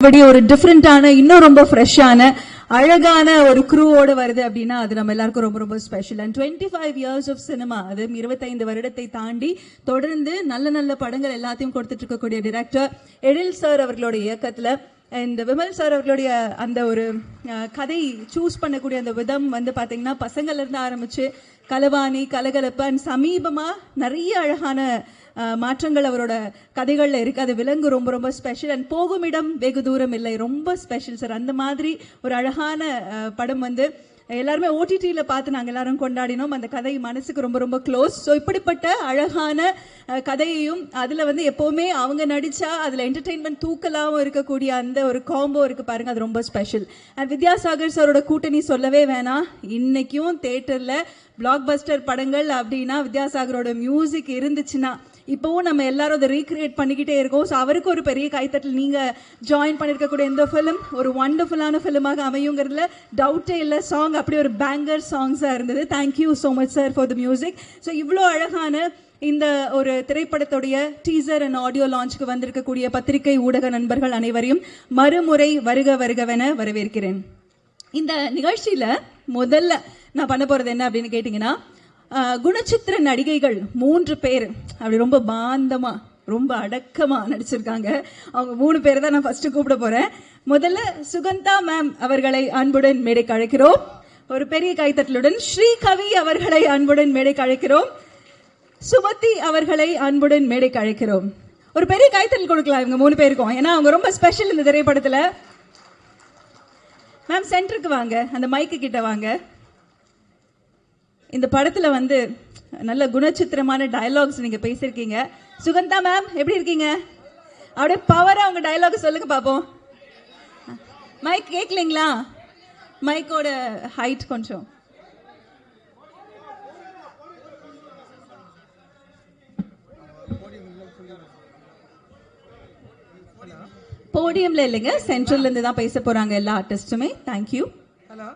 இப்படி ஒரு டிஃப்ரெண்டான இன்னும் ரொம்ப ஃப்ரெஷ்ஷான அழகான ஒரு க்ரூவோட வருது அப்படின்னா அது நம்ம எல்லாருக்கும் ரொம்ப ரொம்ப special. And 25 years of cinema, அது 25 வருடத்தை தாண்டி தொடர்ந்து நல்ல நல்ல படங்கள் எல்லாத்தையும் கொடுத்துட்டு இருக்கக்கூடிய டிரெக்டர் எழில் சார் அவர்களுடைய இயக்கத்துல அண்ட் விமல் சார் அவர்களுடைய அந்த ஒரு கதை சூஸ் பண்ணக்கூடிய அந்த விதம் வந்து பாத்தீங்கன்னா பசங்கள்ல இருந்து ஆரம்பிச்சு கலவாணி, கலகலப்பு அண்ட் சமீபமா நிறைய அழகான மாற்றங்கள் அவரோட கதைகள்ல இருக்கு. அது விலங்கு ரொம்ப ரொம்ப ஸ்பெஷல். அண்ட் போகும் இடம் வெகு தூரம் இல்லை, ரொம்ப ஸ்பெஷல் சார். அந்த மாதிரி ஒரு அழகான படம் வந்து எல்லாருமே ஓடிடியில பார்த்து நாங்கள் எல்லாரும் கொண்டாடினோம். அந்த கதை மனசுக்கு ரொம்ப ரொம்ப க்ளோஸ். ஸோ இப்படிப்பட்ட அழகான கதையையும் அதுல வந்து எப்பவுமே அவங்க நடிச்சா அதுல என்டர்டெயின்மெண்ட் தூக்கலாவும் இருக்கக்கூடிய அந்த ஒரு காம்போ இருக்கு பாருங்க, அது ரொம்ப ஸ்பெஷல். அண்ட் வித்யாசாகர் சாரோட கூட்டணி சொல்லவே வேணாம். இன்னைக்கும் தியேட்டர்ல பிளாக் பஸ்டர் படங்கள் அப்படின்னா வித்யாசாகரோட மியூசிக் இருந்துச்சுன்னா இப்போவும் நம்ம எல்லாரும் அதை ரீக்ரியேட் பண்ணிக்கிட்டே இருக்கோம். ஸோ அவருக்கு ஒரு பெரிய கைத்தட்டல். நீங்கள் ஜாயின் பண்ணியிருக்கக்கூடிய இந்த ஃபிலிம் ஒரு வண்டர்ஃபுல்லான ஃபிலிமாக அமையுங்கிறதுல டவுட்டே இல்லை. சாங் அப்படி ஒரு பேங்கர் சாங்ஸாக இருந்தது. Thank you so much sir for the music. So இவ்வளோ அழகான இந்த ஒரு திரைப்படத்துடைய டீசர் அண்ட் ஆடியோ லான்ச்சுக்கு வந்திருக்கக்கூடிய பத்திரிகை ஊடக நண்பர்கள் அனைவரையும் மறுமுறை வருக வருகவென வரவேற்கிறேன். இந்த நிகழ்ச்சியில முதல்ல நான் பண்ண போறது என்ன அப்படின்னு கேட்டீங்கன்னா, குணச்சித்திர நடிகைகள் 3 பேர் அப்படி ரொம்ப பாந்தமா ரொம்ப அடக்கமா நடிச்சிருக்காங்க. அவங்க 3 பேர் தான் நான் ஃபர்ஸ்ட் கூப்பிட போறேன். முதல்ல சுகந்தா மேம் அவர்களை அன்புடன் மேடைக்கு அழைக்கிறோம். ஒரு பெரிய கைத்தட்டலுடன் ஸ்ரீகவி அவர்களை அன்புடன் மேடைக்கு அழைக்கிறோம். சுமதி அவர்களை அன்புடன் மேடைக்கு அழைக்கிறோம். ஒரு பெரிய கைத்தட்டல் கொடுக்கலாம் இவங்க 3 பேருக்கும், ஏன்னா அவங்க ரொம்ப ஸ்பெஷல் இந்த திரைப்படத்துல. மேம் சென்டருக்கு வாங்க, அந்த மைக்கு கிட்ட வாங்க. இந்த படத்துல வந்து நல்ல குணச்சித்திரமான டயலாக்ஸ் நீங்க பேசிருக்கீங்க. சுகந்தா மேம் எப்படி இருக்கீங்க? அப்படியே பவரா உங்க டயலாக் சொல்லுங்க பாப்போம். மைக் கேட்கலீங்களா? மைக்கோட ஹைட் கொஞ்சம். போடியம்ல இல்லைங்க, சென்ட்ரல்ல இருந்து தான் பேச போறாங்க எல்லா ஆர்டிஸ்டுமே. தேங்க்யூ. ஹலோ.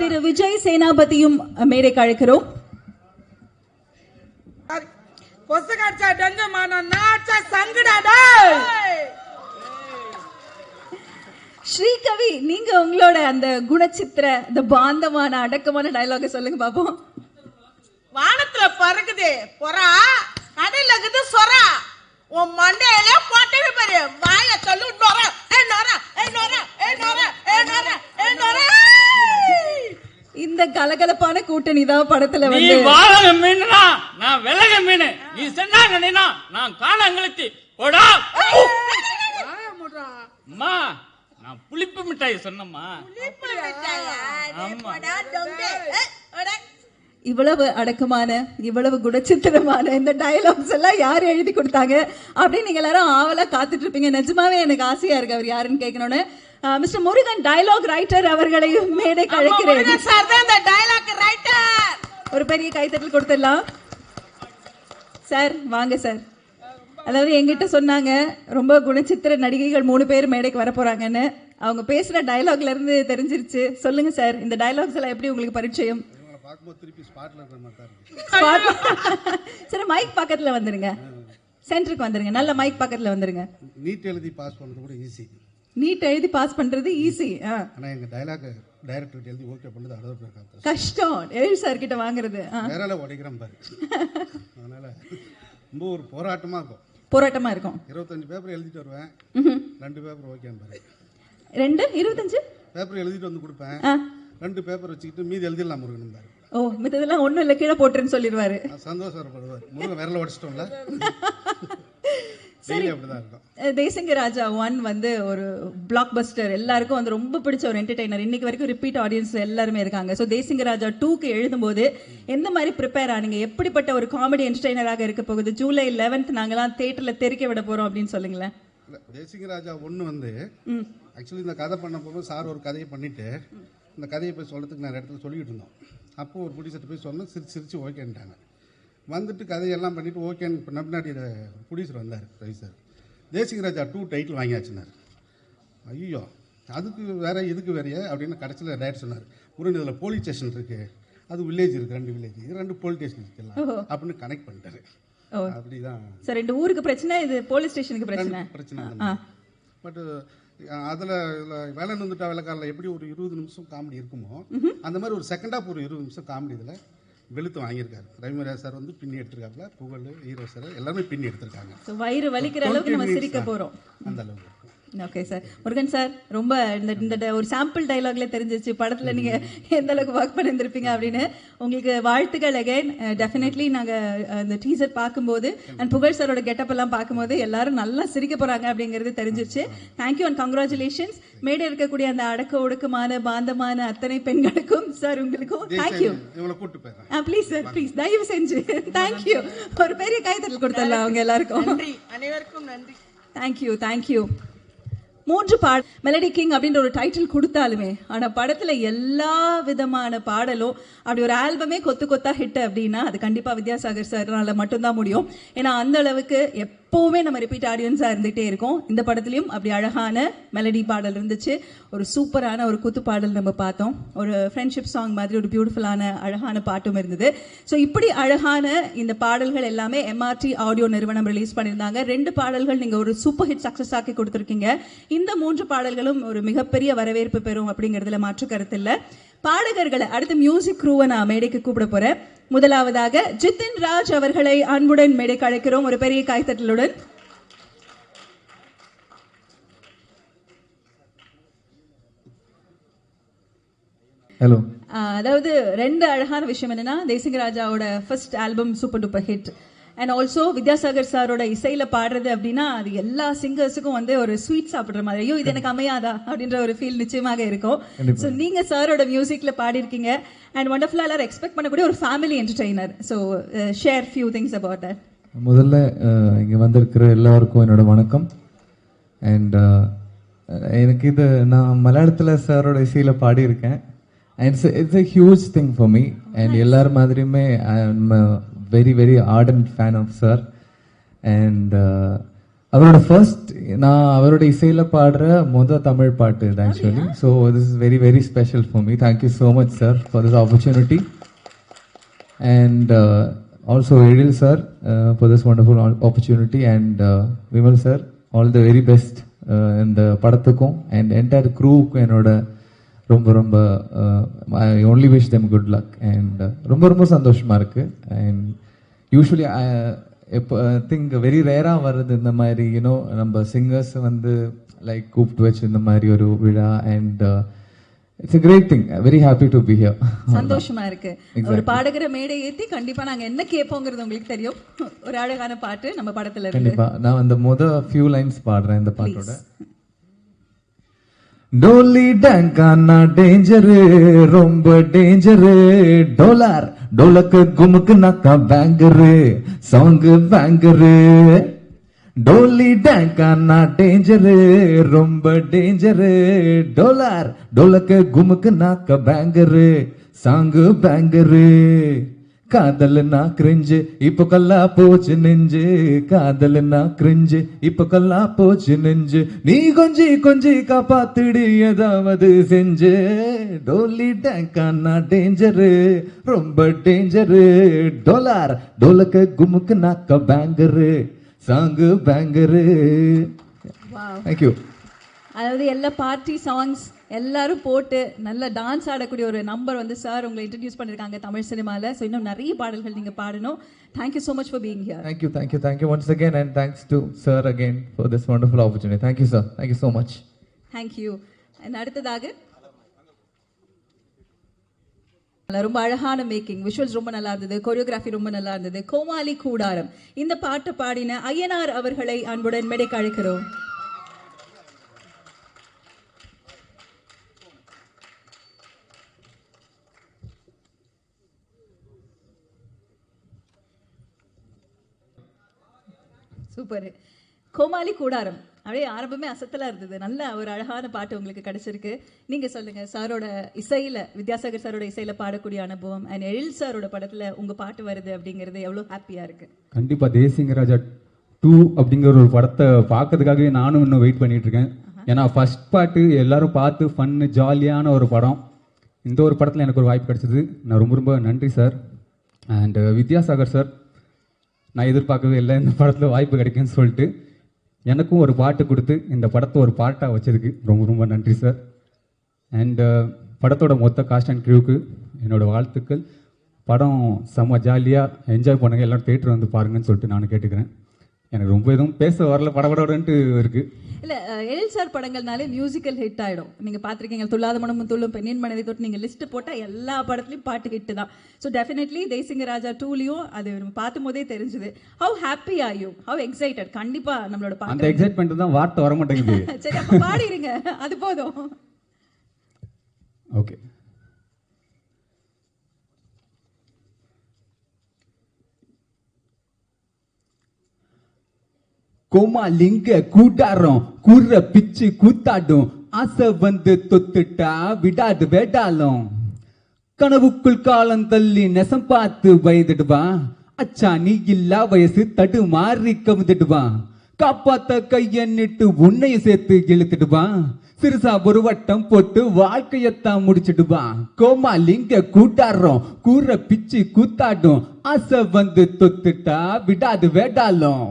திரு விஜய் சேனாபதியும் மேடைக்கு அழைக்கிறோம். ஸ்ரீகவி, நீங்க உங்களோட அந்த குணச்சித்திர இந்த பாந்தமான அடக்கமான டயலாக சொல்லுங்க பாப்போம். வானத்துல பறக்குது பொறா, கடையில இருக்குது சொரா, உன் மண்டையில போட்டவே பாரு, வாய சொல்லு நொர நொர நொர நொர நொர. இந்த கலகலப்பான கூட்டணி தான் படத்துல வந்து வாழக மீனா நான் விலக மீன், நீ சொன்னாங்க நான் காணங்களுக்கு போடா. அம்மா நான் புளிப்பு மிட்டாய் சொன்னம்மா. இவ்வளவு அடக்கமான இவ்வளவு குணச்சித்திரமான இந்த டயலாக்ஸ் எல்லாம் யார் எழுதி கொடுத்தாங்க அப்படின்னு நீங்க எல்லாரும் ஆவலா காத்துட்டு இருப்பீங்க. நிஜமாவே எனக்கு ஆசையா இருக்கு அவர் யாருன்னு கேட்கணும்னு. மிஸ்டர் முருகன் டயலாக் ரைட்டர் அவர்களையும் மேடைக்கு அழைக்கிறேன். ஒரு பெரிய கைத்தட்டல் கொடுத்துடலாம் சார். வாங்க சார். அதாவது எங்கிட்ட சொன்னாங்க ரொம்ப குணச்சித்திர நடிகைகள் 3 பேர் மேடைக்கு வர போறாங்கன்னு. அவங்க பேசுற டயலாக்ல இருந்து தெரிஞ்சிருச்சு. சொல்லுங்க சார், இந்த டயலாக்ஸ் எல்லாம் எப்படி உங்களுக்கு பரிச்சயம்? சரி, மைக் பக்கத்துல வந்துருங்க, சென்டருக்கு வந்துருங்க, நல்ல மைக் பக்கத்துல வந்துருங்க. நீட் எழுதி பாஸ் பண்றது கூட ஈஸி. நீட் எழுதி பாஸ் பண்றது ஈஸி. ஆனா எங்க டயலாக் டைரக்டர் எழுதி ஓகே பண்ணது அவ்வளவு கஷ்டம். எழில் சார் கிட்ட வாங்குறது வேறால உடைக்கிறேன் பாரு. அதனால ரொம்ப ஒரு போராட்டமா இருக்கும். 25 பேப்பர் எழுதிட்டு வருவேன், 2 பேப்பர் ஓகேன்னு பாரு. 25 பேப்பர் எழுதிட்டு வந்து கொடுப்பேன், 2 பேப்பர் வச்சுக்கிட்டு மீதி எழுதிடலாம் முருகன் பாரு. ஓ, மித்ததெல்லாம் ஒண்ணும் இல்ல கீழே போட்டுருன்னு சொல்லிடுவாரு. சந்தோஷப்படுவார் முருகன். விரல உடைச்சிட்டோம்ல. தேசிங்க ராஜா 1 வந்து ஒரு பிளாக் பஸ்டர், எல்லாருக்கும் வந்து ரொம்ப பிடிச்ச ஒரு என்டர்டெய்னர். இன்னைக்கு வரைக்கும் ரிப்பீட் ஆடியன்ஸ் எல்லாருமே இருக்காங்க. ஸோ தேசிங்க ராஜா 2க்கு எழுதும் போது எந்த மாதிரி ப்ரிப்பேர் ஆனீங்க? எப்படிப்பட்ட ஒரு காமெடி என்டர்டெய்னராக இருக்க போகுது? ஜூலை 11th நாங்கெல்லாம் தியேட்டர்ல தெரிக்க விட போறோம் அப்படின்னு சொல்லுங்களேன். தேசிங்க ராஜா 1 வந்து ஆக்சுவலி இந்த கதை பண்ண போகும்போது சார் ஒரு கதையை பண்ணிட்டு இந்த கதையை போய் சொல்றதுக்கு நான் இடத்துல சொல்லிட்டு இருந்தோம். அப்போ ஒரு ப்ரொடியூசர் போய் சொன்னோம், சிரிச்சு ஓகேன்ட்டாங்க. வந்துட்டு கதையெல்லாம் பண்ணிட்டு ஓகேன்னு பின்னாடி ப்ரொடியூசர் வந்தார் ரவி சார். தேசிங்க ராஜா 2 டைட்டில் வாங்கியாச்சுனார். ஐயோ அதுக்கு வேற இதுக்கு வேறையா அப்படின்னு கடைசியில் டைரக்டர் சொன்னார், முருகன் இதில் போலீஸ் ஸ்டேஷன் இருக்குது, அது வில்லேஜ் இருக்குது, 2 வில்லேஜ், இது 2 போலீஸ் ஸ்டேஷன் வச்சுக்கலாம் அப்படின்னு கனெக்ட் பண்ணிட்டாரு. அப்படிதான் சார் 2 ஊருக்கு பிரச்சனை, இது போலீஸ் ஸ்டேஷனுக்கு பிரச்சனை. பட் அதில் வேலைன்னு வந்துட்டா வேலைக்காரில் எப்படி ஒரு 20 நிமிஷம் காமெடி இருக்குமோ அந்த மாதிரி ஒரு செகண்ட் ஹாஃப் ஒரு 20 நிமிஷம் காமெடி இதில் வெளுத்து வாங்கியிருக்காரு. ரவிமரியா சார் வந்து பின்னி எடுத்திருக்காப்புல, புகழ் ஹீரோ சார் எல்லாமே பின்னி எடுத்திருக்காங்க. வயிறு வலிக்கிற அளவுக்கு நம்ம சிரிக்க போறோம் அந்த அளவுக்கு. Okay sir. முருகன் சார், ரொம்ப இந்த ஒரு சாம்பிள் டைலாக்ல தெரிஞ்சிச்சு படத்துல நீங்க எந்த அளவுக்கு ஒர்க் பண்ணிருந்திருப்பீங்க அப்படின்னு. உங்களுக்கு வாழ்த்துக்கள் அகைன். டெஃபினெட்லி நாங்க இந்த டீசர் பார்க்கும்போது அண்ட் புகழ் சாரோட கெட்டப் எல்லாம் பார்க்கும்போது எல்லாரும் நல்லா சிரிக்க போறாங்க அப்படிங்கிறது தெரிஞ்சிருச்சு. Thank you and congratulations. மேடை இருக்கக்கூடிய அந்த அடக்க ஒடுக்கமான பாந்தமான அத்தனை பெண்களுக்கும் சார் உங்களுக்கும் தேங்க்யூ. ப்ளீஸ் சார், ப்ளீஸ் தயவு செஞ்சு தேங்க்யூ. ஒரு பெரிய கைத்தட்டல் கொடுத்துடலாம் அவங்க எல்லாருக்கும். நன்றி, அனைவருக்கும் நன்றி. Thank you thank you. 3 பாடல் மெலடி கிங் அப்படின்ற ஒரு டைட்டில் கொடுத்தாலுமே ஆனா படத்துல எல்லா விதமான பாடலும் அப்படி ஒரு ஆல்பமே கொத்து கொத்தா ஹிட் அப்படின்னா அது கண்டிப்பா வித்யாசாகர் சார்னால மட்டும்தான் முடியும். ஏன்னா அந்த அளவுக்கு எப்பவுமே நம்ம ரிப்பீட் ஆடியன்ஸா இருந்துகிட்டே இருக்கோம். இந்த படத்துலயும் அப்படி அழகான மெலடி பாடல் இருந்துச்சு, ஒரு சூப்பரான ஒரு குத்து பாடல் நம்ம பார்த்தோம், ஒரு ஃப்ரெண்ட்ஷிப் சாங் மாதிரி ஒரு பியூட்டிஃபுல்லான அழகான பாட்டும் இருந்தது. ஸோ இப்படி அழகான இந்த பாடல்கள் எல்லாமே எம்ஆர்டி ஆடியோ நிறுவனம் ரிலீஸ் பண்ணியிருந்தாங்க. 2 பாடல்கள் நீங்க ஒரு சூப்பர் ஹிட் சக்சஸ் ஆக்கி கொடுத்துருக்கீங்க. இந்த 3 பாடல்களும் ஒரு மிகப்பெரிய வரவேற்பு பெறும் அப்படிங்கிறதுல மாற்று கருத்து இல்லை. பாடகர்களை அடுத்து மியூசிக் க்ரூவை நான் மேடைக்கு கூப்பிட போறேன். முதலாவதாக ஜித்தின் ராஜ் அவர்களை அன்புடன் மேடைக்கு அழைக்கிறோம் ஒரு பெரிய கைத்தட்டலுடன். ஹலோ. அதாவது 2 அழகான விஷயம் என்னன்னா, தேசிங்கராஜாவோட first album super duper hit and also Vidyasagar சாரோட இசையில பாடுறது அப்படின்னா அது எல்லா சிங்கர்ஸுக்கும் வந்து ஒரு ஸ்வீட் சாப்பிடுற மாதிரி, ஐயோ இது எனக்கு அமையாதா அப்படின்ற ஒரு ஃபீல் நிச்சயமாக இருக்கும். ஸோ நீங்க சாரோட மியூசிக்ல பாடிருக்கீங்க அண்ட் வண்டர்ஃபுல்லா எல்லாரும் எக்ஸ்பெக்ட் பண்ணக்கூடிய ஒரு family entertainer. So share few things about that. முதல்ல இங்க வந்திருக்கிற எல்லாருக்கும் என்னோட வணக்கம். அண்ட் எனக்கு இது நான் மலையாளத்துல சாரோட இசையில பாடியிருக்கேன். It's a huge thing for me. And எல்லார் மாதிரியுமே I'm a very very ardent fan of sir. And அவரோட ஃபர்ஸ்ட் நான் அவரோட இசையில பாடுற தமிழ் பாட்டு இது actually. So this is very very special for me. Thank you so much sir for this opportunity. And also Edil sir for this wonderful opportunity. And Vimal sir, all the very best இந்த படத்துக்கும் and entire crew-க்கும் என்னோட ரொம்ப ரொம்ப I only wish them good luck. And ரொம்ப ரொம்ப சந்தோஷமா இருக்கு. And usually இப்போ திங்க் வெரி ரேராக வருது இந்த மாதிரி யூனோ நம்ம சிங்கர்ஸ் வந்து லைக் கூப்பிட்டு வச்சு இந்த மாதிரி ஒரு விழா. And it's a great thing. Very happy to be here. சந்தோஷமா இருக்கு. ஒரு பாடகர மேடை ஏத்தி கண்டிப்பா நாங்க என்ன கேட்போங்கிறது உங்களுக்கு தெரியும். ஒரு அழகான பாட்டு நம்ம படத்துல இருக்கு. கண்டிப்பா நான் அந்த few lines பாடுறேன் இந்த பாட்டோட. டோலி டங்கானா டேஞ்சரு ரொம்ப டேஞ்சரு, டோலார் டோலக்கு குமுக்கு நக்கா பேங்கரு சாங்கு பேங்கரு. டோலி டங்கானா டேஞ்சரு ரொம்ப டேஞ்சரு, டோலார் டோலக்கு குமுக்கு நக்கா பேங்கரு சாங்கு பேங்கரு. காதல்னா கிரிஞ்சு இப்போ கல்லா போச்சு நெஞ்சு, காதல்னா கிரிஞ்சு இப்போ கல்லா போச்சு நெஞ்சு, நீ கொஞ்சி கொஞ்சி காப்பாத்துடி ஏதாவது செஞ்சு. டோலி டேங்கானா டேஞ்சரு ரொம்ப டேஞ்சரு, டோலார் டோலக்கு குமுக்கு நாக்க பேங்கரு சாங்கு பேங்கரு. தேங்க்யூ. அதாவது எல்லா பார்ட்டி சாங்ஸ் எல்லாரும் போட்டு நல்ல டான்ஸ் ஆடக்கூடிய ஒரு நம்பர் வந்து சார் உங்களை இன்ட்ரடியூஸ் பண்ணிருக்காங்க தமிழ் சினிமால. ஸோ இன்னும் நிறைய பாடல்கள் நீங்க பாடணும். Thank you so much for being here. Thank you once again and thanks to sir again for this wonderful opportunity. Thank you sir, thank you so much. Thank you. And அடுத்ததாக ரொம்ப அழகான மேக்கிங், விஷுவல்ஸ் ரொம்ப நல்லா இருந்தது, கொரியோகிராஃபி ரொம்ப நல்லா இருந்தது. கோமாளி கூடாரம் இந்த பாட்டு பாடின ஐயனார் அவர்களை அன்புடன் மேடைக்கு அழைக்கிறோம். சூப்பர். கோமாளி கூடாரம் அப்படியே ஆரம்பமே அசத்தலா இருந்தது. நல்ல ஒரு அழகான பாட்டு உங்களுக்கு கிடைச்சிருக்கு. நீங்க சொல்லுங்க, சாரோட இசையில வித்யாசாகர் சாரோட இசையில பாடக்கூடிய அனுபவம் அண்ட் எழில் சாரோட படத்துல உங்க பாட்டு வருது அப்படிங்கிறது எவ்வளவு ஹாப்பியா இருக்கு? கண்டிப்பா தேசிங்கராஜா 2 அப்படிங்கிற ஒரு படத்தை பார்க்கறதுக்காகவே நானும் இன்னும் வெயிட் பண்ணிட்டு இருக்கேன். ஏன்னா ஃபர்ஸ்ட் பாட்டு எல்லாரும் பார்த்து ஃபன்னு ஜாலியான ஒரு படம். இந்த ஒரு படத்தில் எனக்கு ஒரு வாய்ப்பு கிடைச்சது. நான் ரொம்ப ரொம்ப நன்றி சார். அண்ட் வித்யாசாகர் சார், நான் எதிர்பார்க்கவே இல்லை இந்த படத்தில் வாய்ப்பு கிடைக்குன்னு சொல்லிட்டு எனக்கும் ஒரு பாட்டு கொடுத்து இந்த படத்தை ஒரு பாட்டாக வச்சதுக்கு ரொம்ப ரொம்ப நன்றி சார். அண்ட் படத்தோட மொத்த காஸ்ட் அண்ட் க்ரூவுக்கு என்னோட வாழ்த்துக்கள். படம் செம்ம ஜாலியாக என்ஜாய் பண்ணுங்க, எல்லாம் தேட்டர் வந்து பாருங்கன்னு சொல்லிட்டு நான் கேட்டுக்கிறேன். எனக்கு ரொம்ப எதுவும் பேச வரல, படபடன்ட்டு இருக்கு. இல்ல எழில் சார் படங்கள்னாலே மியூசிக்கல் ஹிட் ஆயிடும். நீங்க பாத்திருக்கீங்க, துள்ளாத மனமும் துள்ளும், பெண்ணின் மனதை தொட்டு, நீங்க லிஸ்ட் போட்டா எல்லா படத்துலயும் பாட்டு ஹிட் தான். ஸோ டெஃபினெட்லி தேசிங்க ராஜா 2லயும் அது நம்ம பார்த்தும் போதே தெரிஞ்சுது. How happy are you, how excited? கண்டிப்பா நம்மளோட அந்த எக்ஸைட்மெண்ட் தான் வார்த்தை வர மாட்டேங்குது. சரி, அப்ப பாடிடுங்க, அது போதும். ஓகே. கோமாலிங்க கூட்டாரம் கூற பிச்சு கூத்தாடும், ஆசை வந்து தொத்துட்டா விடாது வேடாலும், கனவுக்குள் காலம் தள்ளி நெசம் பார்த்து வயதிடுவா, அச்சா நீ இல்லா வயசு தடு மாறி கவுந்துடுவா, காப்பாத்த கையன்னிட்டு உன்னைய சேர்த்து இழுத்துடுவா, சிறுசா ஒரு வட்டம் போட்டு வாழ்க்கையத்தான் முடிச்சிடுவா. கோமாலிங்க கூட்டாரம் கூற பிச்சு கூத்தாடும், ஆசை வந்து தொத்துட்டா விடாது வேடாலும்.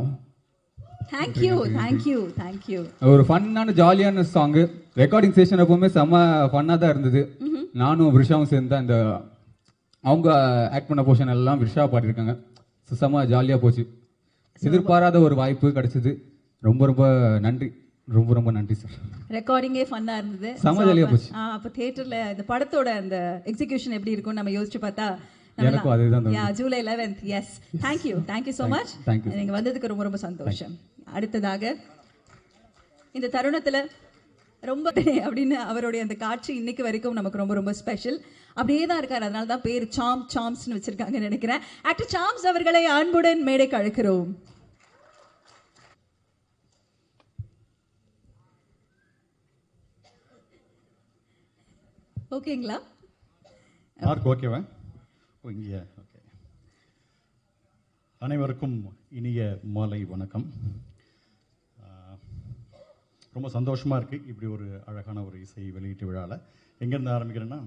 Thank you thank you thank you. ஒரு ஃபன்னான ஜாலியான சாங்கு. ரெக்கார்டிங் செஷன் எப்பவுமே செம்ம ஃபன்னாக தான் இருந்தது. நானும் விஷாவும் சேர்ந்து அந்த அவங்க ஆக்ட் பண்ண போர்ஷன் எல்லாம் விஷா பாடியிருக்காங்க. செம்ம ஜாலியாக போச்சு. எதிர்பாராத ஒரு வாய்ப்பு கிடைச்சது. ரொம்ப ரொம்ப நன்றி, ரொம்ப ரொம்ப நன்றி சார். ரெக்கார்டிங்கே ஃபன்னா இருந்தது, செம்ம ஜாலியாக போச்சு. அப்போ தியேட்டர்ல இந்த படத்தோட அந்த எக்ஸிகியூஷன் எப்படி இருக்கும்னு நம்ம யோசிச்சு பார்த்தா எனக்கும் அதுதான். July 11th. Yes, thank you thank you so much. நீங்க வந்ததுக்கு ரொம்ப ரொம்ப சந்தோஷம். அடுத்ததாக இந்த தருணத்துல ரொம்ப அப்படின்னு அவருடைய அந்த காட்சி இன்னைக்கு வரைக்கும் நமக்கு ரொம்ப ரொம்ப ஸ்பெஷல். அப்படியே தான் இருக்காரு, அதனால தான் பேர் சாம்ஸ்னு வச்சிருக்காங்கன்னு நினைக்கிறேன். ஆக்டர் சாம்ஸ் அவர்களை அன்புடன் மேடைக்கு அழைக்கிறோம். ஓகேங்களா? மார்க் ஓகேவா? இங்கே ஓகே. அனைவருக்கும் இனிய மாலை வணக்கம். ரொம்ப சந்தோஷமாக இருக்குது இப்படி ஒரு அழகான ஒரு இசை வெளியீட்டு விழாவில். எங்கேருந்து ஆரம்பிக்கிறேன்னா,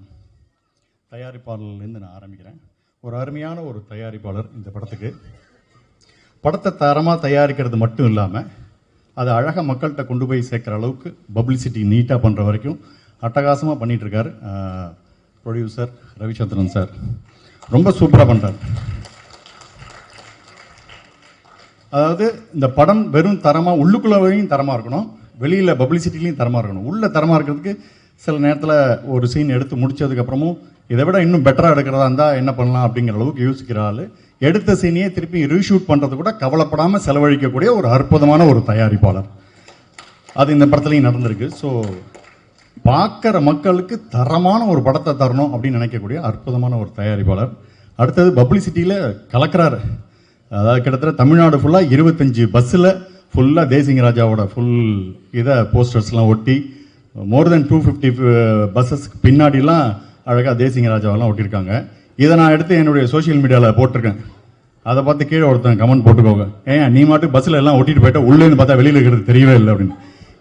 தயாரிப்பாளர்லேருந்து நான் ஆரம்பிக்கிறேன். ஒரு அருமையான ஒரு தயாரிப்பாளர் இந்த படத்துக்கு. படத்தை தரமாக தயாரிக்கிறது மட்டும் இல்லாமல் அதை அழகாக மக்கள்கிட்ட கொண்டு போய் சேர்க்குற அளவுக்கு பப்ளிசிட்டி நீட்டாக பண்ணுற வரைக்கும் அட்டகாசமாக பண்ணிகிட்ருக்கார் ப்ரொடியூசர் ரவிச்சந்திரன் சார். ரொம்ப சூப்பராக பண்ணுறார். அதாவது இந்த படம் வெறும் தரமாக உள்ளுக்குள்ளவையும் தரமாக இருக்கணும், வெளியில் பப்ளிசிட்டிலையும் தரமாக இருக்கணும். உள்ள தரமாக இருக்கிறதுக்கு சில நேரத்தில் ஒரு சீன் எடுத்து முடிச்சதுக்கப்புறமும் இதை விட இன்னும் பெட்டராக எடுக்கிறதா இருந்தால் என்ன பண்ணலாம் அப்படிங்கிற அளவுக்கு யோசிக்கிற ஆள், எடுத்த சீனையே திருப்பி ரீஷூட் பண்ணுறது கூட கவலைப்படாமல் செலவழிக்கக்கூடிய ஒரு அற்புதமான ஒரு தயாரிப்பாளர். அது இந்த படத்துலையும் நடந்திருக்கு. ஸோ பார்க்குற மக்களுக்கு தரமான ஒரு படத்தை தரணும் அப்படின்னு நினைக்கக்கூடிய அற்புதமான ஒரு தயாரிப்பாளர். அடுத்தது பப்ளிசிட்டியில் கலக்கிறார். அதாவது கிட்டத்தட்ட தமிழ்நாடு ஃபுல்லாக 25 பஸ்ஸில் ஃபுல்லாக தேசிங்க ராஜாவோட ஃபுல் இதை போஸ்டர்ஸ்லாம் ஒட்டி மோர் தென் 250 பஸ்ஸஸ்க்கு பின்னாடிலாம் அழகாக தேசிங்க ராஜாவெல்லாம் ஒட்டியிருக்காங்க. இதை நான் எடுத்து என்னுடைய சோஷியல் மீடியாவில் போட்டிருக்கேன். அதை பார்த்து கீழே ஒருத்தன் கமெண்ட் போட்டுக்கோங்க, ஏன் நீ மாட்டு பஸ்ஸில் எல்லாம் ஒட்டிட்டு போயிட்டா உள்ளேருந்து பார்த்தா வெளியில் இருக்கிறது தெரியவே இல்லை அப்படின்னு.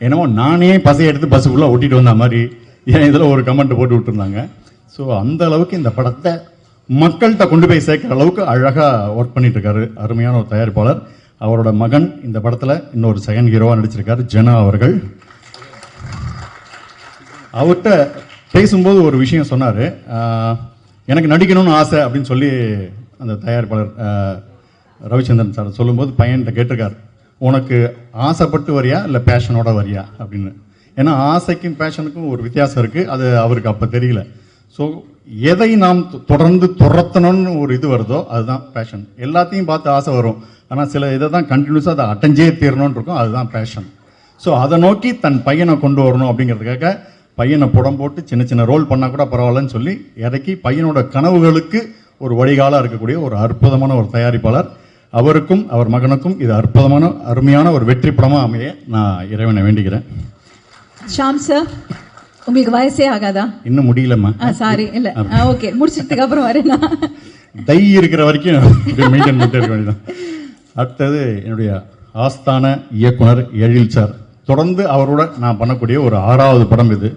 என்னமோ நானே பசையை எடுத்து பஸ்ஸுக்குள்ளே ஒட்டிட்டு வந்த மாதிரி ஏன் இதில் ஒரு கமெண்ட் போட்டு விட்டுருந்தாங்க. ஸோ அந்த அளவுக்கு இந்த படத்தை மக்கள்கிட்ட கொண்டு போய் சேர்க்குற அளவுக்கு அழகாக ஒர்க் பண்ணிட்டு இருக்காரு அருமையான ஒரு தயாரிப்பாளர். அவரோட மகன் இந்த படத்தில் இன்னொரு செகண்ட் ஹீரோவாக நடிச்சிருக்காரு, ஜனா அவர்கள். அவர்கிட்ட பேசும்போது ஒரு விஷயம் சொன்னார், எனக்கு நடிக்கணும்னு ஆசை அப்படின்னு சொல்லி அந்த தயாரிப்பாளர் ரவிச்சந்திரன் சார் சொல்லும்போது பையன்கிட்ட கேட்டிருக்காரு, உனக்கு ஆசைப்பட்டு வரியா இல்லை பேஷனோட வரியா அப்படின்னு. ஏன்னா ஆசைக்கும் பேஷனுக்கும் ஒரு வித்தியாசம் இருக்குது, அது அவருக்கு அப்போ தெரியல. ஸோ எதை நாம் தொடர்ந்து துரத்தணும்னு ஒரு இது வருதோ அதுதான் பேஷன். எல்லாத்தையும் பார்த்து ஆசை வரும், ஆனால் சில இதை தான் கண்டினியூஸாக அதை அட்டஞ்சே தீரணும்னு இருக்கும், அதுதான் பேஷன். ஸோ அதை நோக்கி தன் பையனை கொண்டு வரணும் அப்படிங்கிறதுக்காக பையனை புடம் போட்டு சின்ன சின்ன ரோல் பண்ணால் கூட பரவாயில்லன்னு சொல்லி இறக்கி பையனோட கனவுகளுக்கு ஒரு வழிகாலாக இருக்கக்கூடிய ஒரு அற்புதமான ஒரு தயாரிப்பாளர். அவருக்கும் அவர் மகனுக்கும் இது அற்புதமான அருமையான ஒரு வெற்றி படமாக அமைய நான் இறைவனை வேண்டிக்கிறேன். ஷாம் சார், உங்களுக்கு வயசே ஆகாதா? இன்னும் முடியலம்மா. சாரி, இல்ல ஓகே, முடிச்சதுக்கு அப்புறம் வரேன். தை இருக்கிற வரைக்கும் மெயின்டைன் பண்ணிட்டு இருக்க வேண்டியதான். அடுத்தது என்னுடைய ஆஸ்தான இயக்குனர் எழில் சார். தொடர்ந்து அவரோட நான் பண்ணக்கூடிய ஒரு 6வது படம் இது.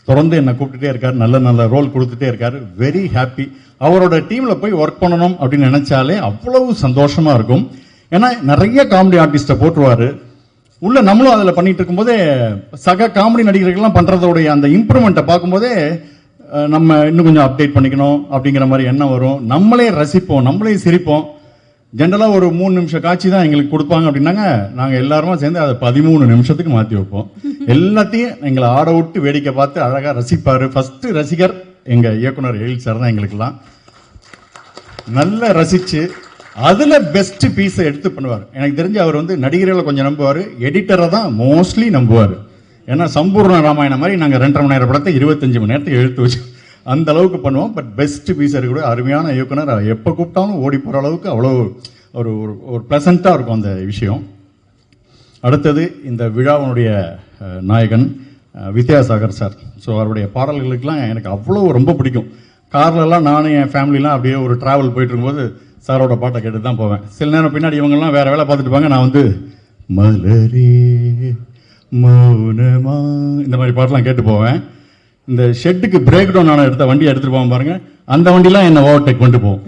தொடர்ந்து என்னை கூப்பிட்டுட்டே இருக்காரு, நல்ல நல்ல ரோல் கொடுத்துட்டே இருக்காரு. Very happy. அவரோட டீம்ல போய் ஒர்க் பண்ணணும் அப்படின்னு நினைச்சாலே அவ்வளவு சந்தோஷமா இருக்கும். ஏன்னா நிறைய காமெடி ஆர்டிஸ்ட போட்டுருவாரு உள்ள. நம்மளும் அதில் பண்ணிட்டு இருக்கும்போதே சக காமெடி நடிகர்கள்லாம் பண்றதோடைய அந்த இம்ப்ரூவ்மெண்ட்டை பார்க்கும்போதே நம்ம இன்னும் கொஞ்சம் அப்டேட் பண்ணிக்கணும் அப்படிங்கிற மாதிரி எண்ணம் வரும். நம்மளே ரசிப்போம், நம்மளே சிரிப்போம். ஜென்ரலாக ஒரு 3 நிமிஷம் காட்சி தான் எங்களுக்கு கொடுப்பாங்க அப்படின்னாங்க, நாங்கள் எல்லாருமா சேர்ந்து அதை 13 நிமிஷத்துக்கு மாற்றி வைப்போம். எல்லாத்தையும் எங்களை ஆட விட்டு வேடிக்கை பார்த்து அழகாக ரசிப்பார். ஃபர்ஸ்ட் ரசிகர் எங்கள் இயக்குனர் எழில் சார் தான். எங்களுக்கெல்லாம் நல்லா ரசித்து அதில் பெஸ்ட் பீஸை எடுத்து பண்ணுவார். எனக்கு தெரிஞ்சு அவர் வந்து நடிகர்களை கொஞ்சம் நம்புவார், எடிட்டரை தான் மோஸ்ட்லி நம்புவார். ஏன்னா சம்பூர்ண ராமாயணம் மாதிரி நாங்கள் 2.5 மணி நேரம் படத்தை 25 மணி நேரத்துக்கு எழுத்து வச்சு அந்த அளவுக்கு பண்ணுவோம். பட் பெஸ்ட் பீஸ் இருக்கக்கூடிய அருமையான இயக்குனர். எப்போ கூப்பிட்டாலும் ஓடி போகிற அளவுக்கு அவ்வளோ ஒரு ஒரு ப்ளசண்ட்டாக இருக்கும் அந்த விஷயம். அடுத்தது இந்த விழாவினுடைய நாயகன் வித்யாசாகர் சார். ஸோ அவருடைய பாடல்களுக்கெல்லாம் எனக்கு அவ்வளோ ரொம்ப பிடிக்கும். கார்லலாம் நானும் என் ஃபேமிலிலாம் அப்படியே ஒரு ட்ராவல் போயிட்டு இருக்கும்போது சாரோட பாட்டை கேட்டு தான் போவேன். சில நேரம் பின்னாடி இவங்கெல்லாம் வேற வேலை பார்த்துட்டு இருப்பாங்க, நான் வந்து மலரே மௌனமா இந்த மாதிரி பாட்டெலாம் கேட்டு போவேன். இந்த ஷெட்டுக்கு பிரேக் டவுன் ஆன எடுத்த வண்டியை எடுத்துட்டு போவோம் பாருங்க, அந்த வண்டிலாம் என்ன ஓவர்டேக் பண்ணிட்டு போவோம்.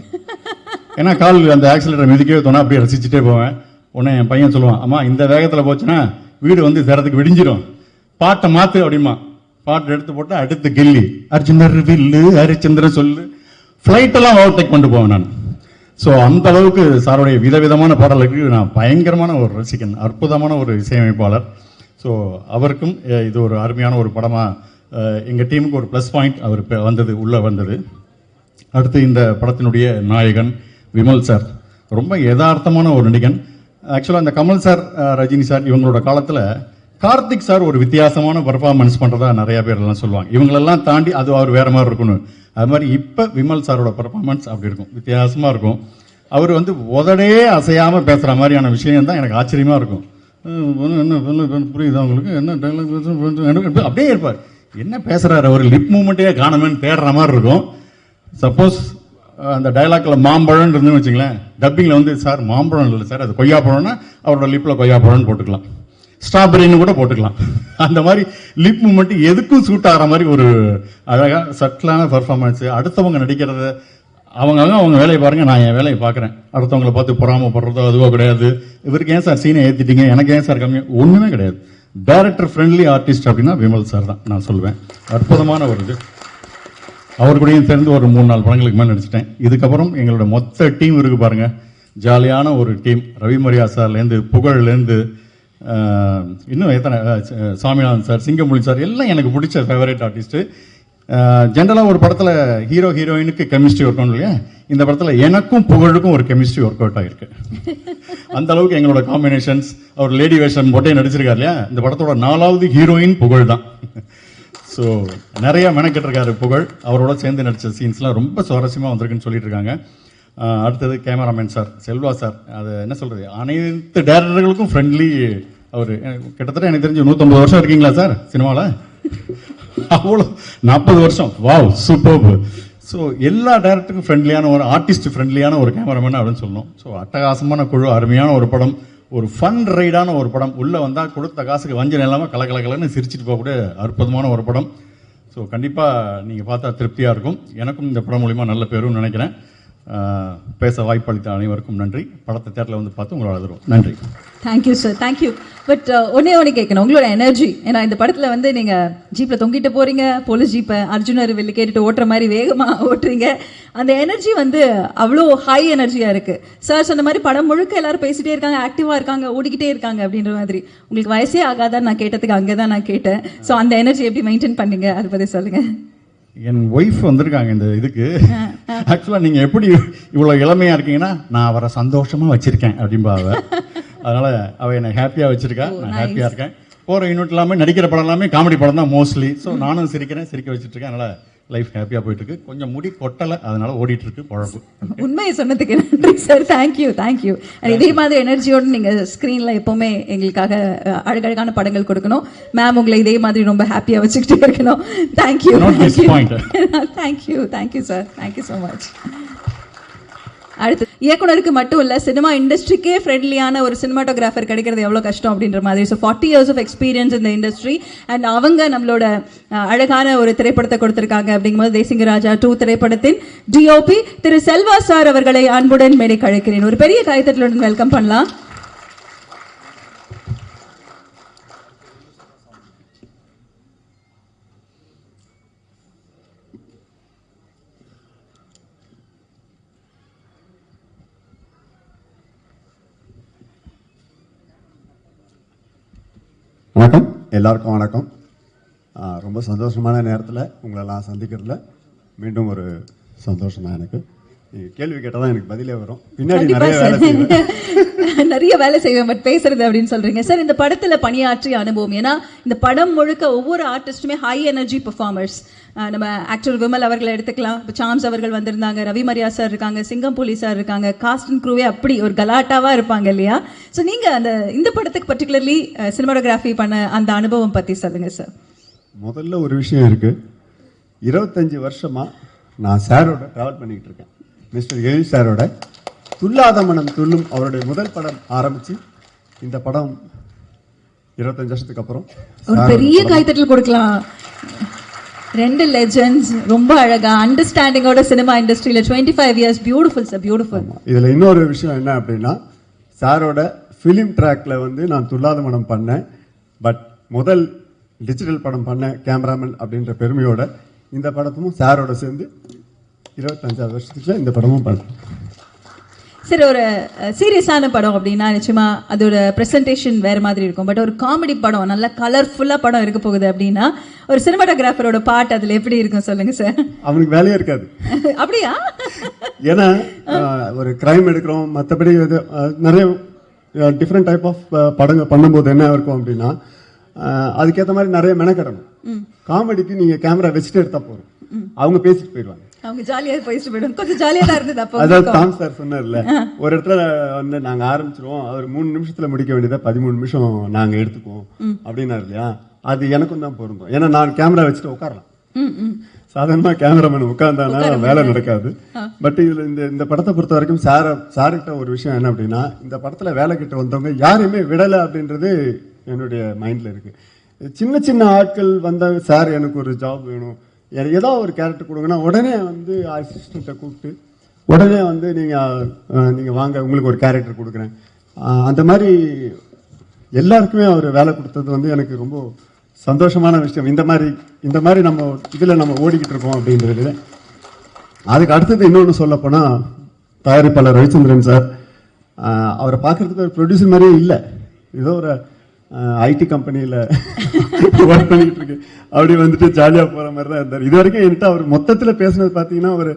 ஏன்னா கால் அந்த ஆக்சிலேட்டர் மிதிக்கவே தோணா அப்படியே ரசிச்சுட்டே போவேன். உடனே என் பையன் சொல்லுவான், அம்மா இந்த வேகத்தில் போச்சுன்னா வீடு வந்து தரத்துக்கு விடிஞ்சிடும், பாட்டை மாத்து அப்படிமா. பாட்டு எடுத்து போட்டு அடுத்து கில்லி அர்ஜுனர் வில்லு ஹரிச்சந்திரன் சொல்லு ஃப்ளைட்டெல்லாம் ஓவர்டேக் பண்ணிட்டு போவேன் நான். ஸோ அந்த அளவுக்கு சாருடைய விதவிதமான பாடலுக்கு நான் பயங்கரமான ஒரு ரசிகன், அற்புதமான ஒரு இசையமைப்பாளர். ஸோ அவருக்கும் இது ஒரு அருமையான ஒரு படமாக எங்கள் டீமுக்கு ஒரு ப்ளஸ் பாயிண்ட் அவர் வந்தது உள்ளே வந்தது. அடுத்து இந்த படத்தினுடைய நாயகன் விமல் சார். ரொம்ப யதார்த்தமான ஒரு நடிகன். ஆக்சுவலாக இந்த கமல் சார், ரஜினி சார் இவங்களோட காலத்தில் கார்த்திக் சார் ஒரு வித்தியாசமான பர்ஃபார்மன்ஸ் பண்ணுறதா நிறைய பேர் எல்லாம் சொல்லுவாங்க. இவங்களெல்லாம் தாண்டி அது அவர் வேற மாதிரி இருக்கணும். அது மாதிரி இப்போ விமல் சாரோட பர்ஃபார்மன்ஸ் அப்படி இருக்கும், வித்தியாசமாக இருக்கும். அவர் வந்து உதடே அசையாமல் பேசுகிற மாதிரியான விஷயம் தான் எனக்கு ஆச்சரியமாக இருக்கும். என்ன புரியுதா உங்களுக்கு, என்ன டைலாக் அப்படியே இருப்பார், என்ன பேசுகிறாரு அவர், லிப் மூமெண்ட்டே காணமேன்னு தேடுற மாதிரி இருக்கும். சப்போஸ் அந்த டைலாக்ல மாம்பழம் இருந்துன்னு வச்சுங்களேன், டப்பிங்கில் வந்து சார் மாம்பழம் இல்லை சார் அது கொய்யாப்பழம்னா அவரோட லிப்பில் கொய்யாப்பழம்னு போட்டுக்கலாம், ஸ்ட்ராபெரின்னு கூட போட்டுக்கலாம். அந்த மாதிரி லிப் மூமெண்ட் எதுக்கும் சூட் ஆகிற மாதிரி ஒரு அழகாக சட்டிலான பர்ஃபார்மன்ஸ். அடுத்தவங்க நடிக்கிறத அவங்க வேலையை பாருங்க, நான் என் வேலையை பார்க்குறேன். அடுத்தவங்களை பார்த்து பொறாமப்படுறதோ அதுவோ கிடையாது. இவருக்கு ஏன் சார் சீனை ஏற்றிட்டீங்க, எனக்கு ஏன் சார் கம்மி, ஒன்றுமே கிடையாது. டைரக்டர் ஃப்ரெண்ட்லி ஆர்டிஸ்ட் அப்படின்னா விமல் சார் தான் நான் சொல்லுவேன். அற்புதமான ஒரு இது. அவர் கூடயும் சேர்ந்து ஒரு 3-4 படங்களுக்கு மேலே நடிச்சிட்டேன். இதுக்கப்புறம் எங்களோட மொத்த டீம் இருக்கு பாருங்க, ஜாலியான ஒரு டீம். ரவி மரியா சார்லேருந்து புகழ்லேருந்து இன்னும் எத்தனை சாமிநாதன் சார், சிங்கமொழி சார் எல்லாம் எனக்கு பிடிச்ச ஃபேவரட் ஆர்டிஸ்ட்டு. ஜென்ரலாக ஒரு படத்தில் ஹீரோ ஹீரோயினுக்கு கெமிஸ்ட்ரி ஒர்க் ஆகும் இல்லையா, இந்த படத்தில் எனக்கும் புகழுக்கும் ஒரு கெமிஸ்ட்ரி ஒர்க் அவுட் ஆகிருக்கு. அந்த அளவுக்கு எங்களோட காம்பினேஷன்ஸ். அவர் லேடி வேஷம் போட்டே நடிச்சிருக்காரு இல்லையா, இந்த படத்தோட 4வது ஹீரோயின் புகழ் தான். ஸோ நிறைய மெனக்கெட்டிருக்காரு புகழ். அவரோட சேர்ந்து நடித்த சீன்ஸ்லாம் ரொம்ப சுவாரஸ்யமாக வந்திருக்குன்னு சொல்லிட்டு இருக்காங்க. அடுத்தது கேமராமேன் சார் செல்வா சார். அது என்ன சொல்கிறது, அனைத்து டேரக்டர்களுக்கும் ஃப்ரெண்ட்லி அவர். கிட்டத்தட்ட எனக்கு தெரிஞ்சு 150 வருஷம் இருக்கீங்களா சார் சினிமாவில்? அவ்வளோ 40 வருஷம். Wow, super. ஸோ எல்லா டேரக்டருக்கும் ஃப்ரெண்ட்லியான ஒரு ஆர்டிஸ்ட், ஃப்ரெண்ட்லியான ஒரு கேமராமேன் அப்படின்னு சொல்லணும். ஸோ அட்டகாசமான குழு, அருமையான ஒரு படம், ஒரு ஃபன் ரைடான ஒரு படம். உள்ளே வந்தால் கொடுத்த காசுக்கு வஞ்சனை இல்லாமல் கலகலன்னு சிரிச்சிட்டு போகக்கூடிய அற்புதமான ஒரு படம். ஸோ கண்டிப்பாக நீங்கள் பார்த்தா திருப்தியாக இருக்கும். எனக்கும் இந்த படம் மூலிமா நல்ல பேரும்னு நினைக்கிறேன். பேச வாய்ப்பளித்த அனைவருக்கும் நன்றி. படத்தை தேட்டரில் வந்து பார்த்து உங்களோட ஆதரவு. நன்றி. Thank you sir, thank you. பட் ஒன்னே கேட்கணும், உங்களோட எனர்ஜி. ஏன்னா இந்த படத்தில் வந்து நீங்கள் ஜீப்பில் தொங்கிட்டு போகிறீங்க, போலீஸ் ஜீப்பை அர்ஜுனர் வெளில கேட்டுட்டு ஓட்டுற மாதிரி வேகமாக ஓட்டுறீங்க. அந்த எனர்ஜி வந்து அவ்வளோ ஹை எனர்ஜியாக இருக்குது. சார் சொன்ன மாதிரி படம் முழுக்க எல்லாரும் பேசிகிட்டே இருக்காங்க, ஆக்டிவாக இருக்காங்க, ஓடிக்கிட்டே இருக்காங்க அப்படின்ற மாதிரி. உங்களுக்கு வயசே ஆகாதான்னு நான் கேட்டதுக்கு அங்கே தான் நான் கேட்டேன். ஸோ அந்த எனர்ஜி எப்படி மெயின்டைன் பண்ணீங்க, அதை பற்றி சொல்லுங்கள். என் ஒய்ஃப் வந்திருக்காங்க இந்த இதுக்கு. ஆக்சுவலாக நீங்கள் எப்படி இவ்வளோ இளமையாக இருக்கீங்கன்னா, நான் அவரை சந்தோஷமாக வச்சுருக்கேன் அப்படின்பா அவ. அதனால் அவள் என்னை ஹாப்பியாக வச்சுருக்கா, நான் ஹாப்பியாக இருக்கேன். போகிற யூனிட் எல்லாமே நடிக்கிற படம் எல்லாமே காமெடி படம் தான் மோஸ்ட்லி. ஸோ நானும் சிரிக்கிறேன், சிரிக்க வச்சுட்ருக்கேன். அதனால் லைஃப் ஹாப்பியாக போயிட்டுருக்கு. கொஞ்சம் முடி கொட்டலை, அதனால ஓடிட்டுருக்கு பழப்பு. உண்மையை சொன்னதுக்கு நன்றி சார். Thank you, thank you. இதே மாதிரி எனர்ஜியோடு நீங்கள் ஸ்க்ரீனில் எப்போவுமே எங்களுக்காக அழகழகான படங்கள் கொடுக்கணும். மேம் உங்களை இதே மாதிரி ரொம்ப ஹாப்பியாக வச்சுக்கிட்டே இருக்கணும். Thank you, thank you, thank you sir. Thank you so much. அடுத்து இயக்குனருக்கு மட்டும் இல்ல சினிமா இண்டஸ்ட்ரிக்கே ஃப்ரெண்ட்லியான ஒரு சினிமாட்டோகிராஃபர் கிடைக்கிறது எவ்வளவு கஷ்டம் அப்படின்ற மாதிரி. So 40 years of experience in the industry and அவங்க நம்மளோட அழகான ஒரு திரைப்படத்தை கொடுத்திருக்காங்க. அப்படிங்கும்போது தேசிங்கராஜா 2 திரைப்படத்தின் டிஓபி திரு செல்வா சார் அவர்களை அன்புடன் மேடை அழைக்கிறேன். ஒரு பெரிய கைத்தட்டலுடன் வெல்கம் பண்ணலாம். வணக்கம், எல்லாருக்கும் வணக்கம். ரொம்ப சந்தோஷமான நேரத்தில் உங்களெல்லாம் சந்திக்கிறதுல மீண்டும் ஒரு சந்தோஷம் தான் எனக்கு. கேள்வி கேட்டால் தான் எனக்கு பதிலே வரும். பின்னாடி நிறைய வேலை செய்வேன். நிறைய வேலை செய்வேன், பட் பேசுறது அப்படின்னு சொல்றீங்க சார். இந்த படத்துல பணியாற்றிய அனுபவம், ஏன்னா இந்த படம் முழுக்க ஒவ்வொரு ஆர்டிஸ்டுமே ஹை எனர்ஜி பெர்ஃபார்மர்ஸ். நம்ம ஆக்டர் விமல் அவர்களை எடுத்துக்கலாம், இப்போ சாம்ஸ் அவர்கள் வந்திருந்தாங்க, ரவி மரியா சார் இருக்காங்க, சிங்கம் புலி சார் இருக்காங்க, காஸ்ட் அண்ட் க்ரூவே அப்படி ஒரு கலாட்டாவா இருப்பாங்க இல்லையா? ஸோ நீங்க இந்த படத்துக்கு பர்டிகுலர்லி சினிமாட்டோகிராஃபி பண்ண அந்த அனுபவம் பத்தி சொல்லுங்க சார். முதல்ல ஒரு விஷயம் இருக்கு. 25 வருஷமா நான் சாரோட டிராவல் பண்ணிக்கிட்டு இருக்கேன். மிஸ்டர் எழி சாரோட துல்லாத மனம் துள்ளும் அவருடைய முதல் படம் ஆரம்பிச்சு இந்த படம் 25 வருஷத்துக்கு அப்புறம் ஒரு பெரிய கைத்தட்டல் கொடுக்கலாம். 2 லெஜெண்ட்ஸ், ரொம்ப அழகா அண்டர்ஸ்டாண்டிங்கோட சினிமா இண்டஸ்ட்ரியில 25 years. Beautiful sir, beautiful. இதுல இன்னொரு விஷயம் என்ன அப்படின்னா, சாரோட ஃபிலிம் ட்ராக்ல வந்து நான் துல்லாத மனம் பண்ணேன். பட் முதல் டிஜிட்டல் படம் பண்ண கேமராமேன் அப்படின்ற பெருமையோட இந்த படத்தும் சாரோட சேர்ந்து 25 வருஷத்துக்குள்ள இந்த படமும் பண்ணேன். சரி, ஒரு சீரியஸான படம் அப்படின்னா நிச்சயமா அதோட பிரசன்டேஷன் வேற மாதிரி இருக்கும். பட் ஒரு காமெடி படம், நல்ல கலர்ஃபுல்லா படம் இருக்க போகுது அப்படின்னா ஒரு சினிமாட்டோகிராஃபரோட பார்ட் அதுல எப்படி இருக்கும் சொல்லுங்க சார். அவனுக்கு வேலையே இருக்காது. அப்படியா? ஏன்னா ஒரு கிரைம் எடுக்கிறோம், மற்றபடி நிறைய டிஃப்ரெண்ட் டைப் ஆஃப் படங்கள் பண்ணும்போது என்ன இருக்கும் அப்படின்னா அதுக்கேற்ற மாதிரி நிறைய மெனக்கடணும். காமெடிக்கு நீங்க கேமரா வச்சுட்டு எடுத்தா போறோம், அவங்க பேசிட்டு போயிடுவாங்க. அவங்க ஜாலியா பேசிட்டு போயிடும். கொஞ்சம் ஜாலியா தான் இருந்தது அப்போ. அதாவது தாம் சார் சொன்னார்ல, ஒரு இடத்துல வந்து நாங்க ஆரம்பிச்சிருவோம், அவர் 3 நிமிஷத்துல முடிக்க வேண்டியதை 13 நிமிஷம் நாங்க எடுத்துக்குவோம் அப்படின்னாரு இல்லையா? அது எனக்கும் தான் பொருந்தும். ஏன்னா நான் கேமரா வச்சுட்டு உட்காரலாம். சாதாரணமா கேமராமேன் உட்கார்ந்தானா வேலை நடக்காது. பட் இதுல இந்த படத்தை பொறுத்த வரைக்கும் சார்கிட்ட ஒரு விஷயம் என்ன அப்படின்னா, இந்த படத்துல வேலை கிட்ட வந்தவங்க யாரையுமே விடலை அப்படின்றது என்னுடைய மைண்ட்ல இருக்கு. சின்ன சின்ன ஆட்கள் வந்தாங்க, சார் எனக்கு ஒரு ஜாப் வேணும், ஏதோ ஒரு கேரக்டர் கொடுங்கன்னா உடனே வந்து அசிஸ்டண்ட்டை கூப்பிட்டு உடனே வந்து நீங்க வாங்க உங்களுக்கு ஒரு கேரக்டர் கொடுக்குறேன். அந்த மாதிரி எல்லாருக்குமே அவர் வேலை கொடுத்தது வந்து எனக்கு ரொம்ப சந்தோஷமான விஷயம். இந்த மாதிரி நம்ம இதில் நம்ம ஓடிக்கிட்டு இருக்கோம் அப்படின்றது. அதுக்கு அடுத்தது இன்னொன்று சொல்ல போனால், தயாரிப்பாளர் ரவிச்சந்திரன் சார், அவரை பார்க்கறதுக்கு ஒரு ப்ரொடியூசர் மாதிரியே இல்லை, ஏதோ ஒரு ஐடி கம்பெனியில் ஒர்க் பண்ணிக்கிட்டு இருக்கு அப்படி வந்துட்டு ஜாலியாக போகிற மாதிரி தான் இருந்தார். இது வரைக்கும் என்கிட்ட அவர் மொத்தத்தில் பேசினது பார்த்தீங்கன்னா ஒரு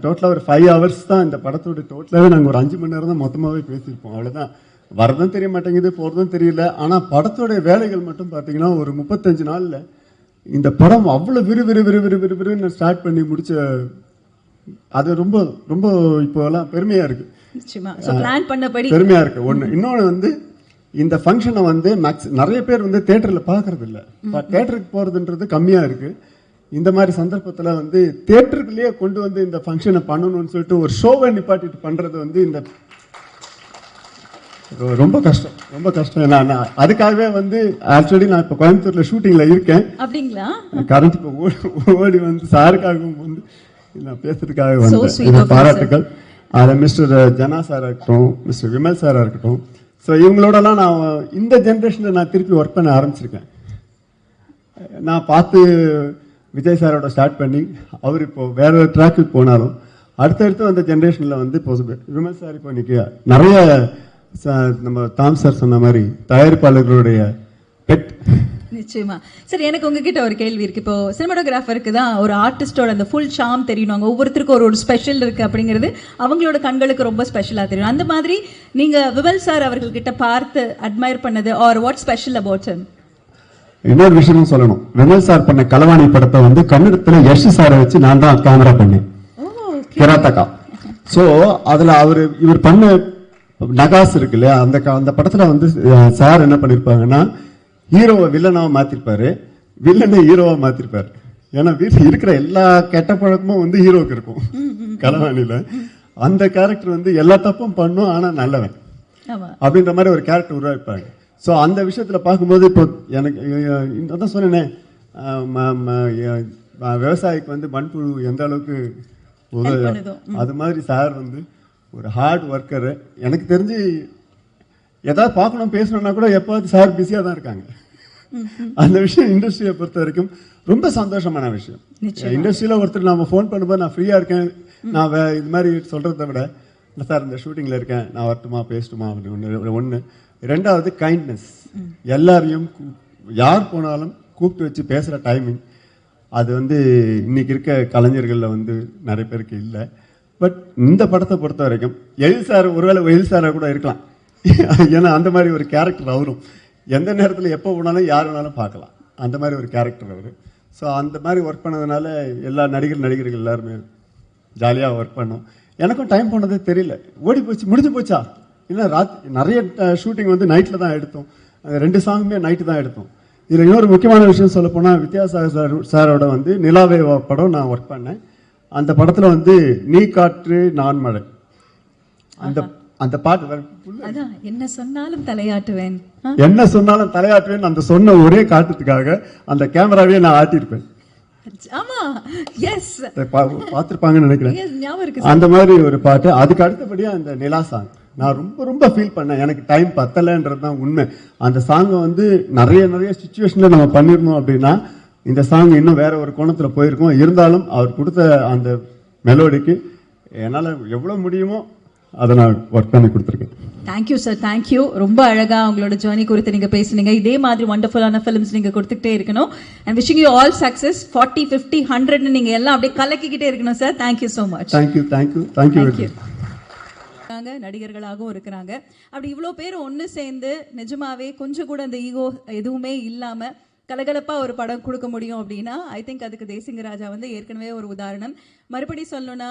டோட்டலாக ஒரு 5 hours தான். இந்த படத்தோட டோட்டலாகவே நாங்கள் ஒரு 5 மணி நேரம் தான் மொத்தமாகவே பேசியிருப்போம். அவ்வளோதான். வரதும் தெரிய மாட்டேங்குது, போகிறதும் தெரியல. ஆனால் படத்தோட வேலைகள் மட்டும் பார்த்தீங்கன்னா ஒரு 35 நாளில் இந்த படம் அவ்வளோ விறுவிறுன்னு ஸ்டார்ட் பண்ணி முடிச்ச, அது ரொம்ப ரொம்ப இப்போலாம் பெருமையாக இருக்கு. பெருமையாக இருக்கு. ஒன்று. இன்னொன்று வந்து இந்த ஃபங்க்ஷனை வந்து நிறைய பேர் வந்து தியேட்டரில் பார்க்கறது இல்லை. தியேட்டருக்கு போகிறதுன்றது கம்மியாக இருக்கு. இந்த மாதிரி சந்தர்ப்பத்தில் வந்து தியேட்டருக்குள்ளேயே கொண்டு வந்து இந்த ஃபங்க்ஷனை பண்ணணும்னு சொல்லிட்டு ஒரு ஷோவை நிப்பாட்டிட்டு பண்ணுறது வந்து இந்த ரொம்ப கஷ்டம், ரொம்ப கஷ்டம். நான் அதுக்காகவே வந்து ஆக்சுவலி நான் இப்போ கோயம்புத்தூர்ல ஷூட்டிங்ல இருக்கேன். அப்படிங்களா? கரண்ட் இப்போ ஓடி வந்து சாருக்காகவும் வந்து நான் பேசுறதுக்காக வந்து பாராட்டுக்கள். அதில் மிஸ்டர் ஜனா சாரா இருக்கட்டும், மிஸ்டர் விமல் சாரா இருக்கட்டும். ஸோ இவங்களோடலாம் நான் இந்த ஜென்ரேஷனில் நான் திருப்பி ஒர்க் பண்ண ஆரம்பிச்சிருக்கேன். நான் பார்த்து விஜய் சாரோட ஸ்டார்ட் பண்ணி அவர் இப்போ வேற ட்ராக்கு போனாலும் அடுத்தடுத்து அந்த ஜென்ரேஷனில் வந்து இப்போ விமல் சார் இப்போ இன்னைக்கு நிறைய நம்ம தாம் சார் சொன்ன மாதிரி தயாரிப்பாளர்களுடைய பெட். நிச்சயமா சார், எனக்கு உங்ககிட்ட ஒரு கேள்வி இருக்கு. இப்போ சினிமாட்டோகிராஃபருக்கு தான் ஒரு ஆர்டிஸ்டோட அந்த ஃபுல் சார்ம் தெரியணும், அவங்க ஒவ்வொருத்தருக்கும் ஒரு ஸ்பெஷல் இருக்கு அப்படிங்கிறது அவங்களோட கண்களுக்கு ரொம்ப ஸ்பெஷலா தெரியும். அந்த மாதிரி நீங்க விமல் சார் அவர்கள்கிட்ட பார்த்து அட்மையர் பண்ணது or what special about him? இன்னொரு விஷயமும் சொல்லணும். விமல் சார் பண்ண கலவாணி படத்தை வந்து கன்னடத்துல யஷ் சாரை வச்சு நான் தான் கேமரா பண்ணேன், கெராத்தகா. ஸோ அதுல இவர் பண்ண நகாஸ் இருக்கு இல்லையா, அந்த படத்துல வந்து சார் என்ன பண்ணிருப்பாங்கன்னா ஹீரோவை வில்லனாவை மாத்திருப்பாரு, வில்லனை ஹீரோவா மாத்திருப்பாரு. ஏன்னா வீட்டில் இருக்கிற எல்லா கெட்ட பழக்கமும் வந்து ஹீரோக்கு இருக்கும் கலவாணியில. அந்த கேரக்டர் வந்து எல்லா தப்பும் பண்ணும் ஆனா நல்லவன் ஆமா அப்படின்ற மாதிரி ஒரு கேரக்டர் உருவாக்கிப்பாங்க. ஸோ அந்த விஷயத்துல பார்க்கும்போது இப்போ எனக்கு அதான் சொன்னேனே, விவசாயிக்கு வந்து மண்புழு எந்த அளவுக்கு உதவி, அது மாதிரி சார் வந்து ஒரு ஹார்ட் ஒர்க்கரு. எனக்கு தெரிஞ்சு ஏதாவது பார்க்கணும் பேசணும்னா கூட எப்போது சார் பிஸியாக தான் இருக்காங்க. அந்த விஷயம் இண்டஸ்ட்ரியை பொறுத்த வரைக்கும் ரொம்ப சந்தோஷமான விஷயம். இண்டஸ்ட்ரியில் ஒருத்தர் நம்ம ஃபோன் பண்ணும்போது நான் ஃப்ரீயாக இருக்கேன், நான் இது மாதிரி சொல்கிறத விட சார் இந்த ஷூட்டிங்கில் இருக்கேன், நான் வரட்டுமா பேசட்டுமா அப்படின்னு ஒன்று. ரெண்டாவது கைண்ட்னஸ். எல்லாரையும் யார் போனாலும் கூப்பிட்டு வச்சு பேசுகிற டைமிங், அது வந்து இன்னைக்கு இருக்க கலைஞர்களில் வந்து நிறைய பேருக்கு இல்லை. பட் இந்த படத்தை பொறுத்த வரைக்கும் எழில் சார், ஒருவேளை எழில் சாராக கூட இருக்கலாம். ஏன்னா அந்த மாதிரி ஒரு கேரக்டர் அவரும் எந்த நேரத்தில் எப்போ போனாலும் யார் வேணாலும் பார்க்கலாம், அந்த மாதிரி ஒரு கேரக்டர் அவர். ஸோ அந்த மாதிரி ஒர்க் பண்ணதுனால எல்லா நடிகர்கள் எல்லாருமே ஜாலியாக ஒர்க் பண்ணோம். எனக்கும் டைம் போனதே தெரியல, ஓடி போச்சு, முடிஞ்சு போச்சா. இல்லை நிறைய ஷூட்டிங் வந்து நைட்டில் தான் எடுத்தோம், 2 சாங்குமே நைட்டு தான் எடுத்தோம். இதில் இன்னொரு முக்கியமான விஷயம் சொல்ல போனால், வித்யாசாகர் சாரோட வந்து நிலாவே படம் நான் ஒர்க் பண்ணேன். அந்த படத்தில் வந்து நீ காற்று நான் மழை, அந்த பாட்டு என்ன சொன்னாலும் தலையாட்டுவேன், என்ன சொன்னாலும் தலையாட்டுவேன், அந்த சொன்ன ஒரே காட்டுறதுக்காக அந்த கேமராவே நான் ஆட்டியிருப்பேன். ஆமா எஸ் பார்த்துருப்பாங்கன்னு நினைக்கிறேன். அந்த மாதிரி ஒரு பாட்டு. அதுக்கு அடுத்தபடியா அந்த நிலா சாங் நான் ரொம்ப ரொம்ப ஃபீல் பண்ணேன். எனக்கு டைம் பத்தலைன்றது தான் உண்மை. அந்த சாங்கை வந்து நிறைய சுச்சுவேஷன்ல நம்ம பண்ணிருந்தோம் அப்படின்னா இந்த சாங் இன்னும் வேற ஒரு கோணத்துல போயிருக்கோம். இருந்தாலும் அவர் கொடுத்த அந்த மெலோடிக்கு என்னால் எவ்வளோ முடியுமோ அதை நான் ஒர்க் பண்ணி கொடுத்துருக்கேன். Thank you sir, thank you. ரொம்ப அழகா உங்களோட ஜேர்னி குறித்து நீங்க பேசுனீங்க. இதே மாதிரி வண்டர்ஃபுல்லான ஃபிலிம்ஸ் நீங்க கொடுத்துக்கிட்டே இருக்கணும். And wishing you all success. 40, 50, 100 நீங்க எல்லாம் அப்படியே கலக்கிக்கிட்டே இருக்கணும் sir. Thank you so much. Thank you. நடிகர்களாகவும் இருக்கிறாங்க. அப்படி இவ்வளோ பேர் ஒன்று சேர்ந்து நிஜமாவே கொஞ்சம் கூட அந்த ஈகோ எதுவுமே இல்லாம கலகலப்பா ஒரு படம் கொடுக்க முடியும் அப்படின்னா ஐ திங்க் அதுக்கு தேசிங்கராஜா வந்து ஏற்கனவே ஒரு உதாரணம். மறுபடி சொல்லணும்னா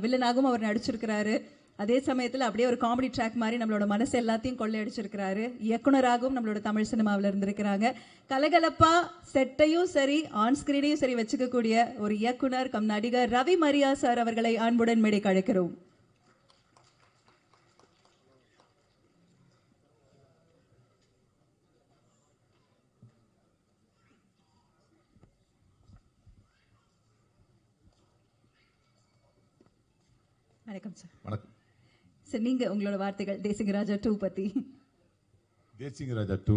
வில்லனாகவும் அவர் நடிச்சிருக்கிறாரு. அதே சமயத்தில் அப்படியே ஒரு காமெடி ட்ராக் மாதிரி நம்மளோட மனசு எல்லாத்தையும் கொள்ளையடிச்சிருக்கிறாரு. இயக்குனராகவும் நம்மளோட தமிழ் சினிமாவில் இருந்திருக்கிறாங்க. கலகலப்பா செட்டையும் சரி ஆன் ஸ்கிரீனையும் சரி வச்சுக்கக்கூடிய ஒரு இயக்குனர் கம் நடிகர் ரவி மரியா சார் அவர்களை அன்புடன் மேடைக்கு அழைக்கிறோம். வணக்கம் சார். வணக்கம் சார், நீங்க உங்களோட வார்த்தைகள் தேசிங்கராஜா 2 பத்தி. தேசிங்கராஜா 2,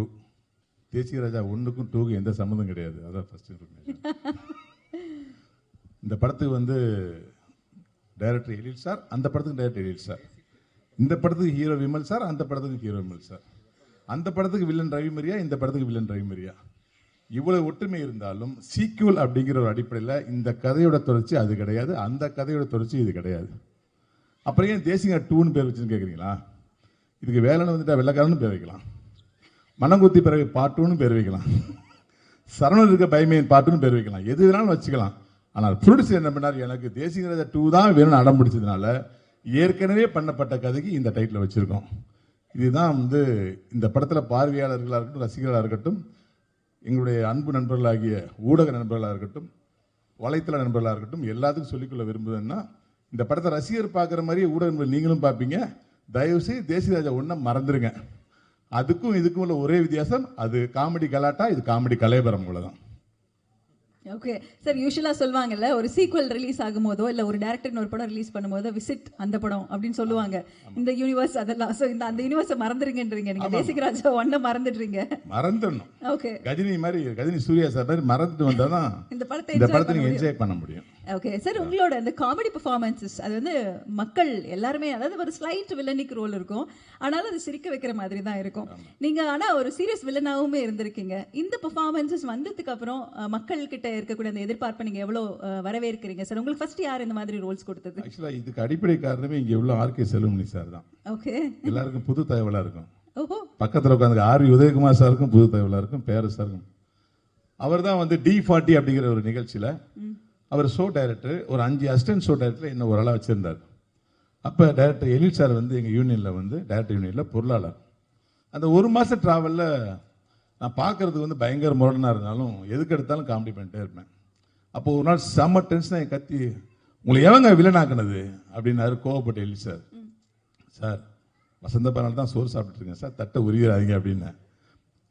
தேசிங்கராஜா 1க்கும் 2க்கும் எந்த சம்மந்தம் கிடையாது. அதான் ஃபர்ஸ்ட் இன்ஃபர்மேஷன். இந்த படத்துக்கு வந்து டைரக்டர் எழில் சார், அந்த படத்துக்கு டைரக்டர் எழில் சார். இந்த படத்துக்கு ஹீரோ விமல் சார், அந்த படத்துக்கு ஹீரோ விமல் சார். அந்த படத்துக்கு வில்லன் ரவி மரியா, இந்த படத்துக்கு வில்லன் ரவி மரியா. இவ்வளவு ஒற்றுமை இருந்தாலும் சீக்வல் அப்படிங்கிற ஒரு அடிப்படையில் இந்த கதையோட தொடர்ச்சி அது கிடையாது, அந்த கதையோட தொடர்ச்சி இது கிடையாது. அப்புறம் ஏன் தேசிங்க 2ன்னு பேர் வச்சுன்னு கேட்குறீங்களா? இதுக்கு வேலைன்னு வந்துட்டா வெள்ளக்காரன்னு பேர் வைக்கலாம், மனங்குத்தி பிறகு பார்ட் 2ன்னு பேர் வைக்கலாம், சரவணன் இருக்க பயமையின் பார்ட் 2ன்னு பேர் வைக்கலாம், எது வேணாலும் வச்சுக்கலாம். ஆனால் ப்ரொடியூசர் என்ன பண்ணார், எனக்கு தேசிங்கராஜா 2 தான் வேணும்னு அடம் பிடிச்சதுனால ஏற்கனவே பண்ணப்பட்ட கதைக்கு இந்த டைட்டில் வச்சிருக்கோம். இதுதான் வந்து இந்த படத்தில் பார்வையாளர்களாக இருக்கட்டும், ரசிகர்களாக இருக்கட்டும், எங்களுடைய அன்பு நண்பர்களாகிய ஊடக நண்பர்களாக இருக்கட்டும், வலைத்தள நண்பர்களாக இருக்கட்டும், எல்லாத்துக்கும் சொல்லிக்கொள்ள விரும்புதுன்னா, இந்த படத்தை ரசிகர் பார்க்குற மாதிரியே ஊடக நண்பர்கள் நீங்களும் பார்ப்பீங்க. தயவுசெய்து தேசிங்கராஜா 1 மறந்துடுங்க. அதுக்கும் இதுக்கும் உள்ள ஒரே வித்தியாசம், அது காமெடி கலாட்டா, இது காமெடி கலைபரம். அவ்வளவுதான். ஓகே சார், யூஷுவலா சொல்லுவாங்கல்ல, ஒரு சீக்வல் ரிலீஸ் ஆகும்போதோ இல்ல ஒரு டைரக்டர் ஒரு படம் ரிலீஸ் பண்ணும்போது விசிட் அந்த படம் அப்படின்னு சொல்லுவாங்க. இந்த யூனிவர்ஸ் அதெல்லாம். சோ இந்த அந்த யூனிவர்ஸை மறந்துருங்கன்றீங்க நீங்க. தேசிங்கராஜா 1 மறந்துடுறீங்க. மறந்துடணும். ஓகே, கஜினி மாதிரி, கஜினி சூர்யா சார் மாதிரி மறந்துட்டு வந்தாதான் இந்த படத்தை நீங்க என்ஜாய் பண்ண முடியும். ஓகே சார், உங்களோட அந்த காமெடி பெர்ஃபார்மன்ஸஸ் அது வந்து மக்கள் எல்லாருமே, அதாவது ஒரு ஸ்லைட் வில்லனிக் ரோல் இருக்கும், ஆனாலும் அது சிரிக்க வைக்கிற மாதிரி தான் இருக்கும். நீங்க ஆனா ஒரு சீரியஸ் வில்லனாவுமே இருந்திருக்கீங்க. இந்த பெர்ஃபார்மன்ஸஸ் வந்ததுக்கு அப்புறம் மக்கள் கிட்ட இருக்கக்கூடிய அந்த எதிர்பார்ப்பை நீங்க எவ்வளவு வரவேற்கிறீங்க சார்? உங்களுக்கு ஃபர்ஸ்ட் யார் இந்த மாதிரி ரோல்ஸ் கொடுத்தது? ஆக்சுவலா இதுக்கு அடிப்படை காரணமே இங்க உள்ள ஆர்கே செல்வமணி சார் தான். ஓகே, எல்லாருக்கும் புது தகவலா இருக்கும். ஓஹோ, பக்கத்துல உட்காந்து ஆர்வி உதயகுமார் சாருக்கும் புது தகவலா இருக்கும், பேர சாருக்கும். அவர் தான் வந்து D40 அப்படிங்கிற ஒரு நிகழ்ச்சியில அவர் ஷோ டைரக்டர், ஒரு 5 அசிஸ்டன்ட் ஷோ டைரக்டர் என்ன ஒரு ஆளா வச்சிருந்தார். அப்போ டைரக்டர் எழில் சார் வந்து எங்கள் யூனியனில் வந்து டைரக்டர் யூனியனில் பொருளாளர். அந்த 1 மாதம் ட்ராவலில் நான் பார்க்கறதுக்கு வந்து பயங்கர முரடனாக இருந்தாலும் எதுக்கு எடுத்தாலும் காமெடி பண்ணிட்டே இருப்பேன். அப்போ ஒரு நாள் செம்ம டென்ஷனாக கத்தி உங்களை எவங்க வில்லன் ஆக்குனது அப்படின்னாரு கோவப்பட்ட எலி சார். சார் வசந்த பானால் தான் சோறு சாப்பிட்டுட்டு இருக்கேன் சார், தட்டை உரியாதீங்க அப்படின்னு.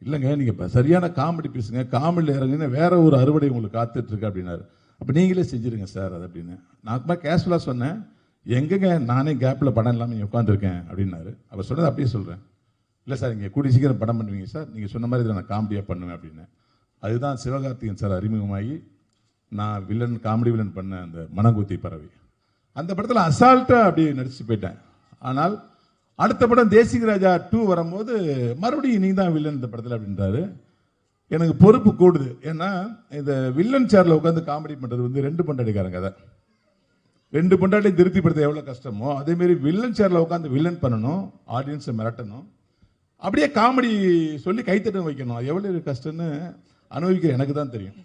இல்லைங்க நீங்கள் சரியான காமெடி பேசுங்க, காமெடியில் இறங்குங்க, வேற ஒரு அறுவடை உங்களுக்கு காத்துட்டு இருக்கு அப்படின்னாரு. அப்போ நீங்களே செஞ்சிருங்க சார் அது அப்படின்னு. நான் கேஷுவலாக சொன்னேன், எங்கங்க நானே கேப்பில் படம் இல்லாமல் இங்கே உட்காந்துருக்கேன் அப்படின்னாரு. அவர் சொன்னது அப்படியே சொல்கிறேன். இல்லை சார் இங்கே கூடி சீக்கிரம் படம் பண்ணுவீங்க சார், நீங்கள் சொன்ன மாதிரி இதில் நான் காமெடியாக பண்ணுவேன் அப்படின்னு. அதுதான் சிவகார்த்திகேயன் சார் அறிமுகமாகி நான் வில்லன், காமெடி வில்லன் பண்ண அந்த மனங்கூத்தி பறவை. அந்த படத்தில் அசால்ட்டாக அப்படியே நடிச்சு போயிட்டேன். ஆனால் அடுத்த படம் தேசிக ராஜா 2 வரும்போது மறுபடியும் நீ தான் வில்லன் இந்த படத்தில் அப்படின்றாரு. எனக்கு பொறுப்பு கூடுது. ஏன்னா இந்த வில்லன் சேர்ல உட்காந்து காமெடி பண்ணுறது வந்து 2 பொண்டாட்டிக்காரங்க கதை. 2 பொண்டாட்டி திருப்திப்படுத்த எவ்வளோ கஷ்டமோ அதேமாரி வில்லன் சேர்ல உட்காந்து வில்லன் பண்ணணும், ஆடியன்ஸை மிரட்டணும், அப்படியே காமெடி சொல்லி கைத்தட்டம் வைக்கணும். அது எவ்வளோ கஷ்டம்னு அனுபவிக்கிற எனக்கு தான் தெரியும்.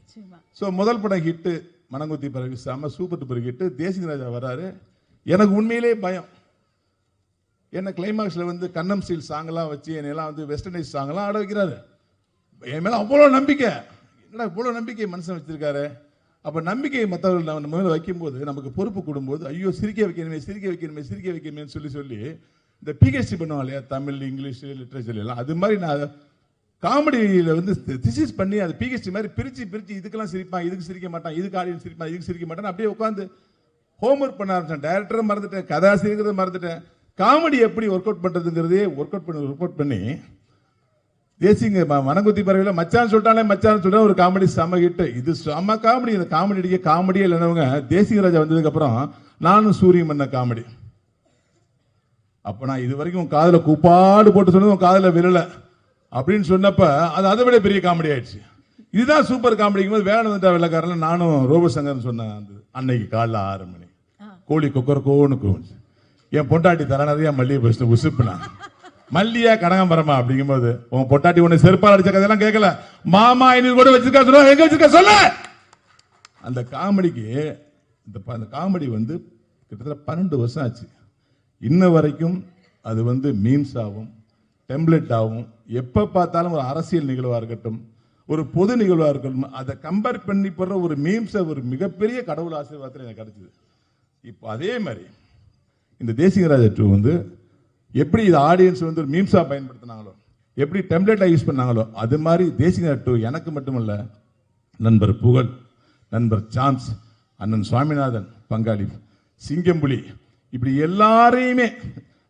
ஸோ முதல் படம் ஹிட்டு மனங்குத்தி பறவை, செம்ம சூப்பர் டூப்பர் ஹிட்டு. தேசிக ராஜா வராரு. எனக்கு உண்மையிலே பயம். என்ன கிளைமாக்ஸில் வந்து கண்ணம் ஸ்டீல் சாங்கெல்லாம் வச்சு என்னெல்லாம் வந்து வெஸ்டர்னைஸ் சாங்கெல்லாம் ஆட வைக்கிறாரு. என் மேலே அவ்வளோ நம்பிக்கை. என்னடா இவ்வளோ நம்பிக்கை மனுஷன் வச்சிருக்காரு. அப்போ நம்பிக்கையை மற்றவர்கள் நம்ம மேலே வைக்கும்போது நமக்கு பொறுப்பு கொடுக்கும்போது ஐயோ சிரிக்க வைக்கணுமே சிரிக்க வைக்கணுமே சிரிக்க வைக்கணுமேன்னு சொல்லி இந்த பிஹெச்டி பண்ணுவாங்க இல்லையா, தமிழ், இங்கிலீஷ், லிட்ரேச்சர் எல்லாம், அது மாதிரி நான் காமெடியில் வந்து திசிஸ் பண்ணி அது பிஹெச்டி மாதிரி பிரித்து இதுக்கெல்லாம் சிரிப்பான், இதுக்கு சிரிக்க மாட்டான், இதுக்கு ஆடியன்ஸ் சிரிப்பான், இதுக்கு சிரிக்க மாட்டான், அப்படியே உட்காந்து ஹோம்ஒர்க் பண்ண ஆரம்பிச்சேன். டைரக்டரை மறந்துட்டேன், கதாசிரியங்கிறத மறந்துட்டேன். காமெடி எப்படி ஒர்க் அவுட் பண்ணுறதுங்கிறதே ஒர்க் அவுட் பண்ணி தேசிங்க மனங்குத்தி பறவையில் மச்சான் சொல்லிட்டாலே மச்சான் சொல்லிட்டா ஒரு காமெடி செம்ம ஹிட். இது செம்ம காமெடி. இந்த காமெடி அடிக்க காமெடியே இல்லைனவங்க தேசிக ராஜா வந்ததுக்கப்புறம் நானும் சூரியன் பண்ண காமெடி. அப்போ நான் இது வரைக்கும் உன் காதில் கூப்பாடு போட்டு சொன்னது உன் காதில் விரலை அப்படின்னு சொன்னப்ப அது அதை விட பெரிய காமெடி ஆயிடுச்சு. இதுதான் சூப்பர் காமெடிக்கும் போது வேலை வந்துட்டா வெள்ளக்காரன் நானும் ரோபசங்கர்னு சொன்னேன். அந்த அன்னைக்கு காலைல 6 மணி கோழி கொக்கரக்கோன்னு கூச்சு. என் பொண்டாட்டி தர நிறையா மல்லிகை பஸ்ட்டு உசுப்புனா மல்லியா கனகாம்பரமா அப்படிங்கும்போது உன் பொட்டாட்டி ஒன்று செருப்பால் அடிச்ச கதையெல்லாம் கேட்கல, மாமா ஐநூறு கூட வச்சிருக்கா சொல்ல, எங்க வச்சிருக்கா சொல்ல. அந்த காமெடிக்கு அந்த காமெடி வந்து கிட்டத்தட்ட 12 வருஷம் ஆச்சு. இன்ன வரைக்கும் அது வந்து மீம்ஸ் ஆகும், டெம்ப்ளேட் ஆகும். எப்போ பார்த்தாலும் ஒரு அரசியல் நிகழ்வாக இருக்கட்டும், ஒரு பொது நிகழ்வாக இருக்கட்டும், அதை கம்பேர் பண்ணி போடுற ஒரு மீம்ஸை ஒரு மிகப்பெரிய கடவுள் ஆசீர்வாதத்தில் எனக்கு கிடைச்சிது. இப்போ அதே மாதிரி இந்த தேசிக ராஜா 2 வந்து எப்படி இது ஆடியன்ஸ் வந்து ஒரு மீம்ஸாக பயன்படுத்தினாங்களோ, எப்படி டெம்ப்ளேட்டாக யூஸ் பண்ணாங்களோ, அது மாதிரி தேசிக ராஜா 2 எனக்கு மட்டுமல்ல, நண்பர் புகழ், நண்பர் சான்ஸ், அண்ணன் சுவாமிநாதன் பங்காளி, சிங்கம்புலி, இப்படி எல்லாரையுமே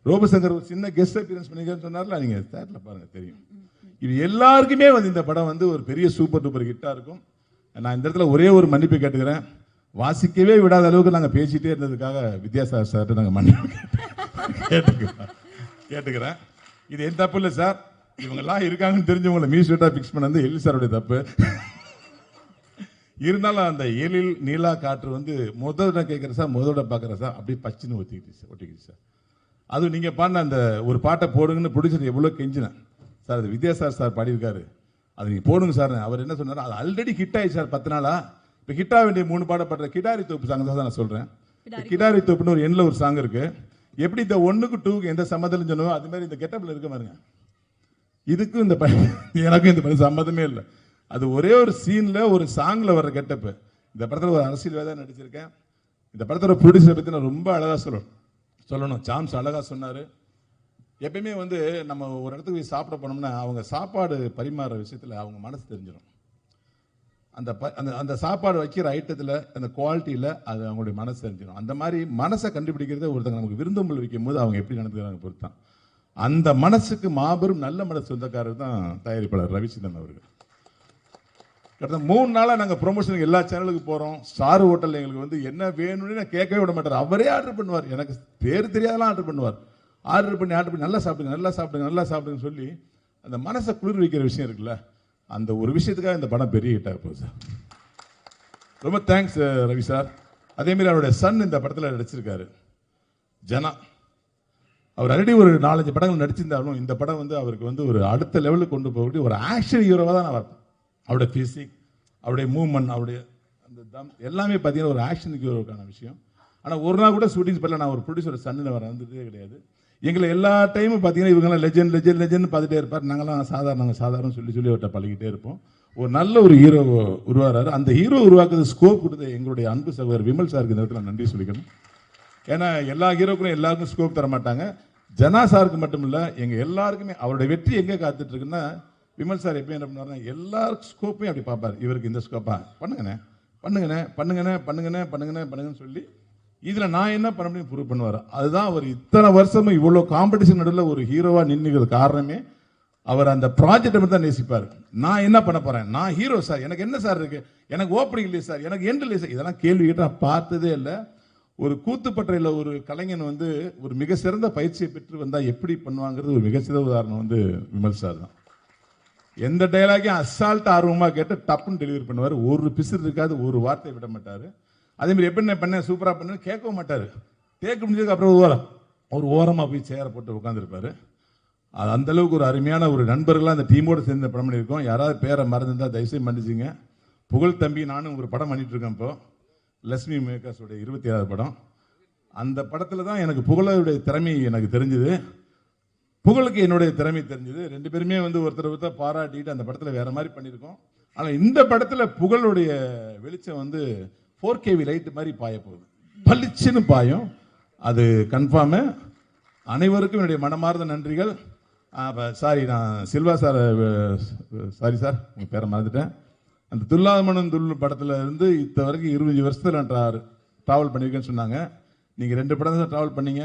ரோபசங்கர் ஒரு சின்ன கெஸ்ட் அப்பியரன்ஸ் பண்ணிக்கிறேன்னு சொன்னார்ல, நீங்க தேட்டரில் பாருங்க தெரியும். இது எல்லாருக்குமே வந்து இந்த படம் வந்து ஒரு பெரிய சூப்பர் டூப்பர் ஹிட்டாக இருக்கும். நான் இந்த இடத்துல ஒரே ஒரு மன்னிப்பு கேட்டுக்கிறேன். வாசிக்கவே விடாத அளவுக்கு நாங்கள் பேசிட்டே இருந்ததுக்காக வித்யாசாகர் சார்ட்டு நாங்கள் மன்னிப்பு கேட்டுக்கிறேன். இது என் தப்பு இல்லை சார், இவங்கெல்லாம் இருக்காங்கன்னு தெரிஞ்சவங்களை மியூசியட்டா ஃபிக்ஸ் பண்ணது எலி சாருடைய தப்பு. இருந்தாலும் அந்த எழில் நீலா காற்று வந்து முதல்ல கேட்குற சார், முதல்ல பார்க்குற சார், அப்படியே பச்சுன்னு ஒட்டிக்கிச்சு சார். அதுவும் நீங்கள் பாடின அந்த ஒரு பாட்டை போடுங்கன்னு ப்ரொடியூசர் எவ்வளோ கெஞ்சினேன் சார், அது வித்யாசாகர் சார் பாடியிருக்காரு, அது நீங்கள் போடுங்க சார். அவர் என்ன சொன்னார், அது ஆல்ரெடி ஹிட் ஆயிடுச்சு சார் 10 நாளா. இப்போ ஹிட் ஆக வேண்டிய 3 பாடப்படுற கிடாரி தோப்பு சாங் தான் நான் சொல்கிறேன். கிடாரி தோப்புன்னு ஒரு எண்ணில் ஒரு சாங் இருக்கு. எப்படி இந்த 1க்கு 2க்கு எந்த சம்மதம் சொன்னோம் அது மாதிரி இந்த கெட்டப்பில் இருக்க பாருங்க. இதுக்கும் இந்த எனக்கும் இந்த படம் சம்மதமே இல்லை. அது ஒரே ஒரு சீன்ல ஒரு சாங்ல வர்ற கெட்டப்பு. இந்த படத்தில் ஒரு அரசியல்வாதியாக நடிச்சிருக்கேன். இந்த படத்தோட ப்ரொடியூசரை பற்றி நான் ரொம்ப அழகாக சொல்லணும். சாம்ஸ் அழகாக சொன்னார். எப்பயுமே வந்து நம்ம ஒரு இடத்துக்கு போய் சாப்பிட போனோம்னா அவங்க சாப்பாடு பரிமாறுற விஷயத்தில் அவங்க மனசு தெரிஞ்சிடும். அந்த சாப்பாடு வைக்கிற ஐட்டத்தில் அந்த குவாலிட்டியில் அது அவங்களுடைய மனசு தெரிஞ்சிடும். அந்த மாதிரி மனசை கண்டுபிடிக்கிறத ஒருத்தங்க நமக்கு விருந்தோம்பல் வைக்கும் போது அவங்க எப்படி நடந்துக்கிறாங்க பொறுத்தான். அந்த மனசுக்கு மாபெரும் நல்ல மனசு சொந்தக்காரர் தான் தயாரிப்பாளர் ரவிச்சந்திரன் அவர்கள். கடந்த 3 நாளாக நாங்கள் ப்ரொமோஷனுக்கு எல்லா சேனலுக்கு போகிறோம். ஸ்டார் ஹோட்டலில் எங்களுக்கு வந்து என்ன வேணும்னு நான் கேட்கவே விட மாட்டார். அவரே ஆர்டர் பண்ணுவார். எனக்கு பேர் தெரியாதெல்லாம் ஆர்டர் பண்ணுவார். ஆர்டர் பண்ணி நல்லா சாப்பிடுங்கன்னு சொல்லி அந்த மனசை குளிர் வைக்கிற விஷயம் இருக்குல்ல, அந்த ஒரு விஷயத்துக்காக இந்த படம் பெரிய ஹிட் ஆக போகுது சார். ரொம்ப தேங்க்ஸ் ரவி சார். அதேமாரி அவருடைய சன் இந்த படத்தில் நடிச்சிருக்காரு ஜனா. அவர் ஆல்ரெடி ஒரு 4-5 படங்கள் நடிச்சிருந்தாலும் இந்த படம் வந்து அவருக்கு வந்து ஒரு அடுத்த லெவலுக்கு கொண்டு போகக்கூடிய ஒரு ஆக்ஷன் ஹீரோவாக தான் நான் வரேன். அவருடைய ஃபிசிக், அவருடைய மூவ்மெண்ட், அவருடைய அந்த தம் எல்லாமே பார்த்தீங்கன்னா ஒரு ஆக்ஷன் ஹீரோவுக்கான விஷயம். ஆனால் ஒரு நாள் கூட ஷூட்டிங் ஸ்பாட்டில் நான் ஒரு ப்ரொடியூசர் சன்னு வர வந்துட்டே கிடையாது. எங்களை எல்லா டைமும் பார்த்தீங்கன்னா இவங்கெல்லாம் லெஜெண்ட் பார்த்துட்டே இருப்பார். நாங்களாம் சாதாரண சொல்லி அவர்கிட்ட பழகிட்டே இருப்போம். ஒரு நல்ல ஒரு ஹீரோ உருவாகிறாரு. அந்த ஹீரோ உருவாக்குறது ஸ்கோப் கொடுத்த எங்களுடைய அன்பு சகோதரர் விமல் சாருக்கு இந்த இடத்துல நன்றி சொல்லிக்கணும். ஏன்னா எல்லா ஹீரோக்களும் எல்லாருக்கும் ஸ்கோப் தர மாட்டாங்க. ஜனா சாருக்கு மட்டும் இல்லை, எங்கள் எல்லாருக்குமே அவருடைய வெற்றி எங்கே காத்துட்டு இருக்குன்னா, விமல் சார் எப்போ என்ன பண்ணுவாருன்னா எல்லாருக்கும் ஸ்கோப்பையும் அப்படி பார்ப்பார். இவருக்கு இந்த ஸ்கோப்பா, பண்ணுங்கண்ணே பண்ணுங்கண்ணே பண்ணுங்கண்ணே பண்ணுங்கண்ணே பண்ணுங்கண்ணே பண்ணுங்கன்னு சொல்லி இதில் நான் என்ன பண்ண முடியும் ப்ரூவ் பண்ணுவார். அதுதான் அவர் இத்தனை வருஷமும் இவ்வளோ காம்படிஷன் நடுவில் ஒரு ஹீரோவாக நின்றுக்கிறது காரணமே அவர் அந்த ப்ராஜெக்டை மட்டும் தான் நேசிப்பார். நான் என்ன பண்ண போகிறேன், நான் ஹீரோ சார், எனக்கு என்ன சார் இருக்கு, எனக்கு ஓப்பனிங் இல்லையே சார், எனக்கு எண்ட் இல்லையே சார், இதெல்லாம் கேள்வி கேட்டு நான் பார்த்ததே இல்லை. ஒரு கூத்துப்பட்டையில் ஒரு கலைஞன் வந்து ஒரு மிக சிறந்த பயிற்சியை பெற்று வந்தால் எப்படி பண்ணுவாங்கிறது ஒரு மிகச்சிறந்த உதாரணம் வந்து விமல் சார் தான். எந்த டைலாகையும் அசால்ட் ஆர்வமாக கேட்டு டப்புன்னு டெலிவரி பண்ணுவார். ஒரு பிசிறு இருக்காது, ஒரு வார்த்தை விட மாட்டார். அதே மாதிரி எப்படி நான் பண்ணேன் சூப்பராக பண்ணேன்னு கேட்கவும் மாட்டார். தேக்க முடிஞ்சதுக்கு அப்புறம் ஒரு ஓரமாக போய் சேரை போட்டு உட்காந்துருப்பாரு. அது அந்தளவுக்கு ஒரு அருமையான ஒரு நண்பர்களாக அந்த டீமோடு சேர்ந்து படம் பண்ணியிருக்கோம். யாராவது பேரை மறந்துருந்தால் தயவுசெய்து மன்னிச்சிங்க. புகழ் தம்பி நானும் ஒரு படம் பண்ணிட்டு இருக்கேன். இப்போ லட்சுமி மேக்கர்ஸோடைய 27வது படம். அந்த படத்தில் தான் எனக்கு புகழுடைய திறமை எனக்கு தெரிஞ்சுது, புகழுக்கு என்னுடைய திறமை தெரிஞ்சுது. ரெண்டு பேருமே வந்து ஒருத்தர் பாராட்டிட்டு அந்த படத்தில் வேற மாதிரி பண்ணியிருக்கோம். ஆனால் இந்த படத்தில் புகழுடைய வெளிச்சம் வந்து 4KV லைட் மாதிரி பாய போகுது, பளிச்சுன்னு பாயும். அது கன்ஃபார்மு. அனைவருக்கும் என்னுடைய மனமார்ந்த நன்றிகள். சாரி, நான் சில்வா சார், சாரி சார் உங்கள் பேரை மறந்துட்டேன். அந்த துல்லாதமனம் துல்லு படத்தில் இருந்து இத்த வரைக்கும் 25 வருஷத்தில் நான் ட்ராவல் பண்ணியிருக்கேன்னு சொன்னாங்க. நீங்கள் 2 படம் தான் ட்ராவல் பண்ணீங்க.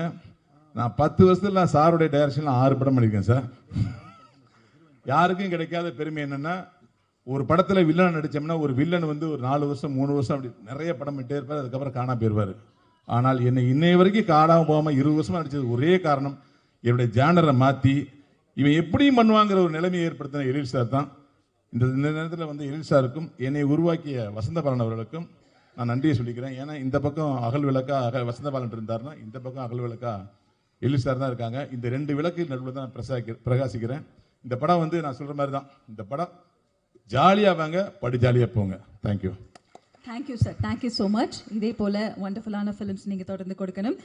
நான் 10 வருஷத்தில் நான் சாருடைய டைரக்ஷனில் 6 படம் பண்ணியிருக்கேன் சார். யாருக்கும் கிடைக்காத பெருமை என்னென்னா, ஒரு படத்தில் வில்லன் நடித்தோம்னா ஒரு வில்லன் வந்து ஒரு 4 வருஷம் 3 வருஷம் அப்படி நிறைய படம் பண்ணிட்டே இருப்பார், அதுக்கப்புறம் காணா போயிடுவார். ஆனால் என்னை இன்னைய வரைக்கும் காணாமல் போகாமல் 20 வருஷமாக நடித்தது ஒரே காரணம், என்னுடைய ஜானரை மாற்றி இவன் எப்படியும் பண்ணுவாங்கிற ஒரு நிலைமையை ஏற்படுத்தின எழில் சார் தான். இந்த நேரத்தில் வந்து எழில் சாருக்கும் என்னை உருவாக்கிய வசந்தபாலன் அவர்களுக்கும் நான் நன்றியை சொல்லிக்கிறேன். ஏன்னா இந்த பக்கம் அகல் விளக்கா வசந்தபாலன் இருந்தார்னா, இந்த பக்கம் அகல் விளக்கா எழில் சார் தான் இருக்காங்க. இந்த 2 விளக்கு நடுவில் தான் நான் பிரகாசிக்கிறேன். இந்த படம் வந்து நான் சொல்கிற மாதிரி தான், இந்த படம் ஜாலியாக வாங்க, படி ஜாலியாக போங்க. Thank you. Thank you sir, thank you so much. இதே போல ஒண்டர்ஃபுல்லான ஃபிலிம்ஸ் நீங்கள் தொடர்ந்து கொடுக்கணும்.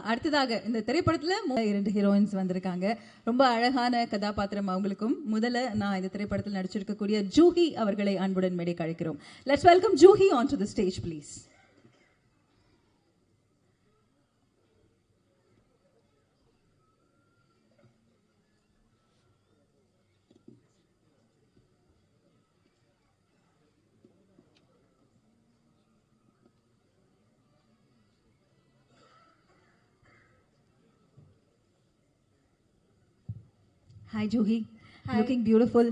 அடுத்ததாக இந்த திரைப்படத்தில் 2 ஹீரோயின்ஸ் வந்திருக்காங்க. ரொம்ப அழகான கதாபாத்திரம் அவங்களுக்கும். முதல்ல நான் இந்த திரைப்படத்தில் நடிச்சிருக்கக்கூடிய ஜூஹி அவர்களை அன்புடன் மேடைக்கு அழைக்கிறோம். Let's welcome Juhi on to the stage please. Hi Juhi. Hi. Looking beautiful.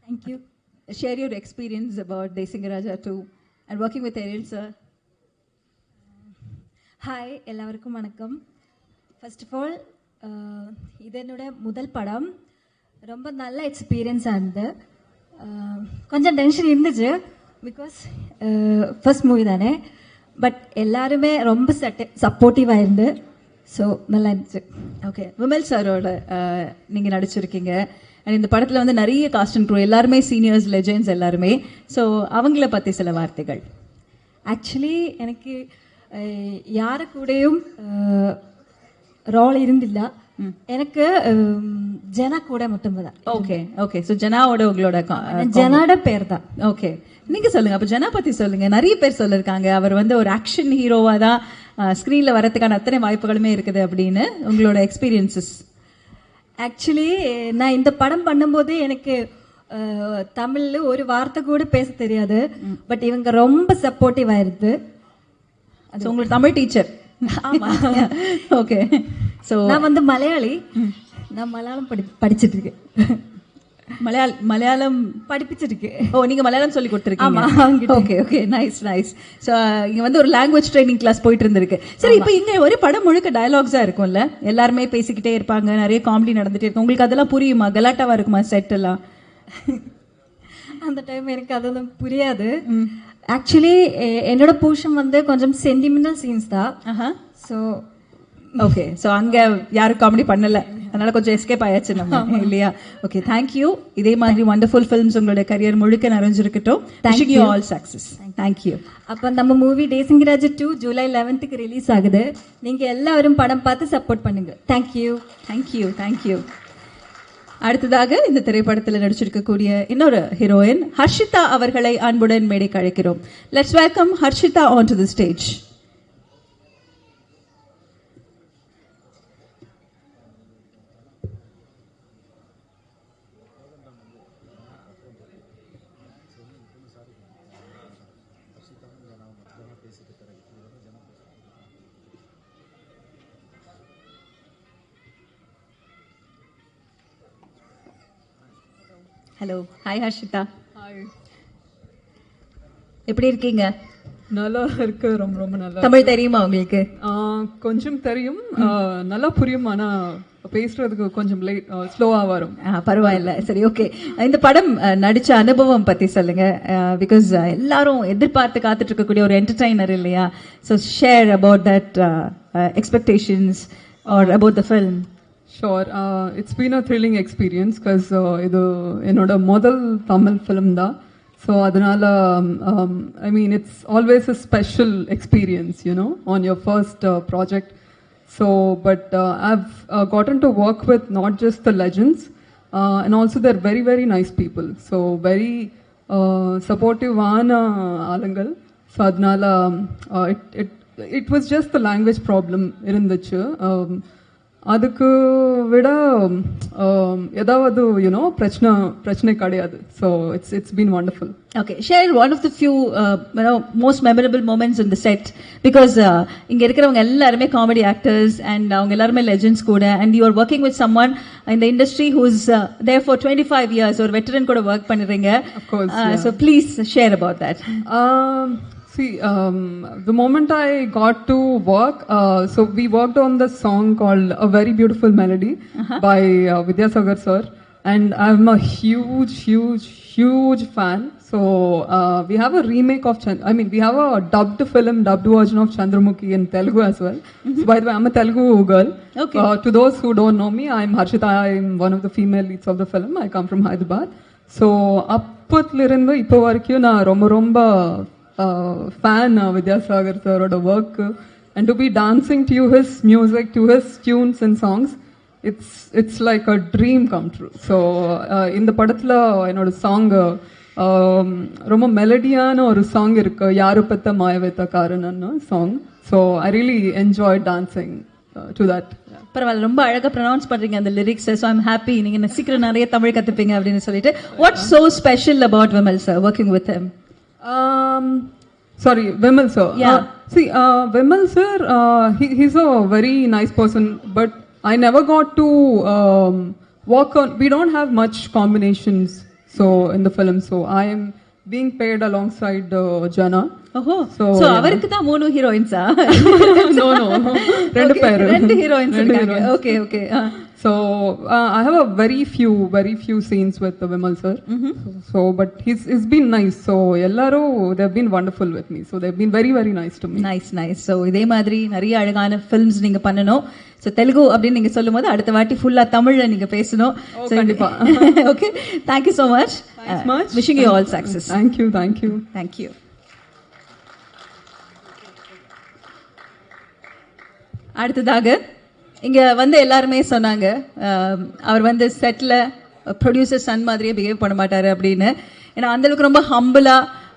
Thank you. Share your experience about Desingaraja 2 and working with Ariel sir. Hi, எல்லாருக்கும் வணக்கம். ஃபர்ஸ்ட் ஆஃப் ஆல் இது என்னோட முதல் படம். ரொம்ப நல்ல எக்ஸ்பீரியன்ஸாக இருந்தது. கொஞ்சம் டென்ஷன் இருந்துச்சு, பிகாஸ் ஃபர்ஸ்ட் மூவி தானே. பட் எல்லாருமே ரொம்ப சப்போர்ட்டிவாக இருந்து, ஸோ நல்லா இருந்துச்சு. ஓகே, விமல் சாரோட நீங்கள் நடிச்சிருக்கீங்க. அண்ட் இந்த படத்தில் வந்து நிறைய காஸ்ட் அண்ட் க்ரூ எல்லாருமே சீனியர்ஸ், லெஜெண்ட்ஸ் எல்லாருமே. ஸோ அவங்கள பற்றி சில வார்த்தைகள். ஆக்சுவலி எனக்கு யாரு கூடயும் ரோல் இருந்தில்ல. எனக்கு ஜனா கூட மட்டும்தான். Okay okay. ஸோ ஜனாவோட உங்களோட ஜனாட பேர் தான். ஓகே, நீங்க சொல்லுங்க. அப்ப ஜனா பத்தி சொல்லுங்க. நிறைய பேர் சொல்லிருக்காங்க அவர் வந்து ஒரு ஆக்ஷன் ஹீரோவா தான் ஸ்க்ரீன்ல வரதுக்கான அத்தனை வாய்ப்புகளுமே இருக்குது அப்படின்னு. உங்களோட எக்ஸ்பீரியன்சஸ்? ஆக்சுவலி நான் இந்த படம் பண்ணும்போது எனக்கு தமிழ்ல ஒரு வார்த்தை கூட பேச தெரியாது. பட் இவங்க ரொம்ப சப்போர்ட்டிவ் ஆயிருது. அது உங்களுக்கு தமிழ் டீச்சர்? ஆமா. ஓகே. ஸோ நான் வந்து மலையாளி. நான் மலையாளம் படிச்சிட்டு இருக்கேன். மலையாளம் படிப்பிச்சிருக்கு. ஓ, நீங்க மலையாளம் சொல்லி கொடுத்துருக்கீங்க? ஆமா. Okay okay, nice nice. So இங்க வந்து ஒரு லாங்குவேஜ் ட்ரைனிங் கிளாஸ் போயிட்டு இருந்திருக்கு. சரி, இப்போ இங்க ஒரு படம் முழுக்க டயலாக்ஸா இருக்கும்ல, எல்லாருமே பேசிக்கிட்டே இருப்பாங்க, நிறைய காமெடி நடந்துட்டே இருக்கும். உங்களுக்கு அதெல்லாம் புரியுமா? கலாட்டாவா இருக்குமா செட் எல்லாம்? அந்த டைம் எனக்கு அதெல்லாம் புரியாது. ஆக்சுவலி என்னோட போர்ஷன் வந்து கொஞ்சம் சென்டிமெண்டல் சீன்ஸ் தான். So okay. ஸோ அங்கே யாரும் காமெடி பண்ணல, அதனால கொஞ்சம் எஸ்கேப் ஆயாச்சு நம்ம, இல்லையா? Okay, thank you. இதே மாதிரி வண்டர்ஃபுல் ஃபிலிம்ஸ் உங்களோட கரியர் முழுக்க நிறைஞ்சிருக்கட்டும். Wishing you all success. Thank you. அப்போ நம்ம movie Desingu Raja 2 July 11th release ஆகுது. நீங்க எல்லாரும் படம் பார்த்து சப்போர்ட் பண்ணுங்க. தேங்க்யூ. தேங்க்யூ. தேங்க்யூ. அடுத்ததாக இந்த திரைப்படத்தில் நடிச்சிருக்கக்கூடிய இன்னொரு ஹீரோயின் ஹர்ஷிதா அவர்களை அன்புடன் மேடைக்கு அழைக்கிறோம். Let's welcome Harshitha on to the stage. Hello, hi Harshitha. Hi, எப்படி இருக்கீங்க? நல்லா இருக்கு, ரொம்ப ரொம்ப நல்லா. தமிழ் தெரியுமா உங்களுக்கு? கொஞ்சம் தெரியும், நல்லா புரியும். ஆனா பேசுறதுக்கு கொஞ்சம் ஸ்லோவா வரும். பரவாயில்ல, சரி, ஓகே. இந்த படம் நடிச்ச அனுபவம் பத்தி சொல்லுங்க. பிகாஸ் எல்லாரும் எதிர்பார்த்து காத்துட்டு இருக்கக்கூடிய ஒரு என்டர்டைனர் இல்லையா? So share about that expectations R about the film. Sure. It's been a thrilling experience because இது என்னோட முதல் தமிழ் ஃபிலிம் தான். ஸோ அதனால I mean it's always a special experience, you know, on your first project. So but I've gotten to work with not just the legends and also they're very very nice people. So very supportive ஆன ஆளுங்கள். So அதனால it was just the language problem இருந்துச்சு. அதுக்கு விட ஏதாவது you know பிரச்சனை கிடையாது. So it's been wonderful. Okay, share one of the few most memorable moments in the set because இங்க இருக்கிறவங்க எல்லாருமே காமெடி ஆக்டர்ஸ் and அவங்க எல்லாருமே லெஜெண்ட்ஸ் கூட, and you are working with someone in the industry who's there for 25 years, ஒரு veteran கூட work பண்ணுறீங்க. Of course, so please share about that. See, the moment I got to work, so we worked on the song called A Very Beautiful Melody by Vidyasagar sir, and I'm a huge fan. So we have a remake of we have a dubbed version of Chandramukhi in Telugu as well. So by the way, I'm a Telugu girl. Okay. To those who don't know me, I'm Harshita. I'm one of the female leads of the film. I come from Hyderabad. So அப்பத்திலிருந்து இப்போ வரைக்கும் நான் ரொம்ப fan Vidyasagar sir oda work, and to be dancing to his music, to his tunes and songs, it's like a dream come true. So in the padathla enoda song ரொம்ப மெலடியான ஒரு song இருக்கு, யாரு பத்த மாயவேத்த காரணன்னு song. So I really enjoyed dancing to that. பரவாயில்ல, ரொம்ப அழகா pronounce பண்றீங்க அந்த லிரிக்ஸ். ஸோ ஐம் ஹாப்பி நீங்க சீக்கிரம் நிறைய தமிழ் கத்துப்பீங்க அப்படின்னு சொல்லிட்டு. What's so special about Vimal sir, working with him? Sorry, Vimal sir. Yeah. See, Vimal sir, he's a very nice person, but I never got to work on. We don't have much combinations, so in the film. So I am being paired alongside Jana. Oh, so அவருக்கு தான் மூணு ஹீரோயின்ஸா? No, ரெண்டு heroines இருக்காங்க. Okay, okay. So I have a very few scenes with Vimal sir. So but he's been nice. So ellaru they've been wonderful with me. So they've been very very nice to me. Nice. So இதே மாதிரி நிறைய அழகான films நீங்க பண்ணணும். So Telugu அப்படின்னு நீங்க சொல்லும்போது அடுத்த வாட்டி ஃபுல்லா தமிழ்ல நீங்க பேசணும். கண்டிப்பா. Okay, thank you so much. Thanks much. Wishing you all success. Thank you. அடுத்ததாக இங்க வந்து எல்லாருமே சொன்னாங்க அவர் வந்து செட்ல ப்ரொடியூசர் சன் மாதிரியே பிஹேவ் பண்ண மாட்டாரு அப்படின்னு. ஏன்னா அந்த அளவுக்கு ரொம்ப ஹம்பிளா,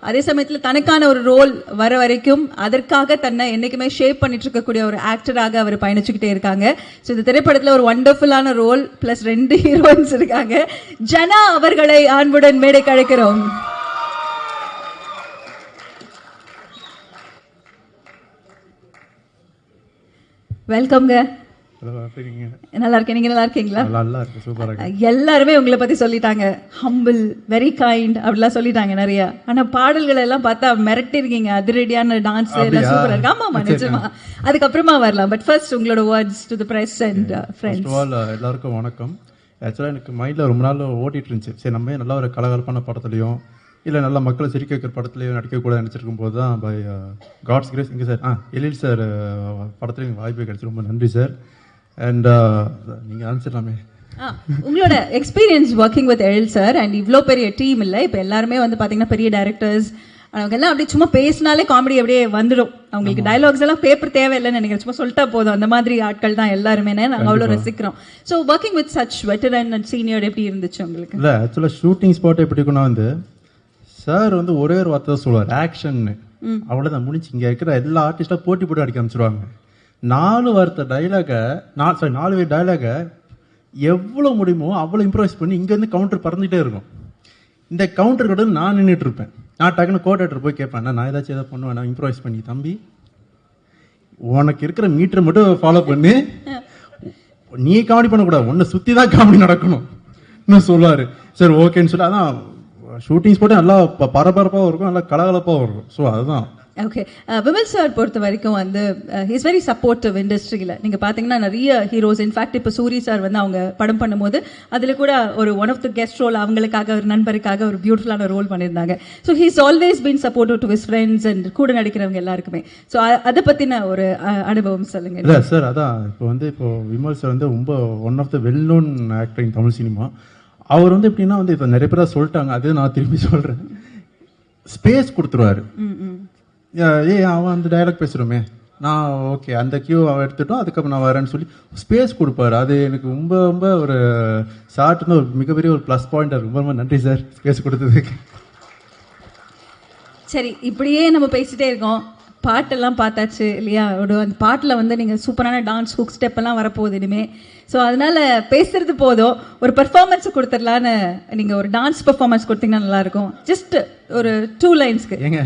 அதே சமயத்தில் தனக்கான ஒரு ரோல் வர வரைக்கும் அதற்காக தன்னை என்னைக்குமே ஷேப் பண்ணிட்டு இருக்கக்கூடிய ஒரு ஆக்டராக அவர் பயணிச்சுக்கிட்டே இருக்காங்க. ஸோ இந்த திரைப்படத்தில் ஒரு வண்டர்ஃபுல்லான ரோல் பிளஸ் 2 ஹீரோயின்ஸ் இருக்காங்க. ஜனா அவர்களை அன்புடன் மேடைக்கு அழைக்கிறோம். வெல்கம்ங்க. நல்லா இருக்கேன், நீங்க நல்லா இருக்கீங்களா? நல்லா இருக்கு, சூப்பரா இருக்கு. எல்லாருமே உங்களை பத்தி சொல்லிட்டாங்க, ஹம்பிள், வெரி கைண்ட் அப்படிலாம் சொல்லிட்டாங்க நிறைய. ஆனா பாடல்கள் எல்லாம் பார்த்தா மிரட்டி இருக்கீங்க, அதிரடியான டான்ஸ் எல்லாம் சூப்பரா இருக்கு. ஆமாமா, நிச்சயமா அதுக்கப்புறமா வரலாம். பட் ஃபர்ஸ்ட் உங்களோட words to the press and friends. First all எல்லாருக்கும் வணக்கம். ஆக்சுவலாக எனக்கு மைண்டில் ரொம்ப நாள் ஓட்டிட்டு இருந்துச்சு, சரி நம்ம நல்லா ஒரு கலகலப்பான படத்துலையும் இல்லை நல்லா மக்களை சிரிக்க வைக்கிற படத்துலையும் நடிக்கக்கூட நினச்சிருக்கும் போது தான் பை காட்ஸ் கிரேஸ் இங்கே சார் எழில் சார் படத்துலையும் வாய்ப்பு கிடைச்சி ரொம்ப நன்றி சார். அண்ட் நீங்கள் ஆன்சர்லாமே உங்களோட experience working with Ezhil sir and இவ்வளோ பெரிய டீம் இல்லை, இப்போ எல்லாருமே வந்து பார்த்தீங்கன்னா பெரிய டைரக்டர்ஸ் அவங்க எல்லாம் அப்படியே சும்மா பேசினாலே காமெடி அப்படியே வந்துடும். அவங்களுக்கு டயலாக்ஸ் எல்லாம் பேப்பர் தேவையில்லைன்னு நினைக்கிறேன், சும்மா சொல்லிட்டா போதும். அந்த மாதிரி ஆட்கள் தான் எல்லாருமே, நாங்கள் அவ்வளோ ரசிக்கிறோம். So working with such veteran and senior எப்படி இருந்துச்சு உங்களுக்கு? இல்லை ஆக்சுவலாக ஷூட்டிங் ஸ்பாட் எப்படி இருக்குன்னா வந்து சார் வந்து ஒரே ஒரு வார்த்தை தான் சொல்லுவார், ஆக்ஷன்னு. அவ்வளோதான் முடிஞ்சு. இங்கே இருக்கிற எல்லா ஆர்டிஸ்டாக போட்டி போட்டு அடிக்க ஆரம்பிச்சிருவாங்க. 4 வார்த்தை டைலாகை 4 பேர் டைலாகை எவ்வளோ முடியுமோ அவ்வளோ இம்ப்ரவைஸ் பண்ணி இங்கேருந்து கவுண்டர் பறந்துகிட்டே இருக்கும். இந்த கவுண்டர் கூட நான் நின்றுட்டு இருப்பேன். நான் டக்குன்னு கோஆர்டினேட்டர் போய் கேட்பேன், நான் ஏதாச்சும் எதாவது பண்ணுவேன், நான் இம்ப்ரவைஸ் பண்ணி, தம்பி உனக்கு இருக்கிற மீட்டரை மட்டும் ஃபாலோ பண்ணி நீ காமெடி பண்ணக்கூடாது, உன்னை சுற்றி தான் காமெடி நடக்கணும் இன்னும் சொல்லுவார். சரி ஓகேன்னு சொல்லி அதான் ஷூட்டிங் ஸ்பாட்டே நல்லா பரபரப்பாகவும் இருக்கும், நல்லா கலகலப்பாகவும் இருக்கும். ஸோ அதுதான். ஓகே, விமல் சார் பொறுத்த வரைக்கும் வந்து ஹீஸ் வெரி சப்போர்ட்டிவ் இண்டஸ்ட்ரியில். நீங்கள் பார்த்தீங்கன்னா நிறைய ஹீரோஸ், இன்ஃபேக்ட் இப்போ சூரி சார் வந்து அவங்க படம் பண்ணும்போது அதில் கூட ஒரு one of the guest role அவங்களுக்காக ஒரு நண்பருக்காக ஒரு பியூட்டிஃபுல்லான ரோல் பண்ணியிருந்தாங்க. So he's always been supportive to his friends and கூட நடிக்கிறவங்க எல்லாருக்குமே. ஸோ அதை பற்றின ஒரு அனுபவம் சொல்லுங்கள். இல்லை சார், அதான் இப்போ விமல் சார் வந்து ரொம்ப one of the well known actor in Tamil cinema. அவர் வந்து எப்படின்னா வந்து இப்போ நிறைய பேராக சொல்லிட்டாங்க, அதே நான் திரும்பி சொல்கிறேன், ஸ்பேஸ் கொடுத்துருவாரு. அவன் அந்த டைலாக் பேசுகிறோமே, நான் ஓகே அந்த கியூ அவன் எடுத்துட்டோம், அதுக்கப்புறம் நான் வரேன்னு சொல்லி ஸ்பேஸ் கொடுப்பாரு. அது எனக்கு ரொம்ப ரொம்ப ஒரு ஷார்ட்னு ஒரு மிகப்பெரிய ஒரு ப்ளஸ் பாயிண்டாக இருக்கும். ரொம்ப ரொம்ப நன்றி சார் ஸ்பேஸ் கொடுத்ததுக்கு. சரி, இப்படியே நம்ம பேசிட்டே இருக்கோம். பாட்டெல்லாம் பார்த்தாச்சு இல்லையா? அந்த பாட்டில் வந்து நீங்கள் சூப்பரான டான்ஸ் ஹுக் ஸ்டெப் எல்லாம் வரப்போகுது இனிமே. ஸோ அதனால பேசுறது போதும், ஒரு பெர்ஃபார்மன்ஸ் கொடுத்துடலான்னு. நீங்கள் ஒரு டான்ஸ் பெர்ஃபார்மன்ஸ் கொடுத்தீங்கன்னா நல்லாயிருக்கும். ஜஸ்ட் ஒரு 2 லைன்ஸ்க்கு. ஏங்க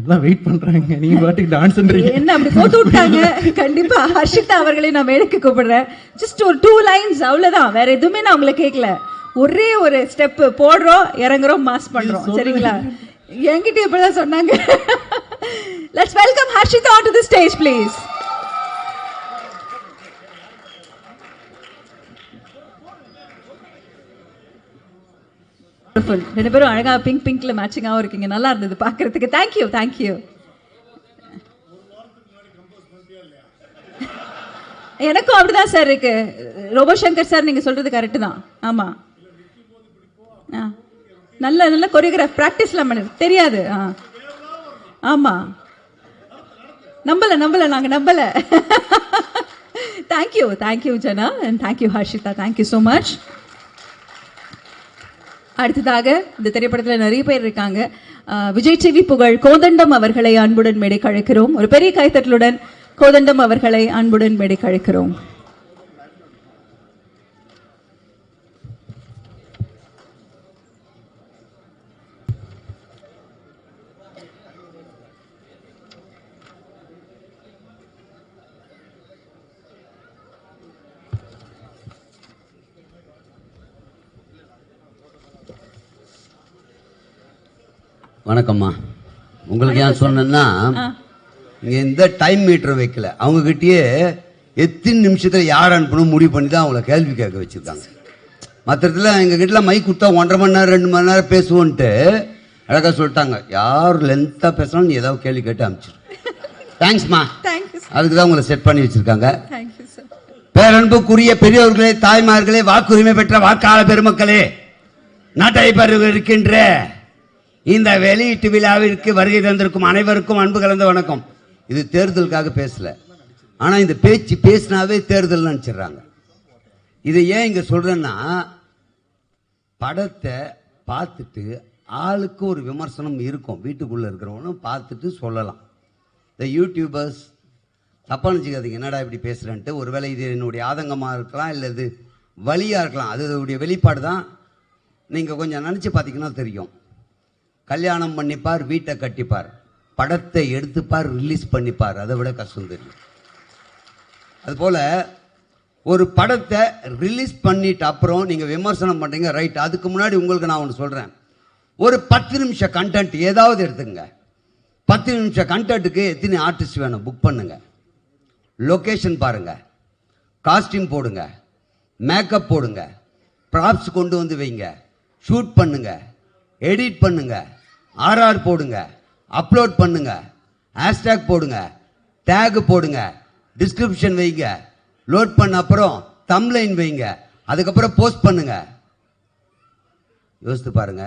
எல்லாம் வெயிட் பண்றாங்க, நீங்க பாட்டுக்கு டான்ஸ் என்ன அப்படி போட்டு விட்டாங்க. கண்டிப்பா ஹர்ஷிதா அவர்களே நான் மேடைக்கு கூப்பிடுறேன். ஜஸ்ட் ஒரு 2 லைன்ஸ், அவ்வளவுதான். வேற எதுவுமே நான் உங்களை கேட்கல. ஒரே ஒரு ஸ்டெப் போடுறோம், இறங்குறோம், மாஸ் பண்றோம். சரிங்களா? என்கிட்ட இப்படிதான் சொன்னாங்க. Let's welcome Harshitha on to the stage please. ரெண்டு பேரும் அழகா பிங்க்ல மேட்சிங்காகவும் இருக்கீங்க, நல்லா இருந்தது பார்க்கறதுக்கு. Thank you thank you. எனக்கும் அப்படிதான் சார் இருக்கு. ரோபோசங்கர் சார் நீங்க சொல்றது கரெக்ட் தான். ஆமா, நல்ல நல்ல கொரியோகிராஃப் பிராக்டிஸ்லாம் பண்ணது தெரியாது. ஆமா, நம்பல நாங்க நம்பல. Thank you Jana and thank you Harshitha, thank you so much. அடுத்ததாக இந்த திரைப்படத்தில் நிறைய பேர் இருக்காங்க. விஜய் டிவி புகழ் கோதண்டம் அவர்களை அன்புடன் மேடைக்கு அழைக்கிறோம். ஒரு பெரிய கைத்தட்டலுடன் கோதண்டம் அவர்களை அன்புடன் மேடைக்கு அழைக்கிறோம். வணக்கம்மா. உங்களுக்கு ஏன் சொன்னா, இங்க இந்த டைம் மீட்டர் வைக்கல, அவங்க கிட்டயே எத்தனை நிமிஷத்துல யார் அனுப்பணும் முடிவு பண்ணி தான் அவங்கள கேள்வி கேட்க வச்சிருக்காங்க. மற்ற இடத்துல எங்க கிட்ட மைக் கொடுத்தா 1.5 மணி நேரம் 2 மணி நேரம் பேசுவோன்ட்டு அழகா சொல்லிட்டாங்க. யார் லென்த்தா பேசணும், நீ ஏதாவது கேள்வி கேட்டு அனுப்பிச்சிரு. தேங்க்ஸ்மா, அதுக்கு தான் உங்களை செட் பண்ணி வச்சிருக்காங்க. பேரன்புக்குரிய பெரியவர்களே, தாய்மார்களே, வாக்குரிமை பெற்ற வாக்காளர் பெருமக்களே, நாட்டை இருக்கின்ற இந்த வெளியீட்டு விழாவிற்கு வருகை தந்திருக்கும் அனைவருக்கும் அன்பு கலந்த வணக்கம். இது தேர்தலுக்காக பேசல, ஆனா இந்த பேச்சு பேசினாவே தேர்தல் நினைச்சிடறாங்க. இதை ஏன் இங்க சொல்றேன்னா, படத்தை பார்த்துட்டு ஆளுக்கு ஒரு விமர்சனம் இருக்கும், வீட்டுக்குள்ள இருக்கிறவனும் பார்த்துட்டு சொல்லலாம். இந்த யூடியூபர்ஸ் தப்பா நினைச்சுக்காதீங்க, என்னடா இப்படி பேசுறேன்ட்டு. ஒருவேளை இது என்னுடைய ஆதங்கமா இருக்கலாம், இல்லை இது வலியா இருக்கலாம், அதோடைய வெளிப்பாடு தான். நீங்க கொஞ்சம் நினைச்சு பார்த்தீங்கன்னா தெரியும். கல்யாணம் பண்ணிப்பார், வீட்டை கட்டிப்பார், படத்தை எடுத்துப்பார், ரிலீஸ் பண்ணிப்பார், அதை விட கஷ்டம் தெரியும். அதுபோல ஒரு படத்தை ரிலீஸ் பண்ணிட்டு அப்புறம் நீங்க விமர்சனம் பண்றீங்க, ரைட். அதுக்கு முன்னாடி உங்களுக்கு நான் ஒன்று சொல்றேன். ஒரு 10 நிமிஷம் கண்டென்ட் ஏதாவது எடுத்துங்க. 10 நிமிஷம் கண்டென்ட்டுக்கு எத்தனை ஆர்டிஸ்ட் வேணும் புக் பண்ணுங்க. லொகேஷன் பாருங்க, காஸ்டியூம் போடுங்க, மேக்கப் போடுங்க, ப்ராப்ஸ் கொண்டு வந்து வைங்க, ஷூட் பண்ணுங்க, எடிட் பண்ணுங்க, ஆர்ஆர் போடுங்க, அப்லோட் பண்ணுங்க, ஹேஷ்டேக் போடுங்க, டேக் போடுங்க, டிஸ்கிரிப்ஷன் வைங்க, லோட் பண்ண அப்புறம் தம்ப்லைன் வைங்க, அதுக்கப்புறம் போஸ்ட் பண்ணுங்க. யோசித்து பாருங்க,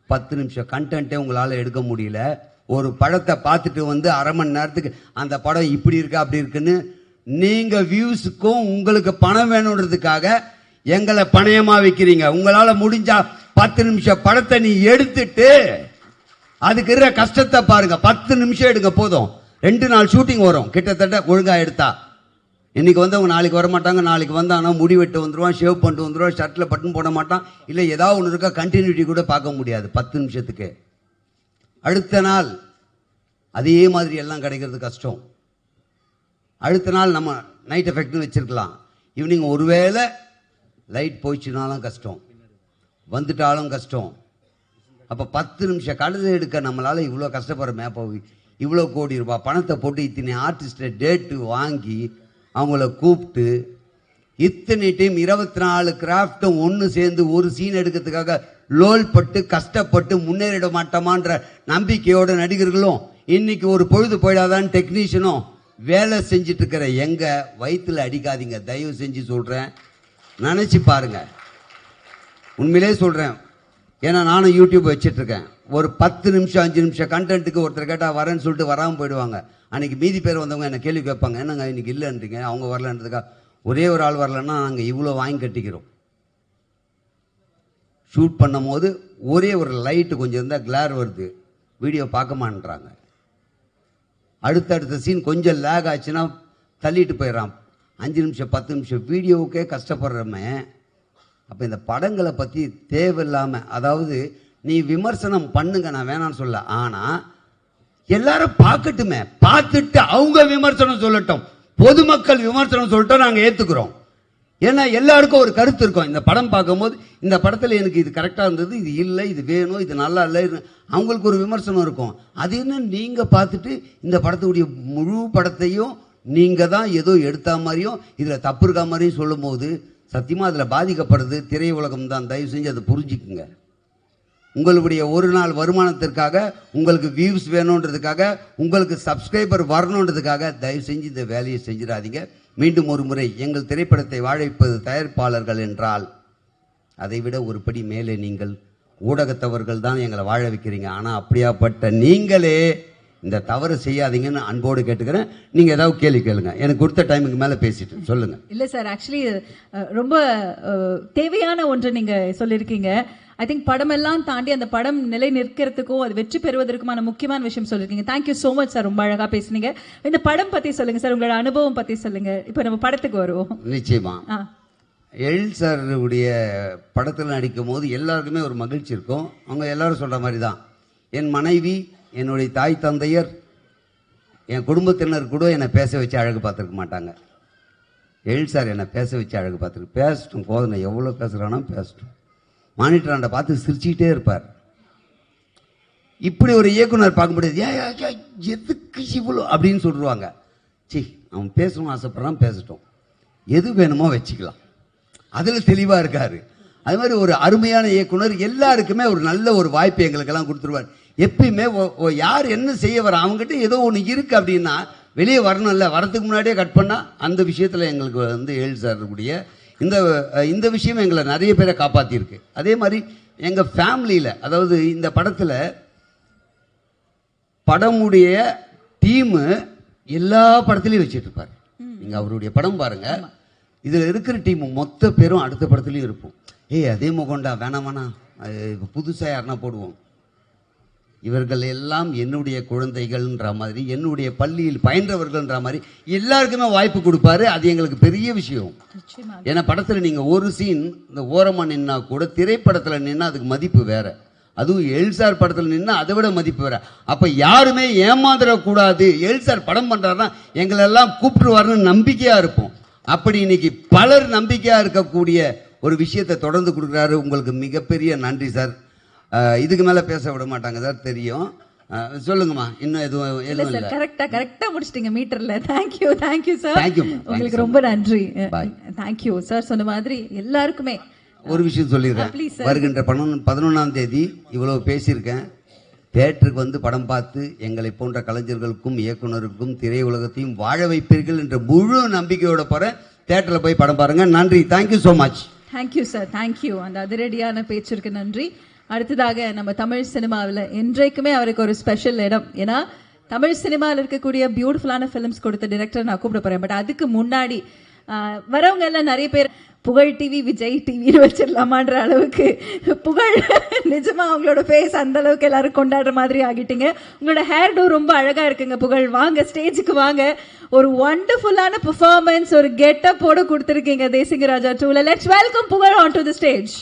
10 நிமிஷம் கண்டென்ட்டே உங்களால் எடுக்க முடியல. ஒரு படத்தை பார்த்துட்டு வந்து அரை மணி நேரத்துக்கு அந்த படம் இப்படி இருக்கு அப்படி இருக்குன்னு நீங்க வியூஸுக்கும் உங்களுக்கு பணம் வேணுன்றதுக்காக எங்களை பணயமா வைக்கிறீங்க. உங்களால முடிஞ்சா 10 நிமிஷம் படத்தை நீ எடுத்துட்டு அதுக்கு இருக்கிற கஷ்டத்தை பாருங்க. 10 நிமிஷம் எடுங்க போதும். 2 நாள் ஷூட்டிங் வரும் கிட்டத்தட்ட ஒழுங்கா எடுத்தா. இன்னைக்கு வந்து அவங்க நாளைக்கு வர மாட்டாங்க, நாளைக்கு வந்தாங்கன்னா முடி வெட்டு வந்துடுவான், ஷேவ் பண்ணிட்டு வந்துடுவான், ஷர்ட்ல பட்டன் போட மாட்டான், இல்லை ஏதாவது ஒன்று இருக்கா கண்டினியூட்டி கூட பார்க்க முடியாது 10 நிமிஷத்துக்கு. அடுத்த நாள் அதே மாதிரி எல்லாம் கிடைக்கிறது கஷ்டம். அடுத்த நாள் நம்ம நைட் எஃபெக்ட்னு வச்சிருக்கலாம். ஈவினிங் ஒருவேளை லைட் போயிடுச்சுனாலும் கஷ்டம், வந்துட்டாலும் கஷ்டம். அப்போ 10 நிமிஷம் கழுதை எடுக்க நம்மளால இவ்வளோ கஷ்டப்படுறோமே. அப்போ இவ்வளோ கோடி ரூபாய் பணத்தை போட்டு இத்தனை ஆர்டிஸ்ட்டை டேட்டு வாங்கி அவங்கள கூப்பிட்டு இத்தனை டைம் 24 கிராஃப்டும் ஒன்று சேர்ந்து ஒரு சீன் எடுக்கிறதுக்காக லோல் பட்டு கஷ்டப்பட்டு முன்னேறிட மாட்டோமான்ற நம்பிக்கையோட நடிகர்களும் இன்னைக்கு ஒரு பொழுது போயிடாதான்னு டெக்னீஷியனும் வேலை செஞ்சுட்டு இருக்கிற எங்க வயிற்றுல அடிக்காதீங்க தயவு செஞ்சு சொல்கிறேன். நினச்சி பாருங்க, உண்மையிலே சொல்கிறேன். ஏன்னா நானும் யூடியூப் வச்சிட்ருக்கேன். ஒரு 10 நிமிஷம் 5 நிமிஷம் கண்டென்ட்டுக்கு ஒருத்தர் கேட்டால் வரேன்னு சொல்லிட்டு வராமல் போயிடுவாங்க. அன்றைக்கி மீதி பேர் வந்தவங்க என்ன கேள்வி கேட்பாங்க, என்னங்க இன்றைக்கி இல்லைன்றீங்க, அவங்க வரலன்றதுக்கா. ஒரே ஒரு ஆள் வரலன்னா நாங்கள் இவ்வளோ வாங்கி கட்டிக்கிறோம். ஷூட் பண்ணும் போது ஒரே ஒரு லைட்டு கொஞ்சம் இருந்தால் கிளார் வருது, வீடியோ பார்க்க மாட்டேறாங்க. அடுத்தடுத்த சீன் கொஞ்சம் லேக் ஆச்சுன்னா தள்ளிட்டு போயிடறான். 5 நிமிஷம் 10 நிமிஷம் வீடியோவுக்கே கஷ்டப்படுறோமே. அப்போ இந்த படங்களை பற்றி தேவையில்லாமல், அதாவது நீ விமர்சனம் பண்ணுங்க, நான் வேணான்னு சொல்ல, ஆனால் எல்லாரும் பார்க்கட்டுமே, பார்த்துட்டு அவங்க விமர்சனம் சொல்லட்டும். பொதுமக்கள் விமர்சனம் சொல்லிட்டோம் நாங்கள் ஏற்றுக்கிறோம். ஏன்னா எல்லாருக்கும் ஒரு கருத்து இருக்கும். இந்த படம் பார்க்கும்போது இந்த படத்தில் எனக்கு இது கரெக்டாக இருந்தது, இது இல்லை, இது வேணும், இது நல்லா இல்லை, அவங்களுக்கு ஒரு விமர்சனம் இருக்கும். அது என்ன நீங்கள் பார்த்துட்டு இந்த படத்துடைய முழு படத்தையும் நீங்கள் தான் ஏதோ எடுத்தா மாதிரியும் இதில் தப்பு இருக்கா மாதிரியும் சொல்லும் போது சத்தியமாக அதில் பாதிக்கப்படுறது திரையுலகம் தான். தயவு செஞ்சு அதை புரிஞ்சுக்குங்க. உங்களுடைய ஒரு நாள் வருமானத்திற்காக, உங்களுக்கு வியூஸ் வேணுன்றதுக்காக, உங்களுக்கு சப்ஸ்கிரைபர் வரணுன்றதுக்காக தயவு செஞ்சு இந்த வேலையை செஞ்சிடாதீங்க. மீண்டும் ஒரு முறை, எங்கள் திரைப்படத்தை வாழ வைப்பது தயாரிப்பாளர்கள் என்றால் அதை விட ஒரு படி மேலே நீங்கள் ஊடகத்தவர்கள் தான் எங்களை வாழ வைக்கிறீங்க. ஆனால் அப்படியாப்பட்ட நீங்களே இந்த தவறு செய்யாதீங்கன்னு அன்போடு கேட்டுக்கிறேன். நீங்கள் ஏதாவது கேள்வி கேளுங்க, எனக்கு கொடுத்த டைமுக்கு மேலே பேசிட்டு சொல்லுங்க. இல்லை சார், ஆக்சுவலி ரொம்ப தேவையான ஒன்று நீங்கள் சொல்லியிருக்கீங்க. ஐ திங்க் படமெல்லாம் தாண்டி அந்த படம் நிலை நிற்கிறதுக்கோ அது வெற்றி பெறுவதற்குமான முக்கியமான விஷயம் சொல்லியிருக்கீங்க. தேங்க்யூ ஸோ மச் சார், ரொம்ப அழகாக பேசுனீங்க. இந்த படம் பற்றி சொல்லுங்கள் சார், உங்களோட அனுபவம் பற்றி சொல்லுங்கள். இப்போ நம்ம படத்துக்கு வருவோம். நிச்சயமா எழில் சாருடைய படத்தில் நடிக்கும் போது எல்லாருக்குமே ஒரு மகிழ்ச்சி இருக்கும். அவங்க எல்லாரும் சொல்கிற மாதிரி தான். என் மனைவி, என்னுடைய தாய் தந்தையர், என் குடும்பத்தினர் கூட என்னை பேச வச்சு அழகு பார்த்துருக்க மாட்டாங்க. எழில் சார் என்னை பேச வச்சு அழகு பார்த்துருக்கு. பேசட்டும், போதும், நான் எவ்வளோ பேசுகிறானோ பேசட்டும். மானிட்டராண்ட பார்த்து சிரிச்சுக்கிட்டே இருப்பார். இப்படி ஒரு இயக்குனர் பார்க்க முடியாது. எதுக்கு இவ்வளோ அப்படின்னு சொல்லுவாங்க. சி, அவன் பேசணும்னு ஆசைப்படுறான், பேசட்டும், எது வேணுமோ வச்சுக்கலாம், அதில் தெளிவாக இருக்காரு. அது மாதிரி ஒரு அருமையான இயக்குனர் எல்லாருக்குமே ஒரு நல்ல ஒரு வாய்ப்பு எங்களுக்கெல்லாம் கொடுத்துருவார். எப்பயுமே யார் என்ன செய்ய வர அவங்ககிட்ட ஏதோ ஒன்று இருக்குது அப்படின்னா வெளியே வரணும்ல, வரதுக்கு முன்னாடியே கட் பண்ணால் அந்த விஷயத்தில் எங்களுக்கு வந்து எழில் சாருடைய இந்த விஷயம் எங்களை நிறைய பேரை காப்பாற்றிருக்கு. அதே மாதிரி எங்கள் ஃபேமிலியில், அதாவது இந்த படத்தில் படமுடைய டீமு எல்லா படத்துலையும் வச்சுட்டு இருப்பார். நீங்கள் அவருடைய படம் பாருங்கள், இதில் இருக்கிற டீம் மொத்த பேரும் அடுத்த படத்துலையும் இருப்போம். அதே முகண்டா வேணாம் வேணாம், புதுசாக யாருன்னா போடுவோம். இவர்கள் எல்லாம் என்னுடைய குழந்தைகள்ன்ற மாதிரி, என்னுடைய பள்ளியில் பயின்றவர்கள்ன்ற மாதிரி எல்லாருக்குமே வாய்ப்பு கொடுப்பாரு. அது எங்களுக்கு பெரிய விஷயம். ஏன்னா படத்தில் நீங்கள் ஒரு சீன் இந்த ஓரமாக நின்னா கூட திரைப்படத்தில் நின்னா அதுக்கு மதிப்பு வேற. அதுவும் எழில்சார் படத்தில் நின்னா அதை விட மதிப்பு வேற. அப்போ யாருமே ஏமாந்துடக்கூடாது. எழில்சார் படம் பண்ணுறாருன்னா எங்களெல்லாம் கூப்பிட்டுருவாருன்னு நம்பிக்கையாக இருப்போம். அப்படி இன்னைக்கு பலர் நம்பிக்கையாக இருக்கக்கூடிய ஒரு விஷயத்தை தொடர்ந்து கொடுக்குறாரு. உங்களுக்கு மிகப்பெரிய நன்றி சார். இதுக்கு மேலே பேச விட மாட்டாங்க சார், தெரியும். சொல்லுங்கம்மா, இன்னும் எதுவும் இல்லை. கரெக்டா முடிச்சிட்டீங்க மீட்டர்ல. Thank you sir. உங்களுக்கு ரொம்ப நன்றி. Thank you sir. சொன்ன மாதிரி எல்லாருக்குமே ஒரு விஷயம் சொல்லிடுறேன். வருகின்ற 11ஆம் தேதி இவ்வளவு பேசியிருக்கேன். தியேட்டருக்கு வந்து படம் பார்த்து எங்களை போன்ற கலைஞர்களுக்கும் இயக்குனருக்கும் திரையுலகத்தையும் வாழ வைப்பீர்கள் என்ற முழு நம்பிக்கையோட போகிறேன். தியேட்டரில் போய் படம் பாருங்க. நன்றி. Thank you so much. Thank you sir, thank you. அந்த அதிரடியான பேச்சிற்கு நன்றி. அடுத்ததாக நம்ம தமிழ் சினிமாவில் என்றைக்குமே அவருக்கு ஒரு ஸ்பெஷல் இடம். ஏன்னா தமிழ் சினிமாவில் இருக்கக்கூடிய பியூட்டிஃபுல்லான ஃபிலிம்ஸ் கொடுத்த டிரெக்டர் நான் கூப்பிட போகிறேன். பட் அதுக்கு முன்னாடி வரவங்க எல்லாம் நிறைய பேர் புகழ் டிவி விஜய் டிவின்னு வச்சிடலாமான்ற அளவுக்கு புகழ் நிஜமா அவங்களோட ஃபேஸ் அந்த அளவுக்கு எல்லாரும் கொண்டாடுற மாதிரி ஆகிட்டீங்க. உங்களோட ஹேர் டூ ரொம்ப அழகா இருக்குங்க. புகழ் வாங்க, ஸ்டேஜுக்கு வாங்க. ஒரு வண்டர்ஃபுல்லான பெர்ஃபார்மன்ஸ், ஒரு கெட்டப்போட கொடுத்துருக்கீங்க தேசிங்கராஜா 2ல. லெட்ஸ் வெல்கம் புகழ் ஆன் டு தி ஸ்டேஜ்.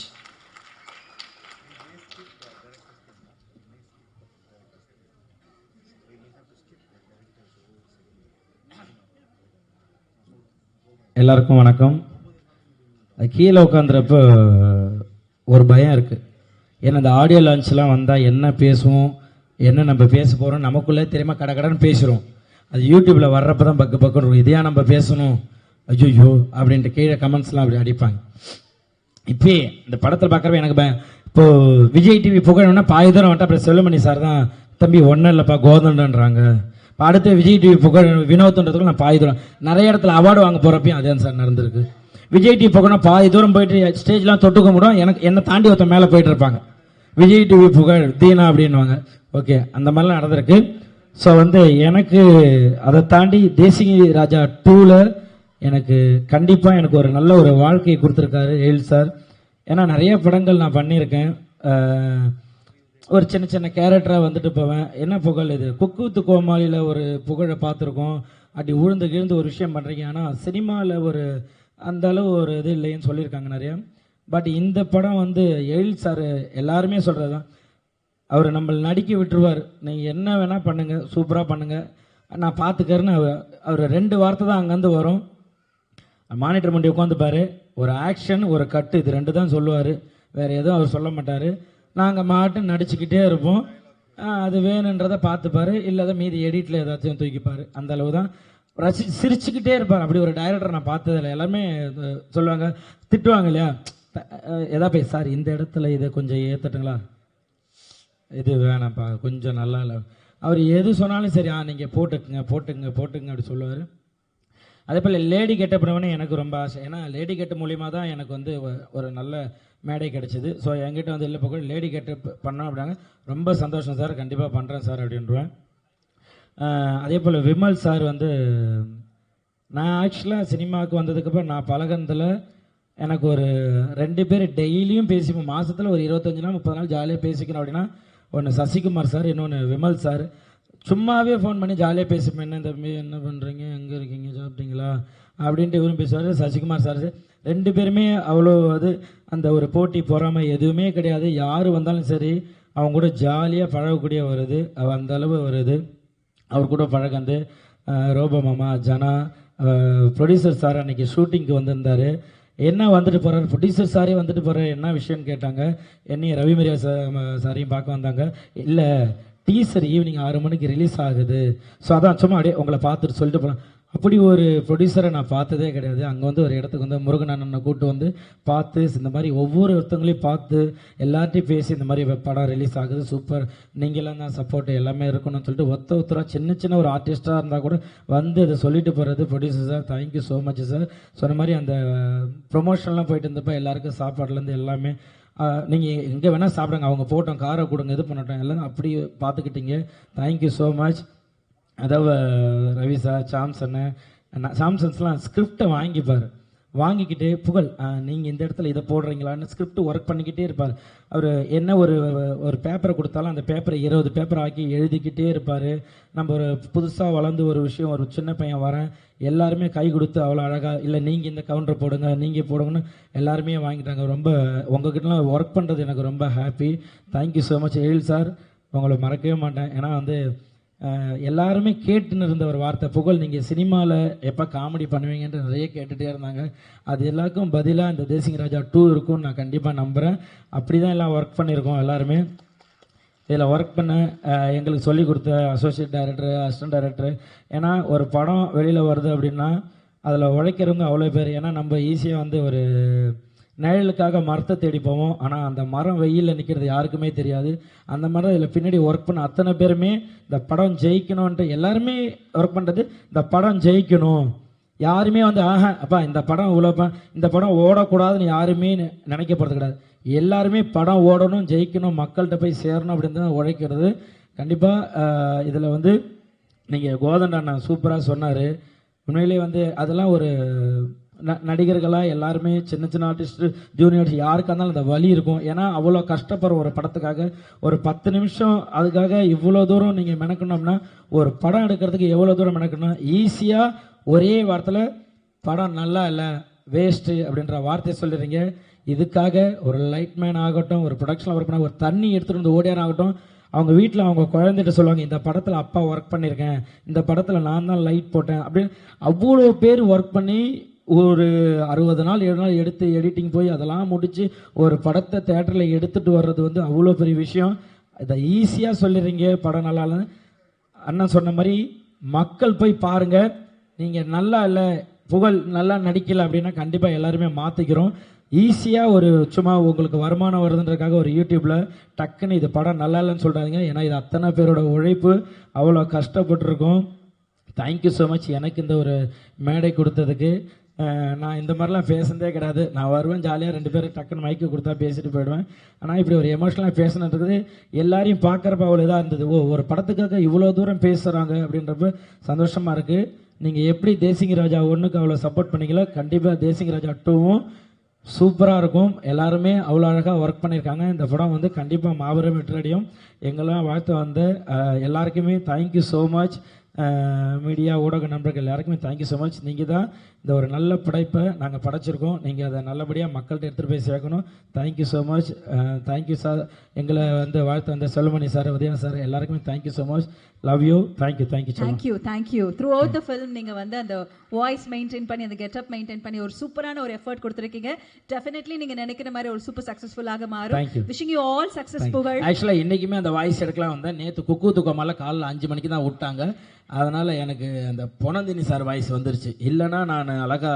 எல்லாருக்கும் வணக்கம். கீழே உட்காந்துறப்ப ஒரு பயம் இருக்குது. ஏன்னா இந்த ஆடியோ லான்ச்லாம் வந்தால் என்ன பேசுவோம், என்ன நம்ம பேச போகிறோம் நமக்குள்ளே தெரியாமல் கடன்னு பேசுகிறோம். அது யூடியூப்பில் வர்றப்ப தான் பக்கு பக்குன்னு இதையா நம்ம பேசணும், ஐயோ அப்படின்ட்டு கீழே கமெண்ட்ஸ்லாம் அப்படி அடிப்பாங்க. இப்போ இந்த படத்தில் பார்க்குறப்ப எனக்கு பயம். இப்போது விஜய் டிவி புகழணுன்னா பாதி தூரம் வந்துட்டு அப்புறம் செல்லுமணி சார் தான் தம்பி ஒன்றும் இல்லைப்பா கோதண்டன்றாங்க. இப்போ அடுத்து விஜய் டிவி புகழ் வினோத்ன்றதுக்கு நான் பாதி தூரம் நிறைய இடத்துல அவார்டு வாங்க போகிறப்பையும் அதே சார் நடந்திருக்கு. விஜய் டிவி புகழ்னா பாதி தூரம் போயிட்டு ஸ்டேஜ்லாம் தொட்டு கும்பிடும், எனக்கு என்னை தாண்டி ஒருத்த மேலே போயிட்டு இருப்பாங்க. விஜய் டிவி புகழ் தீனா அப்படின்வாங்க. ஓகே, அந்த மாதிரிலாம் நடந்திருக்கு. ஸோ எனக்கு அதை தாண்டி தேசிங்க ராஜா 2ல எனக்கு கண்டிப்பாக எனக்கு ஒரு நல்ல ஒரு வாழ்க்கையை கொடுத்துருக்காரு எழில் சார். ஏன்னா நிறைய படங்கள் நான் பண்ணியிருக்கேன். ஒரு சின்ன சின்ன கேரக்டராக போவேன். என்ன புகழ் இது குக்கு வித்து கோமாளியில் ஒரு புகழை பார்த்துருக்கோம். அப்படி உழுந்து கிழ்ந்து ஒரு விஷயம் பண்ணுறீங்க. ஆனால் சினிமாவில் ஒரு அந்த அளவு ஒரு இது இல்லைன்னு சொல்லியிருக்காங்க நிறையா. பட் இந்த படம் எழில் சார் எல்லாருமே சொல்கிறது தான், அவர் நம்மளை நடிக்க விட்டுருவார். நீங்கள் என்ன வேணால் பண்ணுங்கள், சூப்பராக பண்ணுங்கள், நான் பார்த்துக்கறேன்னு அவர் 2 வார்த்தை தான் அங்கேருந்து வரும். மானிட்டர் முண்டி உட்காந்துப்பார். ஒரு ஆக்ஷன், ஒரு கட்டு, இது 2 தான் சொல்லுவார். வேறு எதுவும் அவர் சொல்ல மாட்டார். நாங்கள் மாட்டும் நடிச்சுக்கிட்டே இருப்போம். அது வேணுன்றதை பார்த்துப்பார், இல்லாத மீதி எடிட்டில் ஏதாச்சும் தூக்கிப்பார். அந்த அளவு தான் சிரிச்சுக்கிட்டே இருப்பார். அப்படி ஒரு டைரக்டர் நான் பார்த்ததில்ல. எல்லாமே சொல்லுவாங்க, திட்டுவாங்க இல்லையா, எதா போய் சார் இந்த இடத்துல இதை கொஞ்சம் ஏற்றட்டுங்களா, இது வேணாம்ப்பா கொஞ்சம் நல்லா இல்லை, அவர் எது சொன்னாலும் சரி நீங்கள் போட்டுக்குங்க போட்டுக்குங்க போட்டுக்குங்க அப்படி சொல்லுவார். அதே போல் லேடி கெட்டப் பண்ணவனே எனக்கு ரொம்ப ஆசை. ஏன்னா லேடி கெட்டப் மூலிமா தான் எனக்கு ஒரு நல்ல மேடை கிடச்சிது. ஸோ என்கிட்ட இல்லை போக லேடி கெட்டப் பண்ணோம் அப்படின்னாங்க, ரொம்ப சந்தோஷம் சார், கண்டிப்பாக பண்ணுறேன் சார் அப்படின்டுவேன். அதே போல் விமல் சார் நான் ஆக்சுவலாக சினிமாவுக்கு வந்ததுக்கப்புறம் நான் பழகினதில் எனக்கு ஒரு 2 பேர் டெய்லியும் பேசிப்போம். மாதத்தில் ஒரு 25 நாள் 30 நாள் ஜாலியாக பேசிக்கணும் அப்படின்னா, ஒன்று சசிகுமார் சார், இன்னொன்று விமல் சார். சும்மாவே ஃபோன் பண்ணி ஜாலியாக பேசிப்போம். என்ன தம்பி என்ன பண்ணுறீங்க, எங்கே இருக்கீங்க, சாப்பிட்டீங்களா அப்படின்ட்டு இவரும் பேசுவார். சசிகுமார் சார் 2 பேருமே அவ்வளோ அந்த ஒரு போட்டி பொறாமை எதுவுமே கிடையாது. யார் வந்தாலும் சரி அவங்க கூட ஜாலியாக பழகக்கூடிய வருது, அந்த அளவு வருது. அவர் கூட பழகந்து ரோபோ மாமா ஜனா ப்ரொடியூசர் சார் அன்றைக்கி ஷூட்டிங்க்கு வந்திருந்தார். என்ன போகிறார் ப்ரொடியூசர் சாரே போகிறார், என்ன விஷயம்னு கேட்டாங்க. என்னையும் ரவிமரியா சாரையும் பார்க்க வந்தாங்க. இல்லை டீசர் ஈவினிங் 6 மணிக்கு ரிலீஸ் ஆகுது, ஸோ அதான் சும்மா அப்படியே உங்களை பார்த்துட்டு சொல்லிட்டு போகிறேன். அப்படி ஒரு ப்ரொடியூசரை நான் பார்த்ததே கிடையாது. அங்கே ஒரு இடத்துக்கு முருகன் அண்ணனை கூப்பிட்டு பார்த்து இந்த மாதிரி ஒவ்வொரு ஒருத்தவங்களையும் பார்த்து எல்லார்ட்டையும் பேசி இந்த மாதிரி படம் ரிலீஸ் ஆகுது, சூப்பர், நீங்களாம் தான் சப்போர்ட் எல்லாமே இருக்கணும்னு சொல்லிட்டு ஒருத்தராக சின்ன ஒரு ஆர்டிஸ்டாக இருந்தால் கூட அதை சொல்லிட்டு போகிறது. Producer sir thank you so much sir. சொன்ன மாதிரி அந்த ப்ரொமோஷன்லாம் போயிட்டு இருந்தப்போ எல்லாருக்கும் சாப்பாடுலேருந்து எல்லாமே நீங்கள் எங்கே வேணால் சாப்பிடுங்க, அவங்க போட்டோம் காரை கொடுங்க இது பண்ணட்டும் எல்லாம் அப்படி பார்த்துக்கிட்டீங்க. Thank you so much. அதாவது ரவி சார், சாம்சன்ஸ்லாம் ஸ்கிரிப்டை வாங்கிக்கிட்டு புகழ் நீங்கள் இந்த இடத்துல இதை போடுறீங்களான்னு ஸ்கிரிப்ட் ஒர்க் பண்ணிக்கிட்டே இருப்பார். அவர் என்ன ஒரு பேப்பரை கொடுத்தாலும் அந்த பேப்பரை 20 பேப்பர் ஆக்கி எழுதிக்கிட்டே இருப்பார். நம்ம ஒரு புதுசாக வளர்ந்து ஒரு விஷயம் ஒரு சின்ன பையன் வரேன், எல்லாருமே கை கொடுத்து அவ்வளோ அழகாக இல்லை நீங்கள் இந்த கவுண்டர் போடுங்க நீங்கள் போடுங்கன்னு எல்லாருமே வாங்கிட்டாங்க. ரொம்ப உங்ககிட்டலாம் ஒர்க் பண்ணுறது எனக்கு ரொம்ப ஹாப்பி. தேங்க்யூ ஸோ மச் எழில் சார், உங்களை மறக்கவே மாட்டேன். ஏன்னா எல்லாருமே கேட்டுன்னு இருந்த ஒரு வார்த்தை, புகழ் நீங்கள் சினிமாவில் எப்போ காமெடி பண்ணுவீங்கன்ட்டு நிறைய கேட்டுகிட்டே இருந்தாங்க. அது எல்லாருக்கும் பதிலாக இந்த தேசிங்கராஜா 2 இருக்கும்னு நான் கண்டிப்பாக நம்புகிறேன். அப்படி தான் எல்லாம் ஒர்க் பண்ணியிருக்கோம். எல்லாருமே இதில் ஒர்க் பண்ண எங்களுக்கு சொல்லிக் கொடுத்த அசோசியேட் டைரக்டர், அசிஸ்டன்ட் டைரக்டர். ஏன்னா ஒரு படம் வெளியில் வருது அப்படின்னா அதில் உழைக்கிறவங்க அவ்வளோ பேர். ஏன்னா நம்ம ஈஸியாக ஒரு நிழலுக்காக மரத்தை தேடி போவோம், ஆனால் அந்த மரம் வெயிலில் நிற்கிறது யாருக்குமே தெரியாது. அந்த மாதிரி இதில் பின்னாடி ஒர்க் பண்ண அத்தனை பேருமே இந்த படம் ஜெயிக்கணும்ன்ட்டு எல்லாருமே ஒர்க் பண்ணுறது. இந்த படம் ஜெயிக்கணும், யாருமே அப்பா இந்த படம் இவ்வளோப்பா இந்த படம் ஓடக்கூடாதுன்னு யாருமே நினைக்க போகிறது கிடையாது. எல்லாருமே படம் ஓடணும், ஜெயிக்கணும், மக்கள்கிட்ட போய் சேரணும் அப்படின்னு தான் உழைக்கிறது. கண்டிப்பாக இதில் வந்து நீங்கள் கோதண்ட அண்ணா சூப்பராக சொன்னார். உண்மையிலே வந்து அதெல்லாம் ஒரு நடிகர்களாக எல்லாருமே சின்ன சின்ன ஆர்டிஸ்ட், ஜூனியர்ஸ் யாருக்காக இருந்தாலும் அந்த வலி இருக்கும். ஏன்னா அவ்வளோ கஷ்டப்படுற ஒரு படத்துக்காக ஒரு 10 நிமிஷம் அதுக்காக இவ்வளோ தூரம் நீங்கள் மெனக்கணும்னா, ஒரு படம் எடுக்கிறதுக்கு எவ்வளோ தூரம் மெனக்கணும். ஈஸியாக ஒரே வாரத்தில் படம் நல்லா இல்லை, வேஸ்ட்டு அப்படின்ற வார்த்தையை சொல்லிடுறீங்க. இதுக்காக ஒரு லைட்மேன் ஆகட்டும், ஒரு ப்ரொடக்ஷனில் ஒர்க் பண்ண, ஒரு தண்ணி எடுத்துகிட்டு வந்து ஓடியார் ஆகட்டும், அவங்க வீட்டில் அவங்க குழந்தைகிட்ட சொல்லுவாங்க, இந்த படத்தில் அப்பா ஒர்க் பண்ணியிருக்கேன், இந்த படத்தில் நான் தான் லைட் போட்டேன் அப்படின்னு. அவ்வளோ பேர் ஒர்க் பண்ணி ஒரு 60 நாள் 7 நாள் எடுத்து எடிட்டிங் போய் அதெல்லாம் முடித்து ஒரு படத்தை தேட்டரில் எடுத்துகிட்டு வர்றது வந்து அவ்வளோ பெரிய விஷயம். இதை ஈஸியாக சொல்லிடுறீங்க படம் நல்லா இல்லை. அண்ணன் சொன்ன மாதிரி மக்கள் போய் பாருங்கள். நீங்கள் நல்லா இல்லை, புகழ் நல்லா நடிக்கலை அப்படின்னா கண்டிப்பாக எல்லாருமே மாற்றிக்கிறோம். ஈஸியாக ஒரு சும்மா உங்களுக்கு வருமானம் வருதுன்றதுக்காக ஒரு யூடியூப்பில் டக்குன்னு இது படம் நல்லா இல்லைன்னு சொல்கிறாங்க. ஏன்னா இது அத்தனை பேரோட உழைப்பு, அவ்வளோ கஷ்டப்பட்டுருக்கோம். தேங்க்யூ ஸோ மச் எனக்கு இந்த ஒரு மேடை கொடுத்ததுக்கு. நான் இந்த மாதிரிலாம் பேசுனதே கிடையாது. நான் வருவேன், ஜாலியாக 2 பேரும் டக்குன்னு மைக்கு கொடுத்தா பேசிட்டு போயிடுவேன். ஆனால் இப்படி ஒரு எமோஷனலாக பேசினது எல்லாரையும் பார்க்குறப்ப அவ்வளோ இதாக இருந்தது. ஒரு படத்துக்காக இவ்வளோ தூரம் பேசுகிறாங்க அப்படின்றப்ப சந்தோஷமாக இருக்குது. நீங்கள் எப்படி தேசிங்க ராஜா 1க்கு அவ்வளோ சப்போர்ட் பண்ணீங்களோ, கண்டிப்பாக தேசிங்க ராஜா 2வும் சூப்பராக இருக்கும். எல்லாருமே அவ்வளோ அழகாக ஒர்க் பண்ணியிருக்காங்க. இந்த படம் வந்து கண்டிப்பாக மாபெரும் வெற்றியடையும். எங்கெல்லாம் வாழ்த்து வந்த எல்லாருக்குமே தேங்க்யூ ஸோ மச். மீடியா ஊடக நண்பர்கள் எல்லாருக்குமே தேங்க்யூ ஸோ மச். நீங்கள் தான் இந்த ஒரு நல்ல படைப்பை நாங்கள் படைச்சிருக்கோம். நீங்கள் அதை நல்லபடியாக மக்கள்கிட்ட எடுத்துகிட்டு போய் சேர்க்கணும். Thank you so much. Thank you sir. எங்களை வந்து வாழ்த்து வந்த செல்வமணி சார், உதயா சார் எல்லாருக்குமே thank you so much. Love you. Thank you. Thank you. Through out the film நீங்கள் வந்து அந்த வாய்ஸ் மெயின்டைன் பண்ணி, அந்த கெட்டப் மெயின்டைன் பண்ணி ஒரு சூப்பரான ஒரு எஃபர்ட் கொடுத்துருக்கீங்க. டெஃபினெட்லி நீங்கள் நினைக்கிற மாதிரி ஒரு சூப்பர் சக்ஸஸ்ஃபுல்லாக மாறும். Wishing you all success. புகழ் ஆக்சுவலாக இன்றைக்குமே அந்த வாய்ஸ் எடுக்கலாம் வந்தேன். நேற்று குக்கு தூக்கமால காலைல 5 மணிக்கு தான் விட்டாங்க. அதனால் எனக்கு அந்த பொனந்தினி சார் வாய்ஸ் வந்துருச்சு. இல்லைனா நான் அழகா